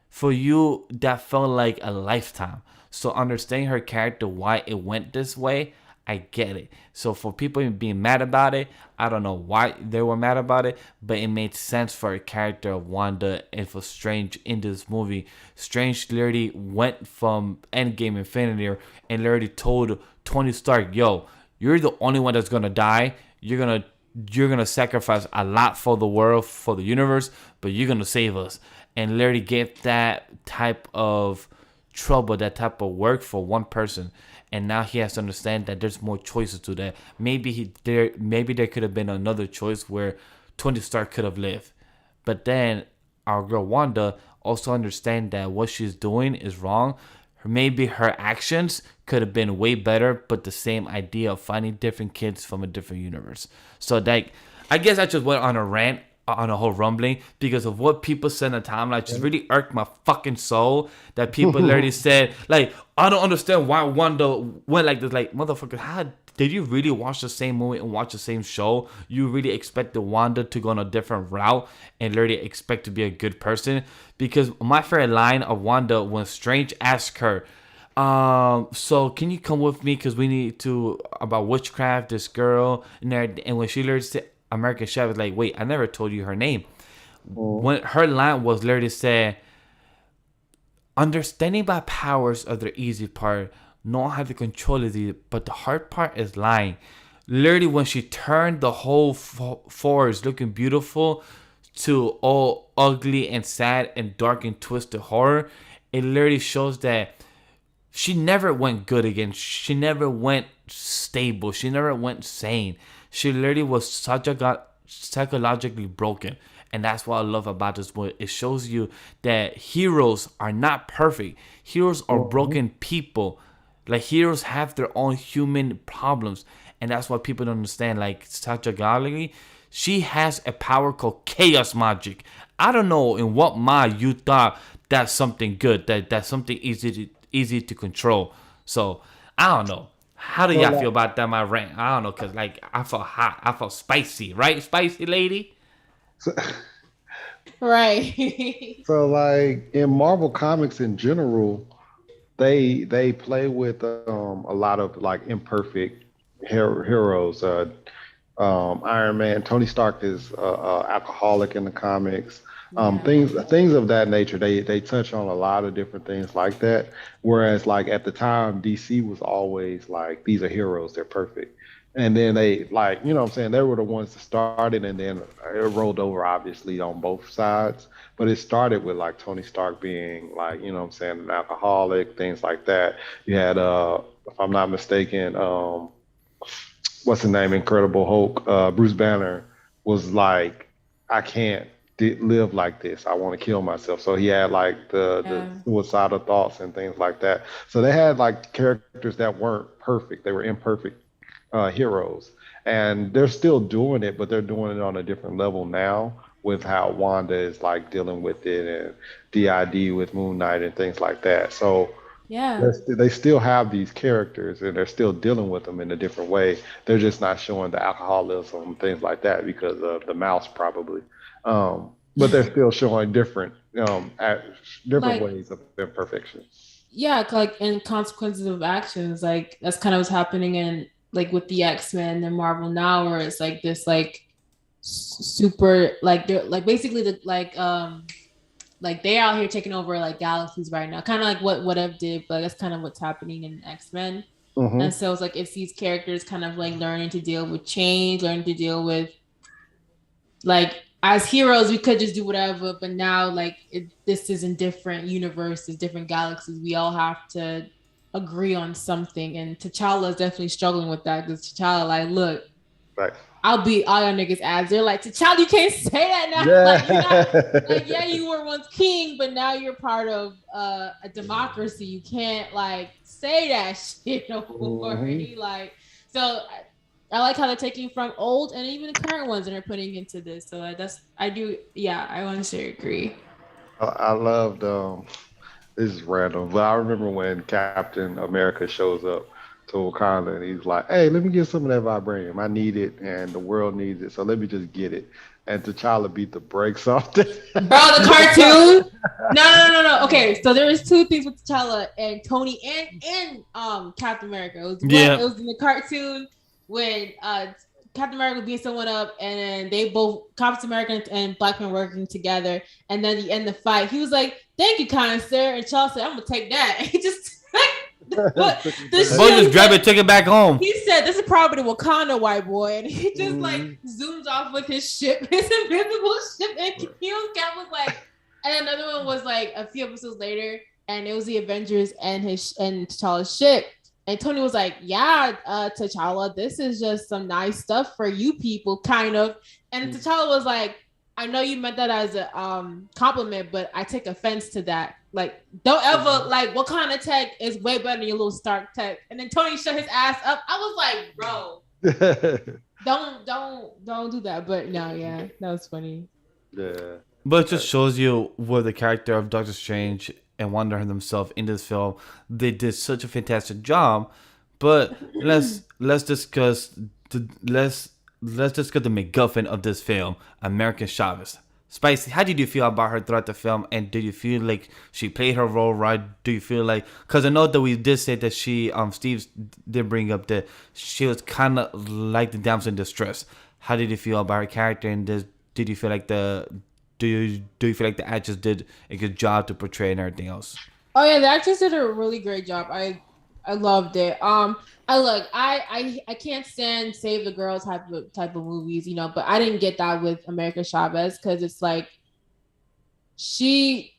For you, that felt like a lifetime. So understanding her character, why it went this way, I get it. So for people being mad about it, I don't know why they were mad about it, but it made sense for a character of Wanda and for Strange in this movie. Strange literally went from Endgame Infinity and literally told Tony Stark, yo, you're the only one that's gonna die. You're gonna sacrifice a lot for the world, for the universe, but you're gonna save us. And literally gave that type of trouble, that type of work for one person. And now he has to understand that there's more choices to that. Maybe there could have been another choice where Tony Stark could have lived. But then our girl Wanda also understand that what she's doing is wrong. Maybe her actions could have been way better, but the same idea of finding different kids from a different universe. So that, I guess I just went on a rant, on a whole rumbling, because of what people said in the timeline just really irked my fucking soul. That people literally said, like, I don't understand why Wanda went like this. Like, motherfucker, how did you really watch the same movie and watch the same show? You really expected Wanda to go on a different route and literally expect to be a good person? Because my favorite line of Wanda when Strange asked her, so can you come with me because we need to about witchcraft, this girl, and when she learns to American Chef, is like, wait, I never told you her name. When her line was literally said, understanding by powers of the easy part, knowing how to control is easy, but the hard part is lying. Literally, when she turned the whole forest looking beautiful to all ugly and sad and dark and twisted horror, it literally shows that she never went good again. She never went stable. She never went sane. She literally was psychologically broken. And that's what I love about this movie. It shows you that heroes are not perfect. Heroes are broken people. Like, heroes have their own human problems. And that's what people don't understand. Like, psychologically, she has a power called chaos magic. I don't know in what mind you thought that's something good. That's something easy to control. So, I don't know. How do y'all feel about that, my rant? I don't know, because, like, I felt hot. I felt spicy. Right, spicy lady? Right. So like in Marvel Comics in general, they play with a lot of like imperfect heroes. Iron Man, Tony Stark is alcoholic in the comics. Things of that nature. They touch on a lot of different things like that. Whereas like at the time, DC was always like, these are heroes, they're perfect. And then they like, you know what I'm saying, they were the ones that started, and then it rolled over obviously on both sides. But it started with like Tony Stark being like, you know what I'm saying, an alcoholic, things like that. You had if I'm not mistaken, what's the name, Incredible Hulk, Bruce Banner was like, I can't live like this. I want to kill myself. So he had like the suicidal thoughts and things like that. So they had like characters that weren't perfect. They were imperfect heroes, and they're still doing it, but they're doing it on a different level now with how Wanda is like dealing with it, and DID with Moon Knight and things like that. So they still have these characters, and they're still dealing with them in a different way. They're just not showing the alcoholism and things like that because of the mouse probably, but they're still showing different ways of imperfection. Yeah, like in consequences of actions, like that's kind of what's happening in like with the X-Men and Marvel now, where it's like this like super like they're like basically the like they're out here taking over like galaxies right now, kind of like what If did, but that's kind of what's happening in X-Men. And so it's like it's these characters kind of like learning to deal with change, learning to deal with like, as heroes we could just do whatever, but now like this is in different universes, different galaxies, we all have to agree on something. And T'Challa is definitely struggling with that, because T'Challa like, look, right, I'll beat all y'all niggas ass. They're like, T'Challa, you can't say that now. Like, you're not, like, yeah, you were once king, but now you're part of a democracy. You can't like say that shit no more. And he like, so I like how they're taking from old and even the current ones and they're putting into this. So I honestly agree. I loved this is random, but I remember when Captain America shows up to Wakanda and he's like, hey, let me get some of that vibranium. I need it and the world needs it, so let me just get it. And T'Challa beat the brakes off it. Bro, the cartoon? No. Okay, so there was two things with T'Challa and Tony and Captain America. It was it was in the cartoon when Captain America beat someone up, and then they both, Captain America and Black Man, working together, and then at the end of the fight, he was like, "Thank you, kind sir," and Charles said, "I'm gonna take that." And he just just grab it, take it back home. He said, "This is probably the Wakanda white boy," and he just like zooms off with his ship, his invisible ship, and kills Cap. Was like, and another one was like a few episodes later, and it was the Avengers and T'Challa's ship. And Tony was like, yeah, T'Challa, this is just some nice stuff for you people, kind of. And T'Challa was like, I know you meant that as a compliment, but I take offense to that. Like, don't ever, like, what kind of tech is way better than your little Stark tech? And then Tony shut his ass up. I was like, bro, don't do that. But no, yeah, that was funny. Yeah. But it just shows you what the character of Doctor Strange and Wanda themselves in this film, they did such a fantastic job. But let's discuss let's discuss the MacGuffin of this film, American Chavez. Spicy, how did you feel about her throughout the film, and did you feel like she played her role right? Do you feel like, because I know that we did say that she, Steve did bring up that she was kind of like the damsel in distress. How did you feel about her character, and did you feel like do you feel like the actress did a good job to portray and everything else? Oh yeah, the actress did a really great job. I loved it. I can't stand Save the Girl type of movies, but I didn't get that with America Chavez because it's like she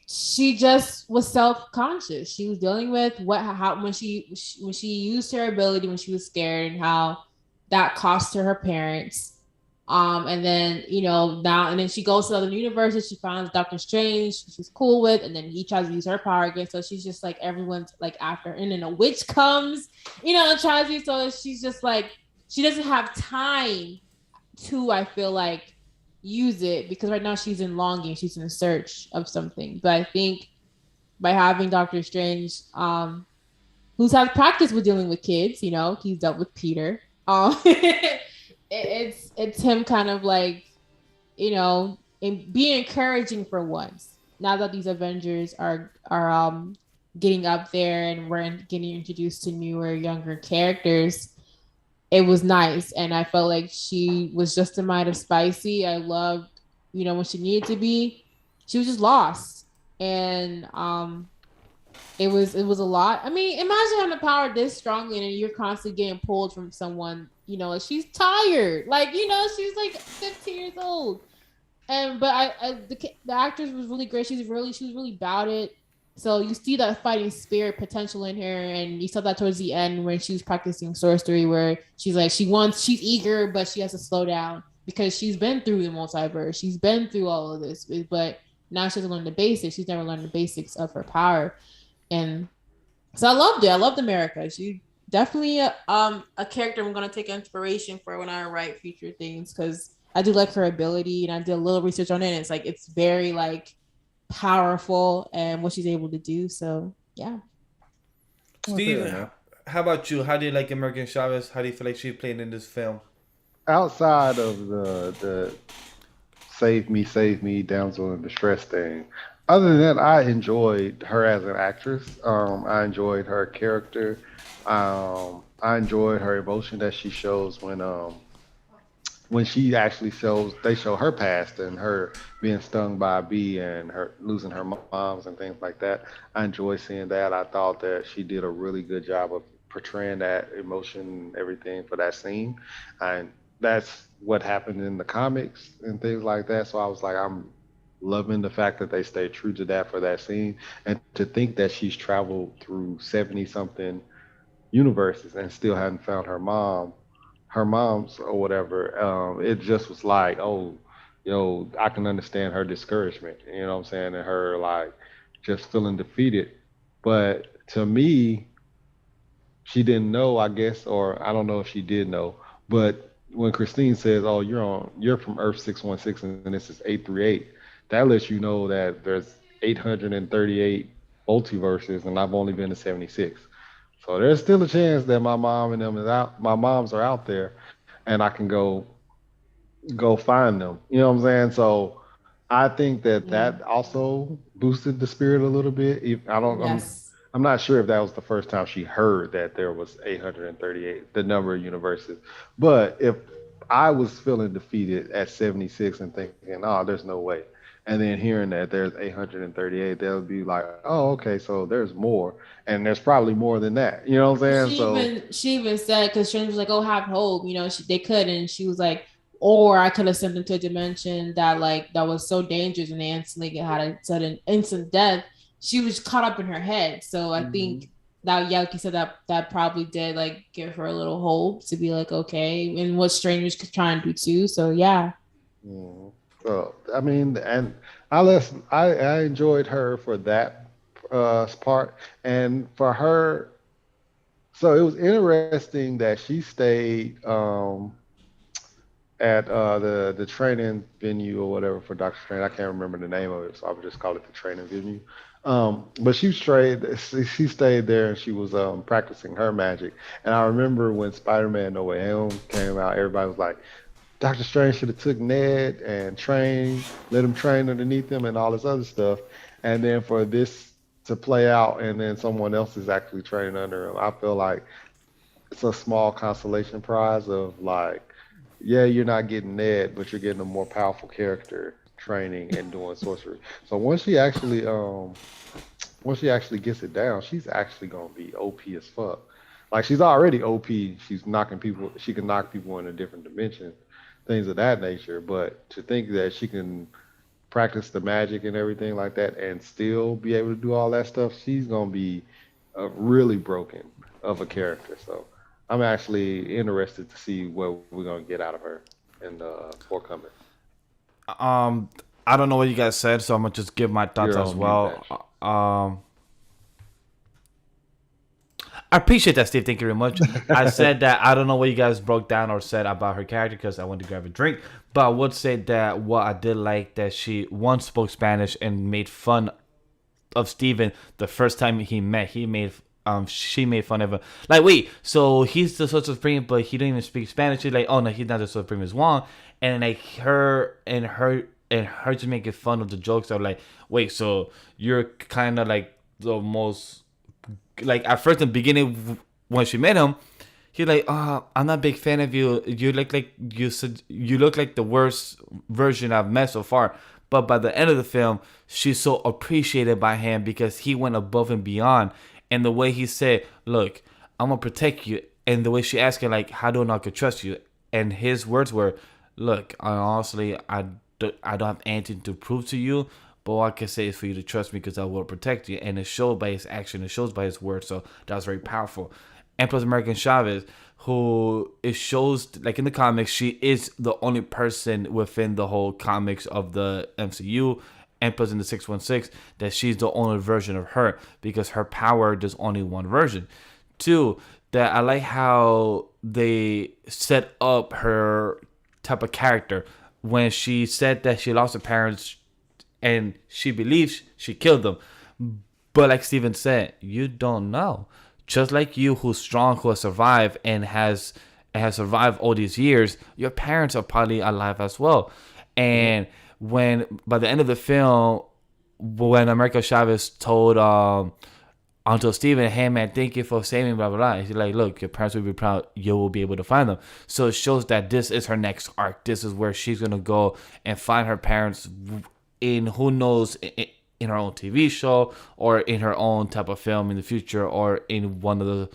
just was self-conscious. She was dealing with when she used her ability when she was scared, and how that cost her parents. And then now and then she goes to other universes. She finds Doctor Strange, she's cool with, and then he tries to use her power again. So she's just like everyone's like after her. And then a witch comes, and tries to. So she's just like she doesn't have time to, I feel like, use it, because right now she's in longing, she's in search of something. But I think by having Doctor Strange, who's had practice with dealing with kids, he's dealt with Peter. It's him kind of like, be encouraging for once. Now that these Avengers are getting up there and we're getting introduced to newer, younger characters, it was nice. And I felt like she was just a mite of spicy. I loved, when she needed to be. She was just lost. And it was a lot. I mean, imagine having the power this strongly and you're constantly getting pulled from someone, like she's tired. Like, she's like 15 years old. But the actress was really great. She was really about it. So you see that fighting spirit potential in her, and you saw that towards the end when she was practicing sorcery, where she's like she's eager, but she has to slow down because she's been through the multiverse. She's been through all of this, but now she hasn't learned the basics. She's never learned the basics of her power. And so I loved it. I loved America. She definitely a character I'm gonna take inspiration for when I write future things, because I do like her ability, and I did a little research on it. And it's very like powerful and what she's able to do. So yeah. Steve, how about you? How do you like American Chavez? How do you feel like she played in this film? Outside of the save me, damsel in distress thing. Other than that, I enjoyed her as an actress. I enjoyed her character. I enjoyed her emotion that she shows when she actually they show her past and her being stung by a bee and her losing her moms and things like that. I enjoy seeing that. I thought that she did a really good job of portraying that emotion and everything for that scene. And that's what happened in the comics and things like that. So I was like, I'm loving the fact that they stayed true to that for that scene. And to think that she's traveled through 70 something universes and still hadn't found her mom's or whatever. It just was like, oh, I can understand her discouragement, you know what I'm saying? And her like just feeling defeated. But to me, she didn't know, I guess, or I don't know if she did know, but when Christine says, "Oh, you're from Earth 616 and this is 838," that lets you know that there's 838 multiverses and I've only been to 76. So there's still a chance that my moms are out there, and I can go find them. You know what I'm saying? So I think that Yeah. that also boosted the spirit a little bit. Yes. I'm not sure if that was the first time she heard that there was 838, the number of universes. But if I was feeling defeated at 76 and thinking, oh, there's no way, and then hearing that there's 838, they'll be like, oh, okay, so there's more, and there's probably more than that. You know what I'm saying? She even said, because Strange was like, "Oh, have hope," they could, and she was like, "Or I could have sent them to a dimension that was so dangerous, and they instantly had a sudden instant death." She was caught up in her head, so I think that, yeah, like you said, that probably did like give her a little hope to be like, okay, and what Strange was trying to do too. So yeah. Mhm. So I mean, and I enjoyed her for that part, and for her. So it was interesting that she stayed at the training venue or whatever for Doctor Strange. I can't remember the name of it, so I would just call it the training venue. But she stayed there and she was practicing her magic. And I remember when Spider-Man No Way Home came out, everybody was like, Doctor Strange should have took Ned and let him train underneath him and all this other stuff. And then for this to play out and then someone else is actually training under him, I feel like it's a small consolation prize of like, yeah, you're not getting Ned, but you're getting a more powerful character training and doing sorcery. So once she actually gets it down, she's actually gonna be OP as fuck. Like she's already OP. She's knocking people. She can knock people in a different dimension, things of that nature. But to think that she can practice the magic and everything like that and still be able to do all that stuff, she's gonna be really broken of a character. So I'm actually interested to see what we're gonna get out of her in the forthcoming. I don't know what you guys said, so I'm gonna just give my thoughts You're as on well. mute, I appreciate that, Steve. Thank you very much. I said that I don't know what you guys broke down or said about her character because I went to grab a drink, but I would say that what I did like that she once spoke Spanish and made fun of Steven the first time he met. She made fun of him. Like, wait, so he's the Sorcerer Supreme, but he didn't even speak Spanish. She's like, oh no, he's not the Sorcerer Supreme, it's Wong. And like her just making fun of the jokes of like, wait, so you're kind of like the most, like at first in the beginning when she met him, he's like, I'm not a big fan of you. You look like you look like the worst version I've met so far. But by the end of the film, she's so appreciated by him because he went above and beyond. And the way he said, look, I'm going to protect you. And the way she asked him, like, how do I not trust you? And his words were, look, honestly, I don't have anything to prove to you. But all I can say is for you to trust me because I will protect you. And it showed by his action. It shows by his words. So that was very powerful. And plus American Chavez, who it shows, like in the comics, she is the only person within the whole comics of the MCU. And plus in the 616, that she's the only version of her because her power, there's only one version. Two, that I like how they set up her type of character. When she said that she lost her parents and she believes she killed them. But like Steven said, you don't know. Just like you, who's strong, who has survived and has survived all these years, your parents are probably alive as well. And when by the end of the film, when America Chavez told Uncle Steven, hey man, thank you for saving, blah blah blah. He's like, look, your parents will be proud. You will be able to find them. So it shows that this is her next arc. This is where she's gonna go and find her parents in who knows in her own TV show or in her own type of film in the future or in one of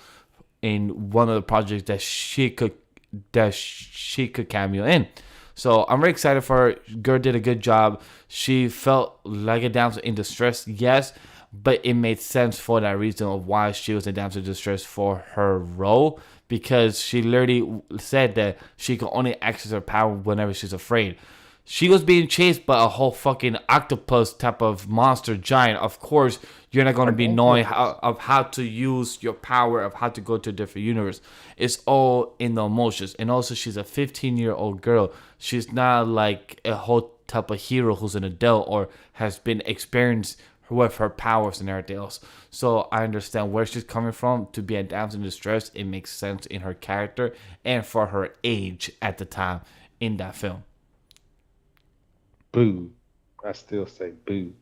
the projects that she could cameo in. So I'm very excited for her. Girl did a good job. She felt like a damsel in distress, yes, but it made sense for that reason of why she was a damsel in distress for her role, because she literally said that she could only access her power whenever she's afraid. She was being chased by a whole fucking octopus type of monster giant. Of course, you're not going to be knowing how to use your power, of how to go to a different universe. It's all in the emotions. And also, she's a 15-year-old girl. She's not like a whole type of hero who's an adult or has been experienced with her powers and everything else. So I understand where she's coming from. To be a damsel in distress, it makes sense in her character and for her age at the time in that film. Boo. I still say boo.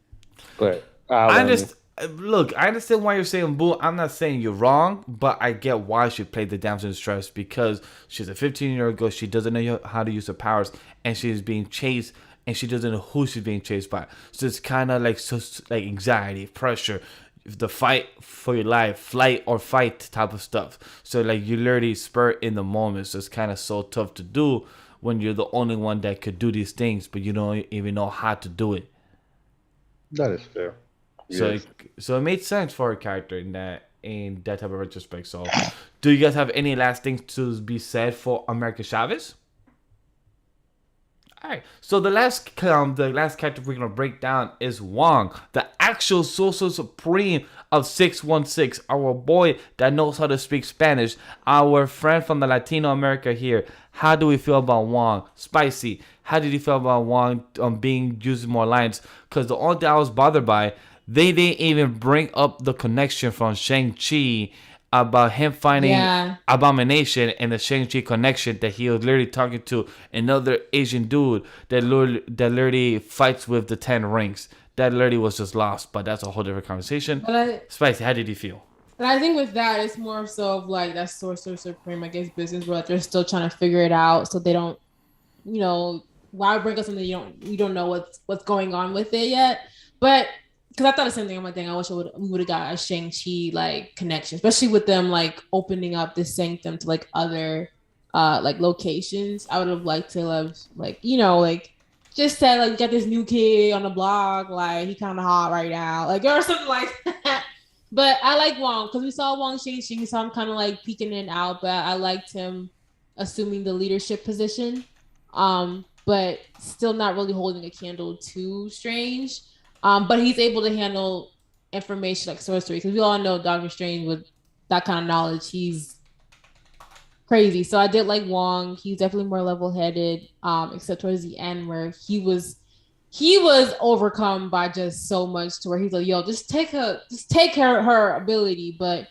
But I understand why you're saying boo. I'm not saying you're wrong, but I get why she played the damsel in distress, because she's a 15-year-old girl. She doesn't know how to use her powers, and she's being chased, and she doesn't know who she's being chased by. So it's kind of like anxiety, pressure, the fight for your life, flight or fight type of stuff. So like you literally spur in the moment. So it's kind of so tough to do when you're the only one that could do these things, but you don't even know how to do it. That is fair. Yes. So it made sense for her character in that type of retrospect. So, do you guys have any last things to be said for America Chavez? All right. So the last character we're gonna break down is Wong, the actual Sorcerer Supreme of 616. Our boy that knows how to speak Spanish. Our friend from the Latino America here. How do we feel about Wong? Spicy. How did you feel about Wong being using more lines? Because the only thing I was bothered by, They didn't even bring up the connection from Shang-Chi about him finding Yeah. Abomination and the Shang-Chi connection that he was literally talking to another Asian dude that literally fights with the 10 rings. That literally was just lost, but that's a whole different conversation. Spicy, how did you feel? And I think with that, it's more so of like that Sorcerer Supreme, I guess, business where they're still trying to figure it out, so they don't, why bring up something you don't know what's going on with it yet. But because I thought the same thing. I'm like, dang, I wish we would have got a Shang-Chi like connection, especially with them like opening up this sanctum to like other like locations. I would have liked to have like just said like got this new kid on the block, like he kind of hot right now, like or something like that. But I like Wong because we saw Wong Shang-Chi, so I'm kind of like peeking in and out. But I liked him assuming the leadership position, but still not really holding a candle to Strange. But he's able to handle information like sorcery because we all know Doctor Strange with that kind of knowledge. He's crazy. So I did like Wong. He's definitely more level-headed, except towards the end where he was overcome by just so much to where he's like, yo, just take her ability, but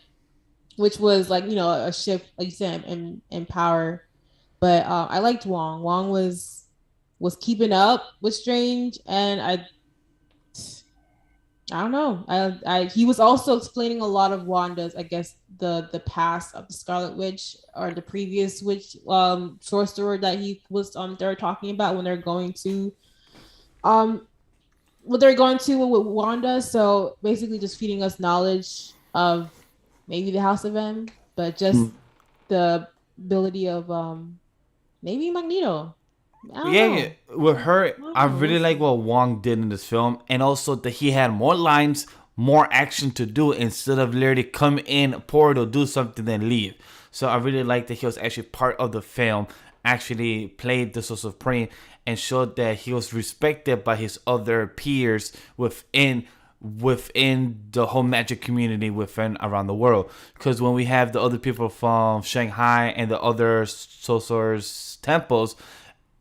which was like, a shift, like you said, in power. But I liked Wong. Wong was keeping up with Strange, and I don't know. He was also explaining a lot of Wanda's, I guess, the past of the Scarlet Witch or the previous witch sorcerer that he was they're talking about when they're going to what they're going to with Wanda. So basically just feeding us knowledge of maybe the House of M, but just the ability of maybe Magneto. Yeah, with her, I really like what Wong did in this film, and also that he had more lines, more action to do instead of literally come in, portal, do something, then leave. So I really like that he was actually part of the film, actually played the Sorcerer Supreme, and showed that he was respected by his other peers within the whole magic community within around the world. Because when we have the other people from Shanghai and the other sorcerers temples,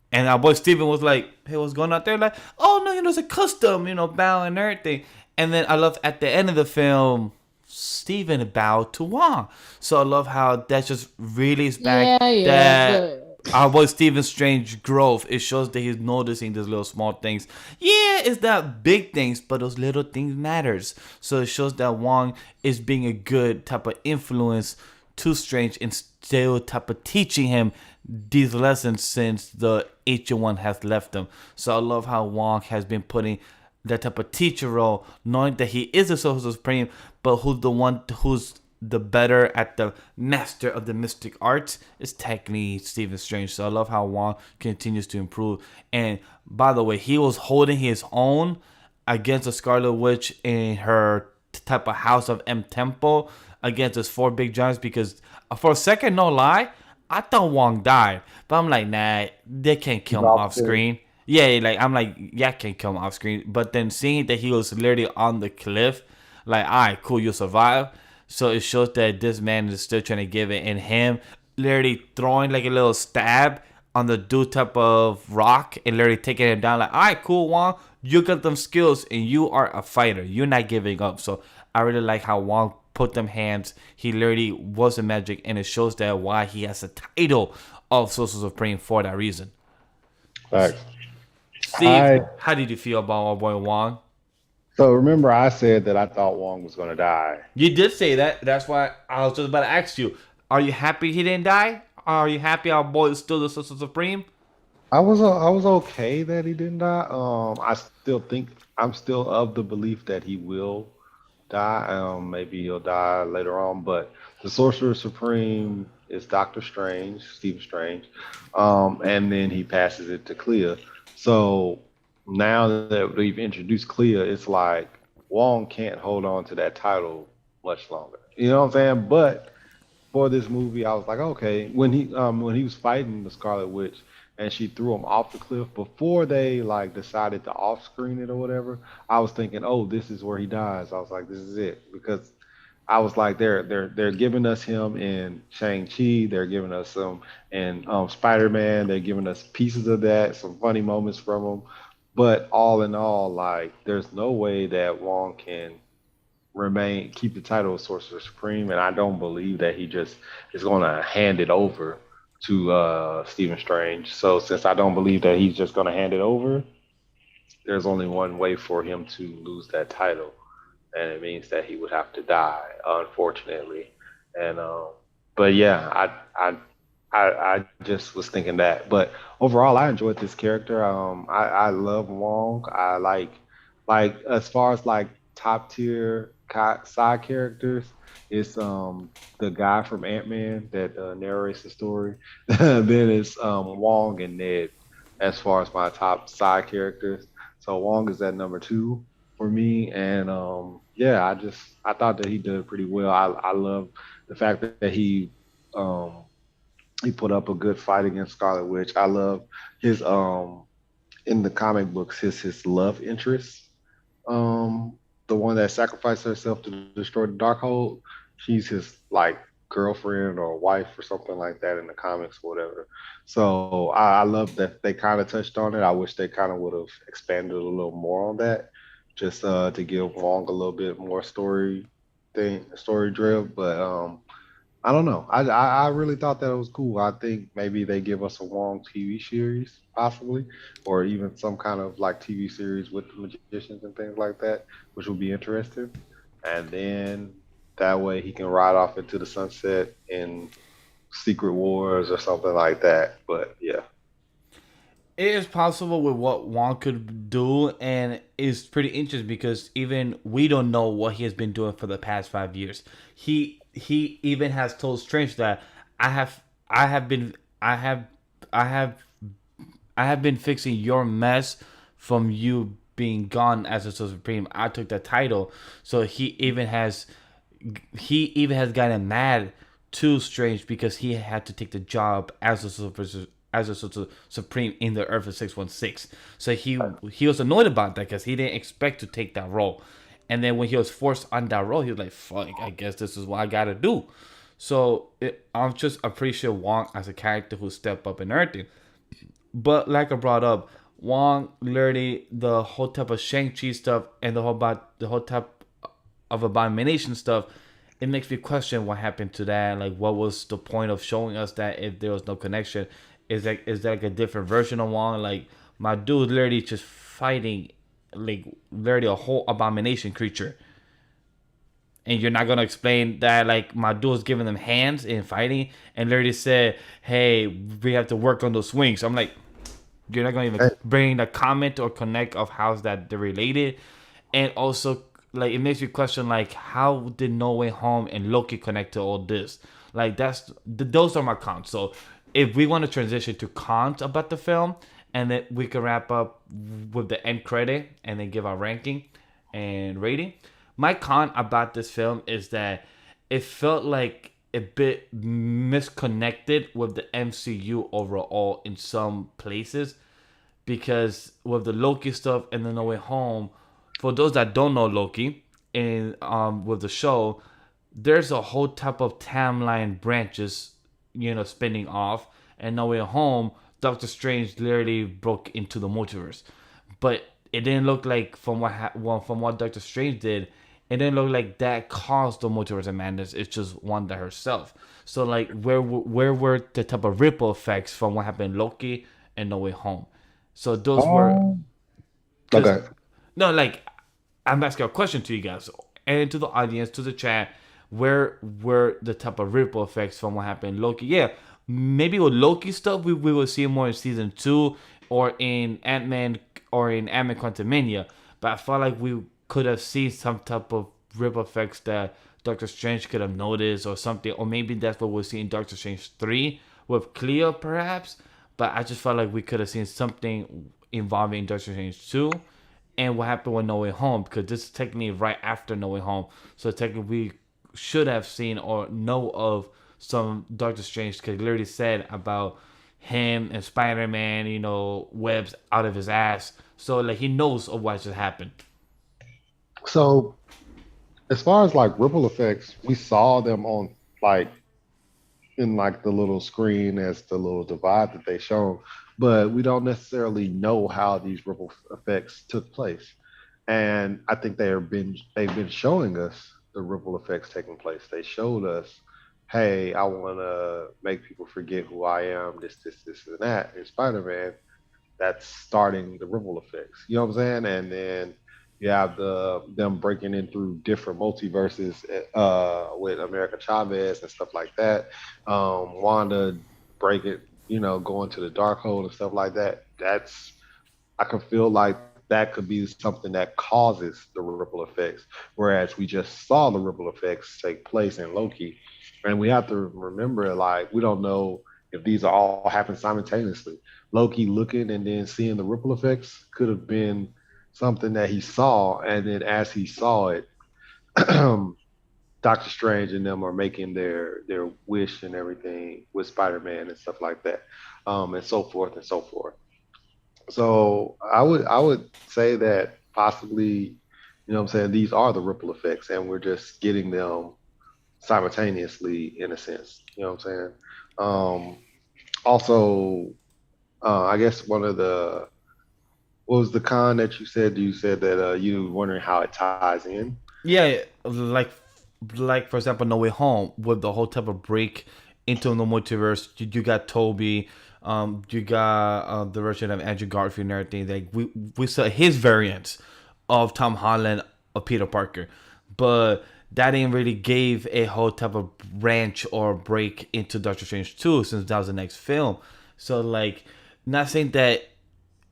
and our boy Steven was like, hey, what's going on there? Like, oh no, it's a custom, bow and everything. And then I love at the end of the film, Steven bowed to Wong. So I love how that just really is back that our boy Stephen Strange growth. It shows that he's noticing these little small things. Yeah, it's not big things, but those little things matters. So it shows that Wong is being a good type of influence to Strange and still type of teaching him these lessons since the Ancient One has left him. So I love how Wong has been putting that type of teacher role, knowing that he is a Sorcerer Supreme, but who's the better at the master of the mystic arts is technically Stephen Strange. So I love how Wong continues to improve. And by the way, he was holding his own against the Scarlet Witch in her type of House of M temple against those 4 big giants, because for a second, no lie, I thought Wong died, but I'm like, nah, they can't kill him off screen. Yeah, like I'm like, yeah, I can't kill him off screen. But then seeing that he was literally on the cliff, like, all right, cool, you survive. So it shows that this man is still trying to give it, and him literally throwing like a little stab on the dude type of rock and literally taking him down. Like, all right, cool, Wong, you got them skills and you are a fighter. You're not giving up. So I really like how Wong put them hands. He literally was a magic, and it shows that why he has a title of Sorcerer Supreme for that reason. Thanks. Steve, how did you feel about our boy Wong? So remember, I said that I thought Wong was going to die. You did say that. That's why I was just about to ask you. Are you happy he didn't die? Are you happy our boy is still the Sorcerer Supreme? I was okay that he didn't die. I still think I'm still of the belief that he will die. Maybe he'll die later on, but the Sorcerer Supreme is Doctor Strange, Stephen Strange, and then he passes it to Clea. So now that we've introduced Clea, it's like Wong can't hold on to that title much longer. You know what I'm saying? But for this movie, I was like, okay, when he was fighting the Scarlet Witch and she threw him off the cliff before they like decided to off screen it or whatever, I was thinking, oh, this is where he dies. I was like, this is it, because I was like, they're giving us him in Shang-Chi, they're giving us some in Spider-Man, they're giving us pieces of that, some funny moments from him. But all in all, like, there's no way that Wong can keep the title of Sorcerer Supreme, and I don't believe that he just is going to hand it over to Stephen Strange. So since I don't believe that he's just going to hand it over, there's only one way for him to lose that title, and it means that he would have to die, unfortunately. And but yeah, I just was thinking that. But overall, I enjoyed this character. I love Wong. I like as far as like top tier side characters, it's the guy from Ant-Man that narrates the story. Then it's Wong and Ned as far as my top side characters. So Wong is at number two for me, and yeah, I thought that he did pretty well. I love the fact that um he put up a good fight against Scarlet Witch. I love his in the comic books his love interest, the one that sacrificed herself to destroy the Darkhold. She's his like girlfriend or wife or something like that in the comics or whatever. So I love that they kind of touched on it. I wish they kind of would have expanded a little more on that, just to give Wong a little bit more story drill. But I don't know. I really thought that it was cool. I think maybe they give us a Wong TV series, possibly, or even some kind of like TV series with the magicians and things like that, which would be interesting. And then that way he can ride off into the sunset in Secret Wars or something like that. But yeah. It is possible with what Wong could do, and it's pretty interesting because even we don't know what he has been doing for the past 5 years. He even has told Strange that I have been I have I have been fixing your mess from you being gone as a Supreme. I took the title, so he even has gotten mad to Strange because he had to take the job as a Supreme in the Earth of 616. So he was annoyed about that because he didn't expect to take that role. And then when he was forced on that role, he was like, "Fuck, I guess this is what I gotta do." So I'm just appreciate Wong as a character who stepped up and everything. But like I brought up, Wong literally the whole type of Shang-Chi stuff and the whole type of Abomination stuff, it makes me question what happened to that. Like, what was the point of showing us that if there was no connection? Is that like a different version of Wong? Like, my dude literally just fighting, like, literally a whole Abomination creature. And you're not gonna explain that, like, my dude's giving them hands in fighting and literally said, "Hey, we have to work on those swings." I'm like, you're not gonna even bring the comment or connect of how's that they're related. And also, like, it makes you question, like, how did No Way Home and Loki connect to all this? Like, those are my cons. So if we want to transition to cons about the film, and then we can wrap up with the end credit and then give our ranking and rating. My con about this film is that it felt like a bit misconnected with the MCU overall in some places, because with the Loki stuff and the No Way Home, for those that don't know Loki, in with the show, there's a whole type of timeline branches, spinning off, and No Way Home, Doctor Strange literally broke into the multiverse, but it didn't look like from what Doctor Strange did. It didn't look like that caused the multiverse of madness. It's just Wanda herself. So, like, where were the type of ripple effects from what happened in Loki and No Way Home? So those were, Okay. no, like, I'm asking a question to you guys and to the audience, to the chat. Where were the type of ripple effects from what happened in Loki? Yeah, maybe with Loki stuff, we will see more in season 2 or in Ant-Man Quantumania. But I felt like we could have seen some type of ripple effects that Doctor Strange could have noticed or something. Or maybe that's what we'll see in Doctor Strange 3 with Cleo, perhaps. But I just felt like we could have seen something involving Doctor Strange 2 and what happened with No Way Home, because this is technically right after No Way Home. So technically we should have seen or know of some Doctor Strange, because literally said about him and Spider-Man, webs out of his ass. So, like, he knows of what just happened. So as far as like ripple effects, we saw them on like in like the little screen as the little divide that they show. but we don't necessarily know how these ripple effects took place. And I think they've been showing us the ripple effects taking place. They showed us, hey, I want to make people forget who I am, this, and that. In Spider-Man, that's starting the ripple effects. You know what I'm saying? And then you have them breaking in through different multiverses with America Chavez and stuff like that. Wanda breaking, going to the dark hole and stuff like that. I can feel like that could be something that causes the ripple effects, whereas we just saw the ripple effects take place in Loki, and we have to remember, like, we don't know if these are all happen simultaneously. Loki looking and then seeing the ripple effects could have been something that he saw, and then as he saw it, Doctor Strange and them are making their wish and everything with Spider-Man and stuff like that, and so forth and so forth. So I would say that possibly, what I'm saying, these are the ripple effects, and we're just getting them simultaneously in a sense. You know what I'm saying? Also, I guess one of the what was the con that you said? You said that you were wondering how it ties in. Yeah, like for example, No Way Home with the whole type of break into the multiverse. You got Toby, you got the version of Andrew Garfield and everything. Like we saw his variants of Tom Holland of Peter Parker, but that didn't really give a whole type of branch or break into Doctor Strange 2 since that was the next film. So like, not saying that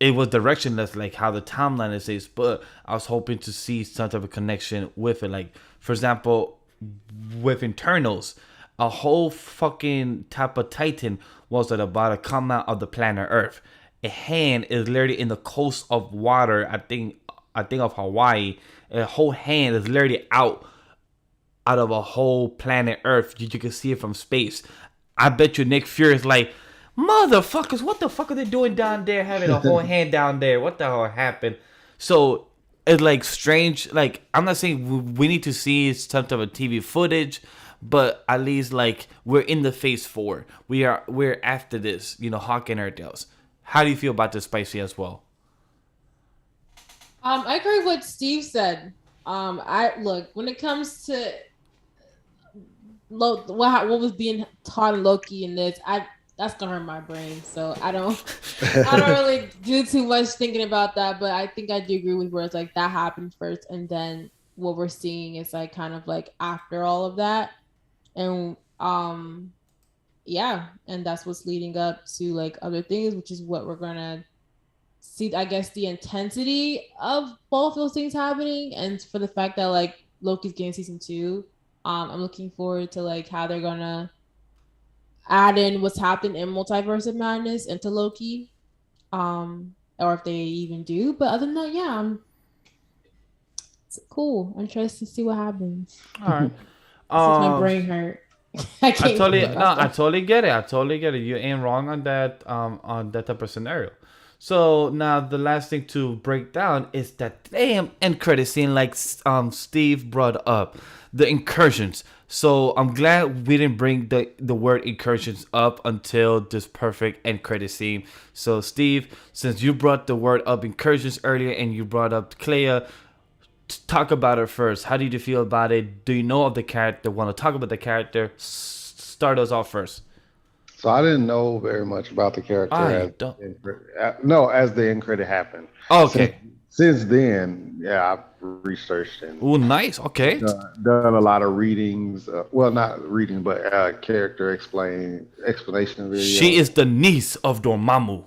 it was directionless like how the timeline is, but I was hoping to see some type of connection with it. Like, for example, with Internals, a whole fucking type of Titan was about to come out of the planet Earth. A hand is literally in the coast of water, I think of Hawaii. A whole hand is literally out of a whole planet Earth. You can see it from space. I bet you Nick Fury is like, motherfuckers, what the fuck are they doing down there having a whole hand down there? What the hell happened? So it's like strange. Like, I'm not saying we need to see some type of TV footage, but at least like we're in the phase 4. We're after this, Hawk and everything else. How do you feel about this, Spicy, as well? I agree with what Steve said. I look, when it comes to what was being taught in Loki in this, that's gonna hurt my brain. So I don't really do too much thinking about that. But I think I do agree with where it's like that happened first, and then what we're seeing is like kind of like after all of that, and yeah, and that's what's leading up to like other things, which is what we're gonna see. I guess the intensity of both those things happening, and for the fact that like Loki's getting season 2, I'm looking forward to like how they're gonna add in what's happened in Multiverse of Madness into Loki, or if they even do. But other than that, yeah, it's cool. I'm interested to see what happens. All right. Since my brain hurt. I totally get it. I totally get it. You ain't wrong on that type of scenario. So now the last thing to break down is that damn end credit scene, like Steve brought up, the incursions. So I'm glad we didn't bring the word incursions up until this perfect end credit scene. So Steve, since you brought the word up incursions earlier and you brought up Clea, talk about it first. How did you feel about it? Do you know of the character? Want to talk about the character? Start us off first. So I didn't know very much about the character as the end credit happened. Oh, okay. Since then, yeah, I've researched and nice. Okay. Done a lot of readings. Well, not reading, but character explanation videos. She is the niece of Dormammu.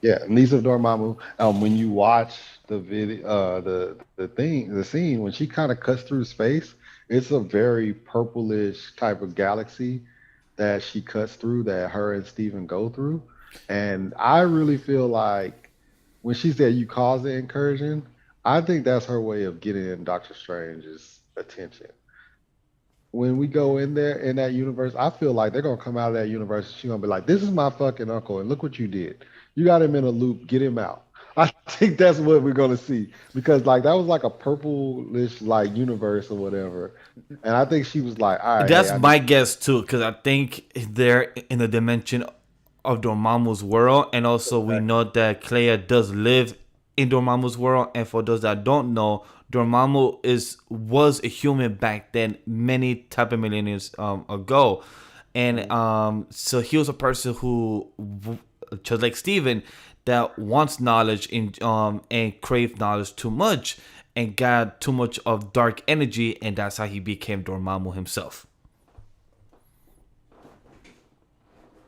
Yeah, niece of Dormammu. When you watch the video, the scene when she kind of cuts through space, it's a very purplish type of galaxy that she cuts through, that her and Steven go through. And I really feel like when she said you caused the incursion, I think that's her way of getting Doctor Strange's attention. When we go in there in that universe, I feel like they're gonna come out of that universe. She's gonna be like, "This is my fucking uncle, and look what you did. You got him in a loop. Get him out." I think that's what we're gonna see, because like that was like a purplish like universe or whatever, and I think she was like, "All right." That's my guess too, because I think they're in the dimension of Dormammu's world, and also we know that Clea does live in Dormammu's world. And for those that don't know, Dormammu was a human back then, many type of millennia ago, and so he was a person who, just like Steven, that wants knowledge and craved knowledge too much, and got too much of dark energy, and that's how he became Dormammu himself.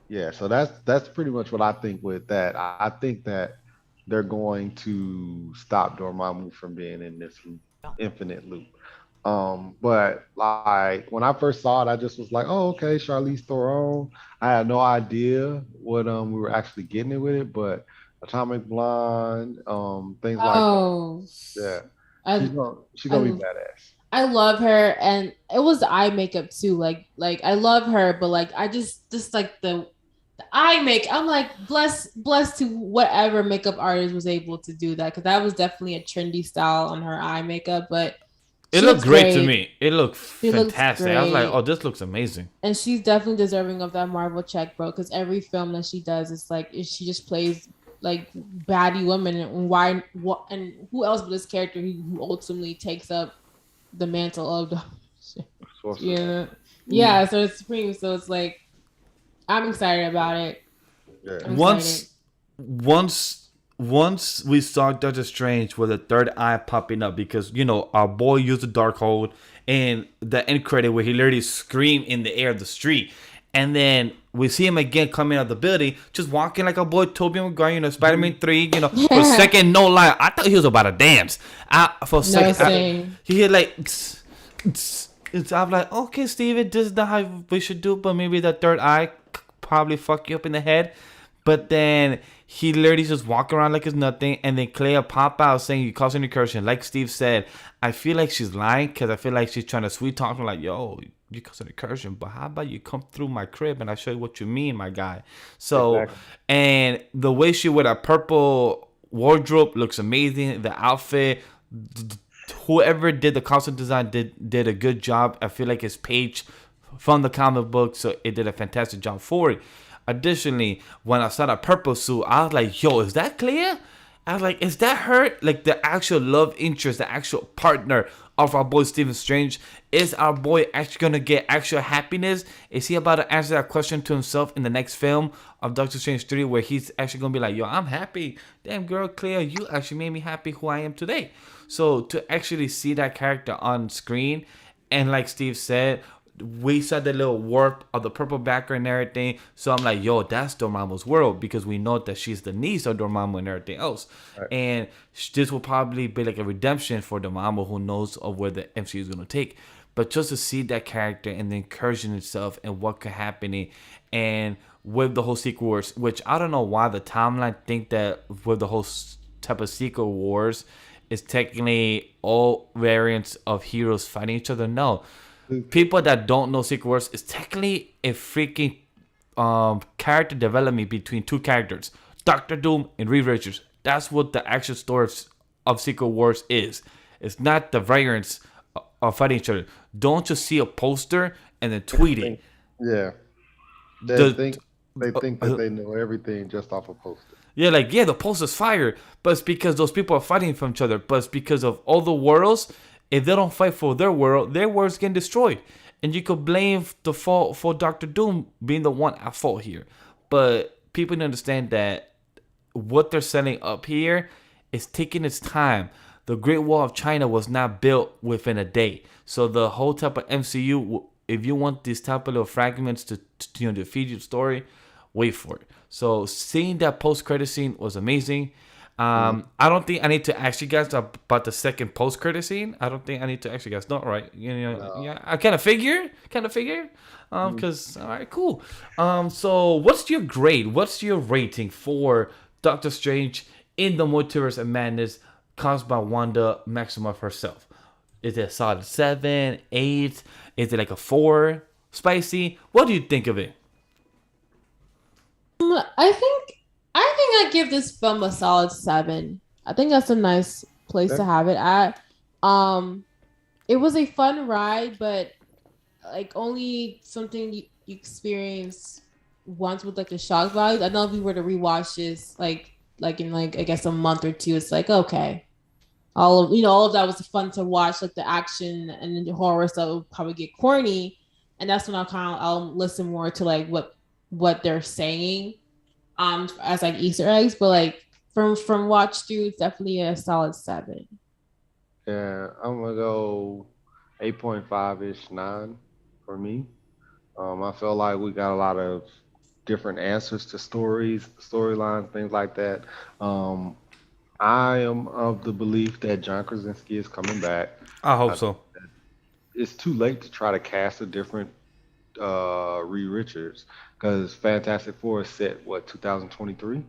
Yeah, so that's pretty much what I think with that. I think that they're going to stop Dormammu from being in this infinite loop. But like when I first saw it, I just was like, oh, okay, Charlize Theron. I had no idea what we were actually getting it with it, but Atomic Blonde, things like Oh, that. Yeah, I she's gonna be badass. I love her, and it was the eye makeup too. Like I love her, but like I just like the eye make. I'm like blessed to whatever makeup artist was able to do that, because that was definitely a trendy style on her eye makeup. But it looked great to me. It looked fantastic. I was like, oh, this looks amazing. And she's definitely deserving of that Marvel check, bro. Because every film that she does, it's like she just plays like baddie woman, and and who else but this character who ultimately takes up the mantle of the yeah. So it's Supreme. So it's like I'm excited about it. Yeah. Once we saw Doctor Strange with a third eye popping up, because our boy used the Darkhold, and the end credit where he literally screamed in the air of the street, and then we see him again coming out of the building, just walking like a boy Tobey Maguire, Spider-Man 3, for a second, no lie, I thought he was about to dance. For a second, he hit like, I'm like, okay, Steven, this is not how we should do, but maybe the third eye probably fuck you up in the head. But then he literally just walk around like it's nothing, and then Clea pop out saying you caused an incursion. Like Steve said, I feel like she's lying, because I feel like she's trying to sweet talk me like, yo, you caused an incursion, but how about you come through my crib and I show you what you mean, my guy. So, exactly. And the way she with a purple wardrobe looks amazing. The outfit, whoever did the costume design did a good job. I feel like it's Paige from the comic book, so it did a fantastic job for it. Additionally, when I saw that purple suit, I was like, yo, is that Clea? I was like, is that her? Like the actual love interest, the actual partner of our boy Stephen Strange? Is our boy actually going to get actual happiness? Is he about to answer that question to himself in the next film of Doctor Strange 3, where he's actually going to be like, yo, I'm happy. Damn, girl, Clea, you actually made me happy who I am today. So to actually see that character on screen, and like Steve said, we saw the little warp of the purple background and everything. So I'm like, yo, that's Dormammu's world, because we know that she's the niece of Dormammu and everything else. Right. And this will probably be like a redemption for Dormammu, who knows of where the MCU is going to take. But just to see that character and the incursion itself and what could happen, and with the whole Secret Wars, which I don't know why the timeline think that with the whole type of Secret Wars is technically all variants of heroes fighting each other. No. People that don't know Secret Wars, is technically a freaking character development between two characters, Doctor Doom and Reed Richards. That's what the actual story of Secret Wars is. It's not the variants of fighting each other. Don't just see a poster and then tweet it. Yeah. They think that they know everything just off a poster. Yeah, like, yeah, the poster's fire, but it's because those people are fighting from each other. But it's because of all the worlds. If they don't fight for their world's getting destroyed. And you could blame the fault for Doctor Doom being the one at fault here. But people need to understand that what they're setting up here is taking its time. The Great Wall of China was not built within a day. So the whole type of MCU, if you want these type of little fragments to feed your story, wait for it. So seeing that post-credit scene was amazing. I don't think I need to ask you guys about the second post-credit scene. I don't think I need to ask you guys. Not right. No. Yeah. I kind of figure. Because all right, cool. So what's your grade? What's your rating for Doctor Strange in the Multiverse of Madness, caused by Wanda Maximoff herself? Is it a solid 7, 8? Is it like a 4? Spicy? What do you think of it? I think I give this film a solid 7. I think that's a nice place to have it at. It was a fun ride, but like only something you experience once with like the shock value. I know if you were to rewatch this like in like I guess a month or two, it's like okay. All of that was fun to watch, like the action and then the horror stuff would probably get corny. And that's when I'll listen more to like what they're saying as like Easter eggs. But like from watch through, it's definitely a solid 7. Yeah, I'm gonna go 8.5 ish, 9 for me. I feel like we got a lot of different answers to storylines, things like that. Um, I am of the belief that John Krasinski is coming back. I hope I think so. it's too late to try to cast a different Reed Richards because Fantastic Four is set what 2023.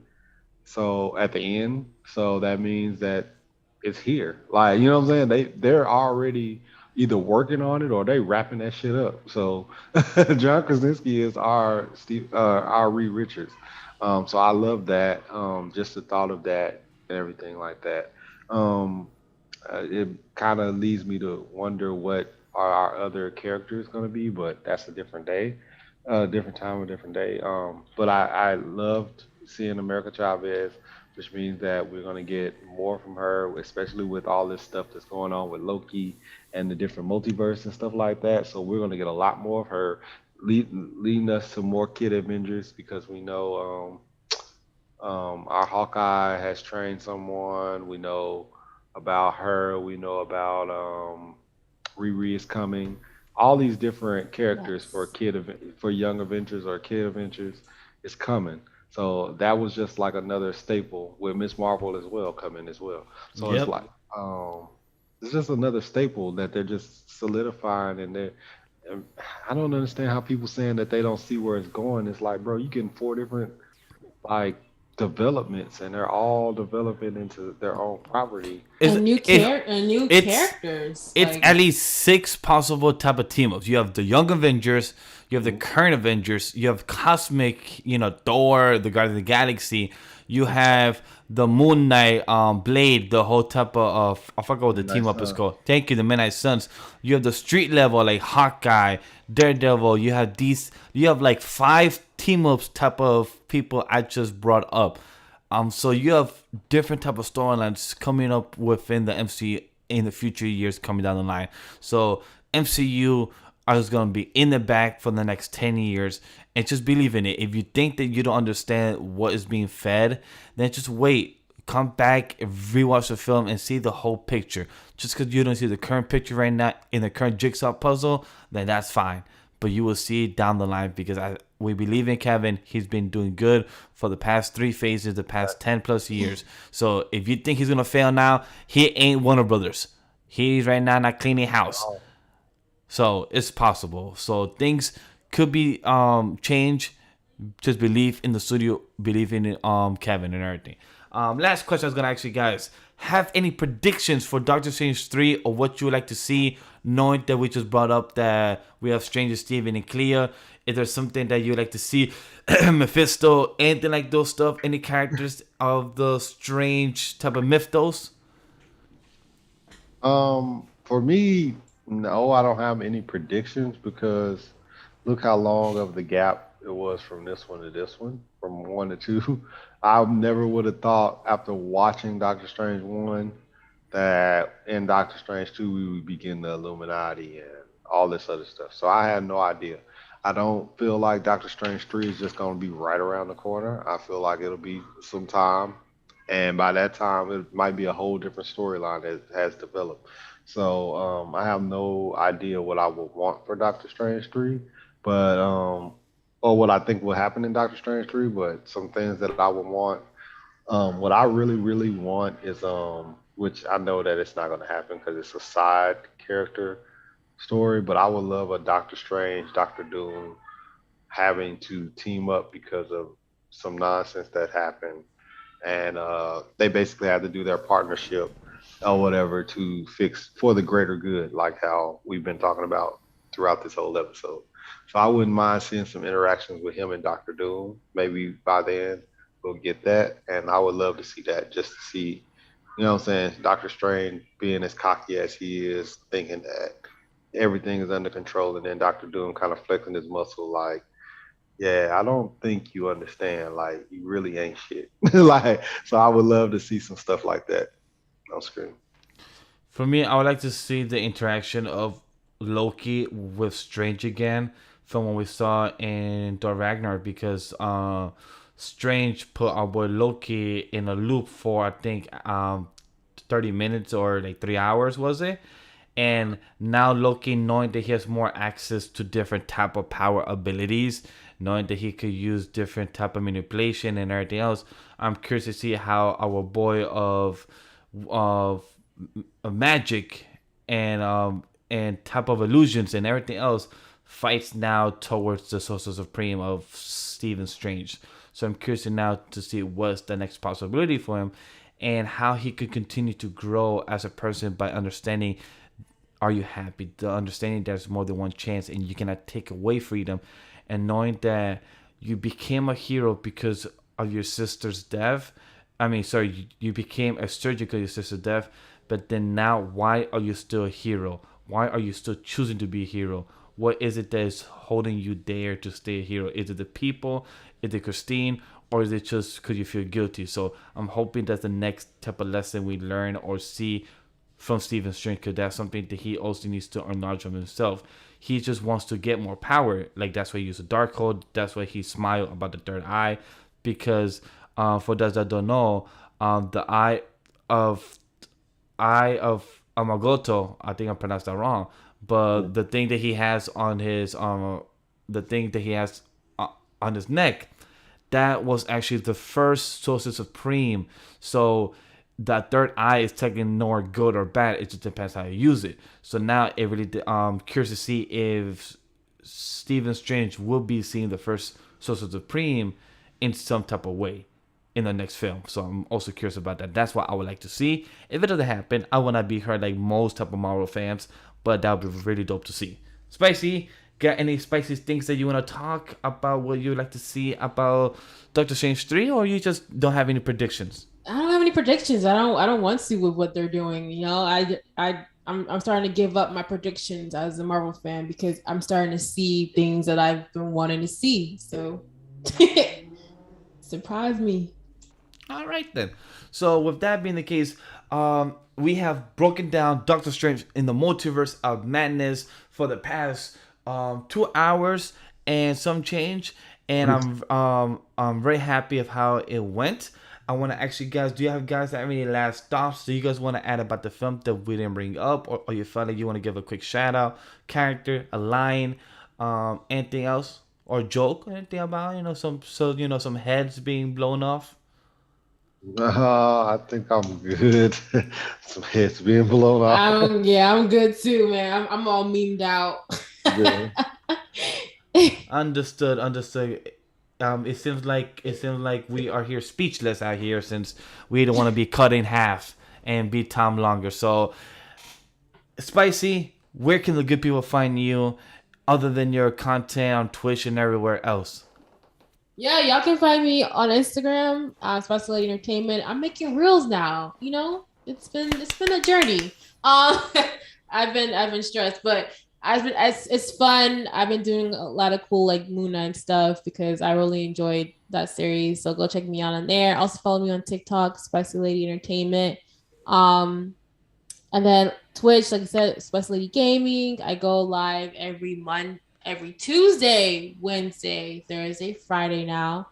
So at the end, so that means that it's here. Like you know what I'm saying? They're already either working on it or they wrapping that shit up. So John Krasinski is our Reed Richards. So I love that. Just the thought of that and everything like that. Um, it kind of leads me to wonder what are our other characters going to be, but that's a different day, different time, a different day. But I loved seeing America Chavez, which means that we're going to get more from her, especially with all this stuff that's going on with Loki and the different multiverse and stuff like that. So we're going to get a lot more of her, leading us to more Kid Avengers because we know our Hawkeye has trained someone. We know about her. We know about Riri is coming. All these different characters for Yes. for Young Avengers or Kid Avengers is coming. So that was just like another staple with Miss Marvel as well coming as well. So it's Yep. like it's just another staple that they're just solidifying and they're. and I don't understand how people saying that they don't see where it's going. It's like, bro, you getting 4 different like developments and they're all developing into their own property. It's it And new it's characters. it's Like at least 6 possible type of team ups. You have the Young Avengers, you have the current Avengers, you have Cosmic, Thor, the Guardian of the Galaxy, you have the Moon Knight, Blade, the whole type of I forgot what the team Midnight up is Sun. called. Thank you, the Midnight Suns. You have the street level like Hawkeye, Daredevil. You have like 5 team ups type of people I just brought up. So you have different type of storylines coming up within the MCU in the future years coming down the line. So MCU is gonna be in the back for the next 10 years, and just believe in it. If you think that you don't understand what is being fed, then just wait. Come back, rewatch the film, and see the whole picture. Just because you don't see the current picture right now in the current jigsaw puzzle, then that's fine. But you will see it down the line because we believe in Kevin. He's been doing good for the past 3 phases, the past 10 plus years. So if you think he's gonna fail now, he ain't Warner Brothers. He's right now not cleaning house. So it's possible. So things could be changed. Just believe in the studio, believe in Kevin and everything. Last question I was gonna ask you guys: have any predictions for Doctor Strange 3 or what you would like to see? Knowing that we just brought up that we have Stranger Steven and Clea, is there something that you'd like to see? Mephisto, anything like those stuff? Any characters of the strange type of mythos? For me, no, I don't have any predictions because look how long of the gap it was from this one to this one, from one to two. I never would have thought after watching Doctor Strange 1 that in Doctor Strange 2 we would begin the Illuminati and all this other stuff. So I had no idea. I don't feel like Doctor Strange 3 is just going to be right around the corner. I feel like it'll be some time. And by that time, it might be a whole different storyline that has developed. So I have no idea what I would want for Doctor Strange 3, but or what I think will happen in Doctor Strange 3, but some things that I would want. What I really, really want is which I know that it's not going to happen because it's a side character story, but I would love a Doctor Strange, Doctor Doom having to team up because of some nonsense that happened, and they basically had to do their partnership or whatever to fix for the greater good, like how we've been talking about throughout this whole episode. So I wouldn't mind seeing some interactions with him and Doctor Doom. Maybe by then we'll get that, and I would love to see that just to see, you know what I'm saying, Doctor Strange being as cocky as he is, thinking that everything is under control, and then Doctor Doom kind of flexing his muscle like, Yeah, I don't think you understand. Like, you really ain't shit. Like, so I would love to see some stuff like that on screen. For me, I would like to see the interaction of Loki with Strange again from what we saw in Thor Ragnarok because Strange put our boy Loki in a loop for I think 30 minutes or like 3 hours was it? And now Loki knowing that he has more access to different type of power abilities, knowing that he could use different type of manipulation and everything else, I'm curious to see how our boy of magic and type of illusions and everything else fights now towards the Sorcerer Supreme of Stephen Strange. So I'm curious now to see what's the next possibility for him and how he could continue to grow as a person by understanding are you happy? The understanding there's more than one chance and you cannot take away freedom and knowing that you became a hero because of your sister's death. I mean, sorry, you became a surgeon because of your sister's death, but then now why are you still a hero? Why are you still choosing to be a hero? What is it that is holding you there to stay a hero? Is it the people? Is it Christine? Or is it just because you feel guilty? So I'm hoping that's the next type of lesson we learn or see from Stephen Strange because that's something that he also needs to acknowledge of himself. He just wants to get more power. Like that's why he used a dark code. That's why he smiled about the third eye. Because for those that don't know, the of eye of Amagoto, I think I pronounced that wrong. But the thing that he has on his the thing that he has on his neck, that was actually the first Sorcerer Supreme. So that third eye is technically nor good or bad. It just depends how you use it. So now it really curious to see if Stephen Strange will be seeing the first Sorcerer Supreme in some type of way in the next film. So I'm also curious about that. That's what I would like to see. If it doesn't happen, I will not be hurt like most type of Marvel fans, but that would be really dope to see. Spicy, got any spicy things that you want to talk about? What you would like to see about Doctor Strange 3, or you just don't have any predictions? I don't have any predictions. I don't want to with what they're doing. You know, I'm starting to give up my predictions as a Marvel fan because I'm starting to see things that I've been wanting to see. So surprise me. All right then. So with that being the case, we have broken down Doctor Strange in the Multiverse of Madness for the past 2 hours and some change, and I'm very happy of how it went. I want to ask you guys, do you have guys that have any last thoughts? Do you guys want to add about the film that we didn't bring up, or you felt like you want to give a quick shout out, character, a line, anything else, or joke, anything about some heads being blown off? I think I'm good. Some heads being blown off. I'm good too, man. I'm all memed out. Yeah. Understood, understood. It seems like we are here speechless out here since we don't want to be cut in half and be Tom longer. So, Spicy, where can the good people find you other than your content on Twitch and everywhere else? Yeah, y'all can find me on Instagram, Spotlight Entertainment. I'm making reels now. You know, it's been a journey. Um, I've been stressed, but it's fun. I've been doing a lot of cool like Moon Knight stuff because I really enjoyed that series. So go check me out on there. Also follow me on TikTok, Spicy Lady Entertainment. Um, and then Twitch, like I said, Spicy Lady Gaming. I go live every Tuesday, Wednesday, Thursday, Friday now.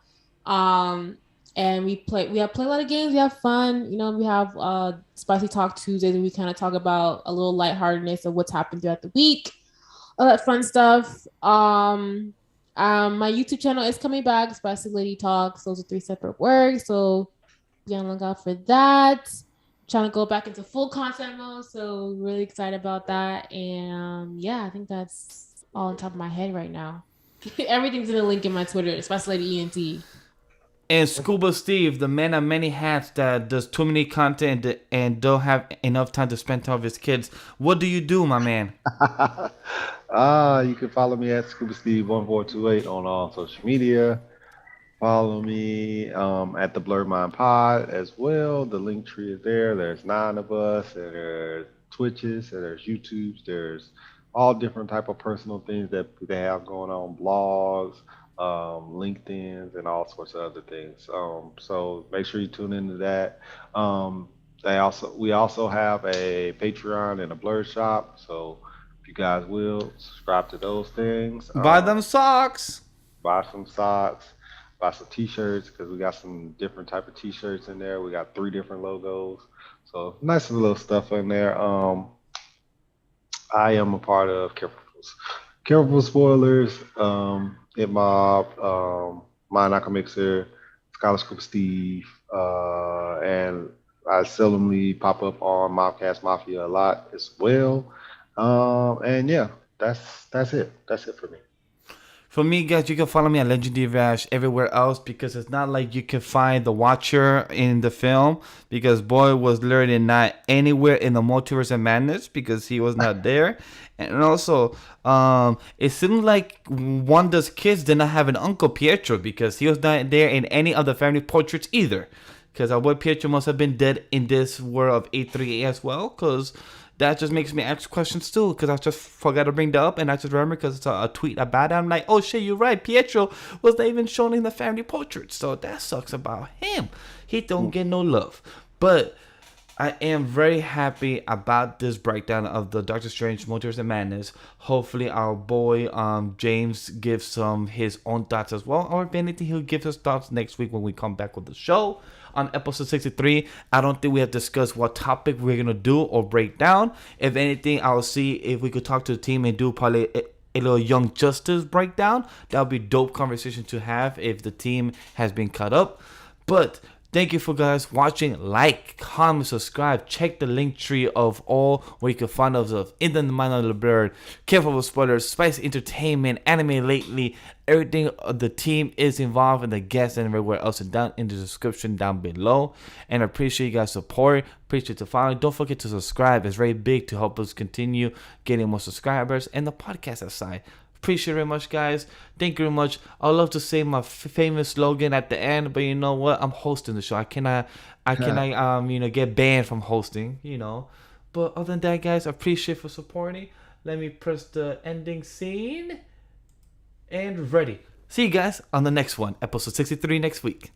Um, and we have play a lot of games, we have fun. You know, we have Spicy Talk Tuesdays and we kind of talk about a little lightheartedness of what's happened throughout the week. All that fun stuff. My YouTube channel is coming back, Spicy Lady Talks. Those are three separate words. So be on the lookout for that. Trying to go back into full content mode, so really excited about that. And yeah, I think that's all on top of my head right now. Everything's in a link in my Twitter, especially ENT. And Scuba Steve, the man of many hats that does too many content and don't have enough time to spend time with his kids. What do you do, my man? You can follow me at Scuba Steve 1428 on all social media. Follow me at the Blerd Mind Pod as well. The link tree is there. There's 9 of us, and there's Twitches, and there's YouTubes. There's all different type of personal things that they have going on, blogs, LinkedIn's, and all sorts of other things. So make sure you tune into that. Um, we also have a Patreon and a Blerd shop. So if you guys will subscribe to those things, Buy them socks. buy some socks, buy some T-shirts because we got some different type of T-shirts in there. We got 3 different logos, so nice little stuff in there. I am a part of Careful Spoilers, Hit Mob, Mind Alchemy Mixer, Scholarship Steve, and I seldomly pop up on Mobcast Mafia a lot as well. And yeah, that's it. That's it for me. For me, guys, you can follow me at Legendary Vash everywhere else because it's not like you can find the Watcher in the film because boy was learning not anywhere in the Multiverse of Madness because he was not there. And also, it seemed like Wanda's kids did not have an uncle Pietro because he was not there in any of the family portraits either. Because our boy Pietro must have been dead in this world of A3A as well because that just makes me ask questions too, because I just forgot to bring that up, and I just remember because it's a tweet about it. I'm like, oh shit, you're right. Pietro was not even shown in the family portrait, so that sucks about him. He don't get no love. But I am very happy about this breakdown of the Doctor Strange Multiverse of Madness. Hopefully our boy James gives some his own thoughts as well, or if anything, he'll give his thoughts next week when we come back with the show. On episode 63, I don't think we have discussed what topic we're gonna do or break down. If anything, I'll see if we could talk to the team and do probably a little Young Justice breakdown. That would be dope conversation to have if the team has been cut up. But thank you for guys watching. Like, comment, subscribe. Check the link tree of all where you can find us of In the Mind of the Blerd, Careful with Spoilers, Spice Entertainment, Anime Lately. Everything the team is involved and the guests and everywhere else is down in the description down below. And I appreciate you guys' support. Appreciate the following. Don't forget to subscribe. It's very big to help us continue getting more subscribers and the podcast aside. Appreciate it very much, guys. Thank you very much. I'd love to say my famous slogan at the end, but you know what? I'm hosting the show. I cannot get banned from hosting, But other than that, guys, I appreciate for supporting. Let me press the ending scene. And ready. See you guys on the next one, episode 63 next week.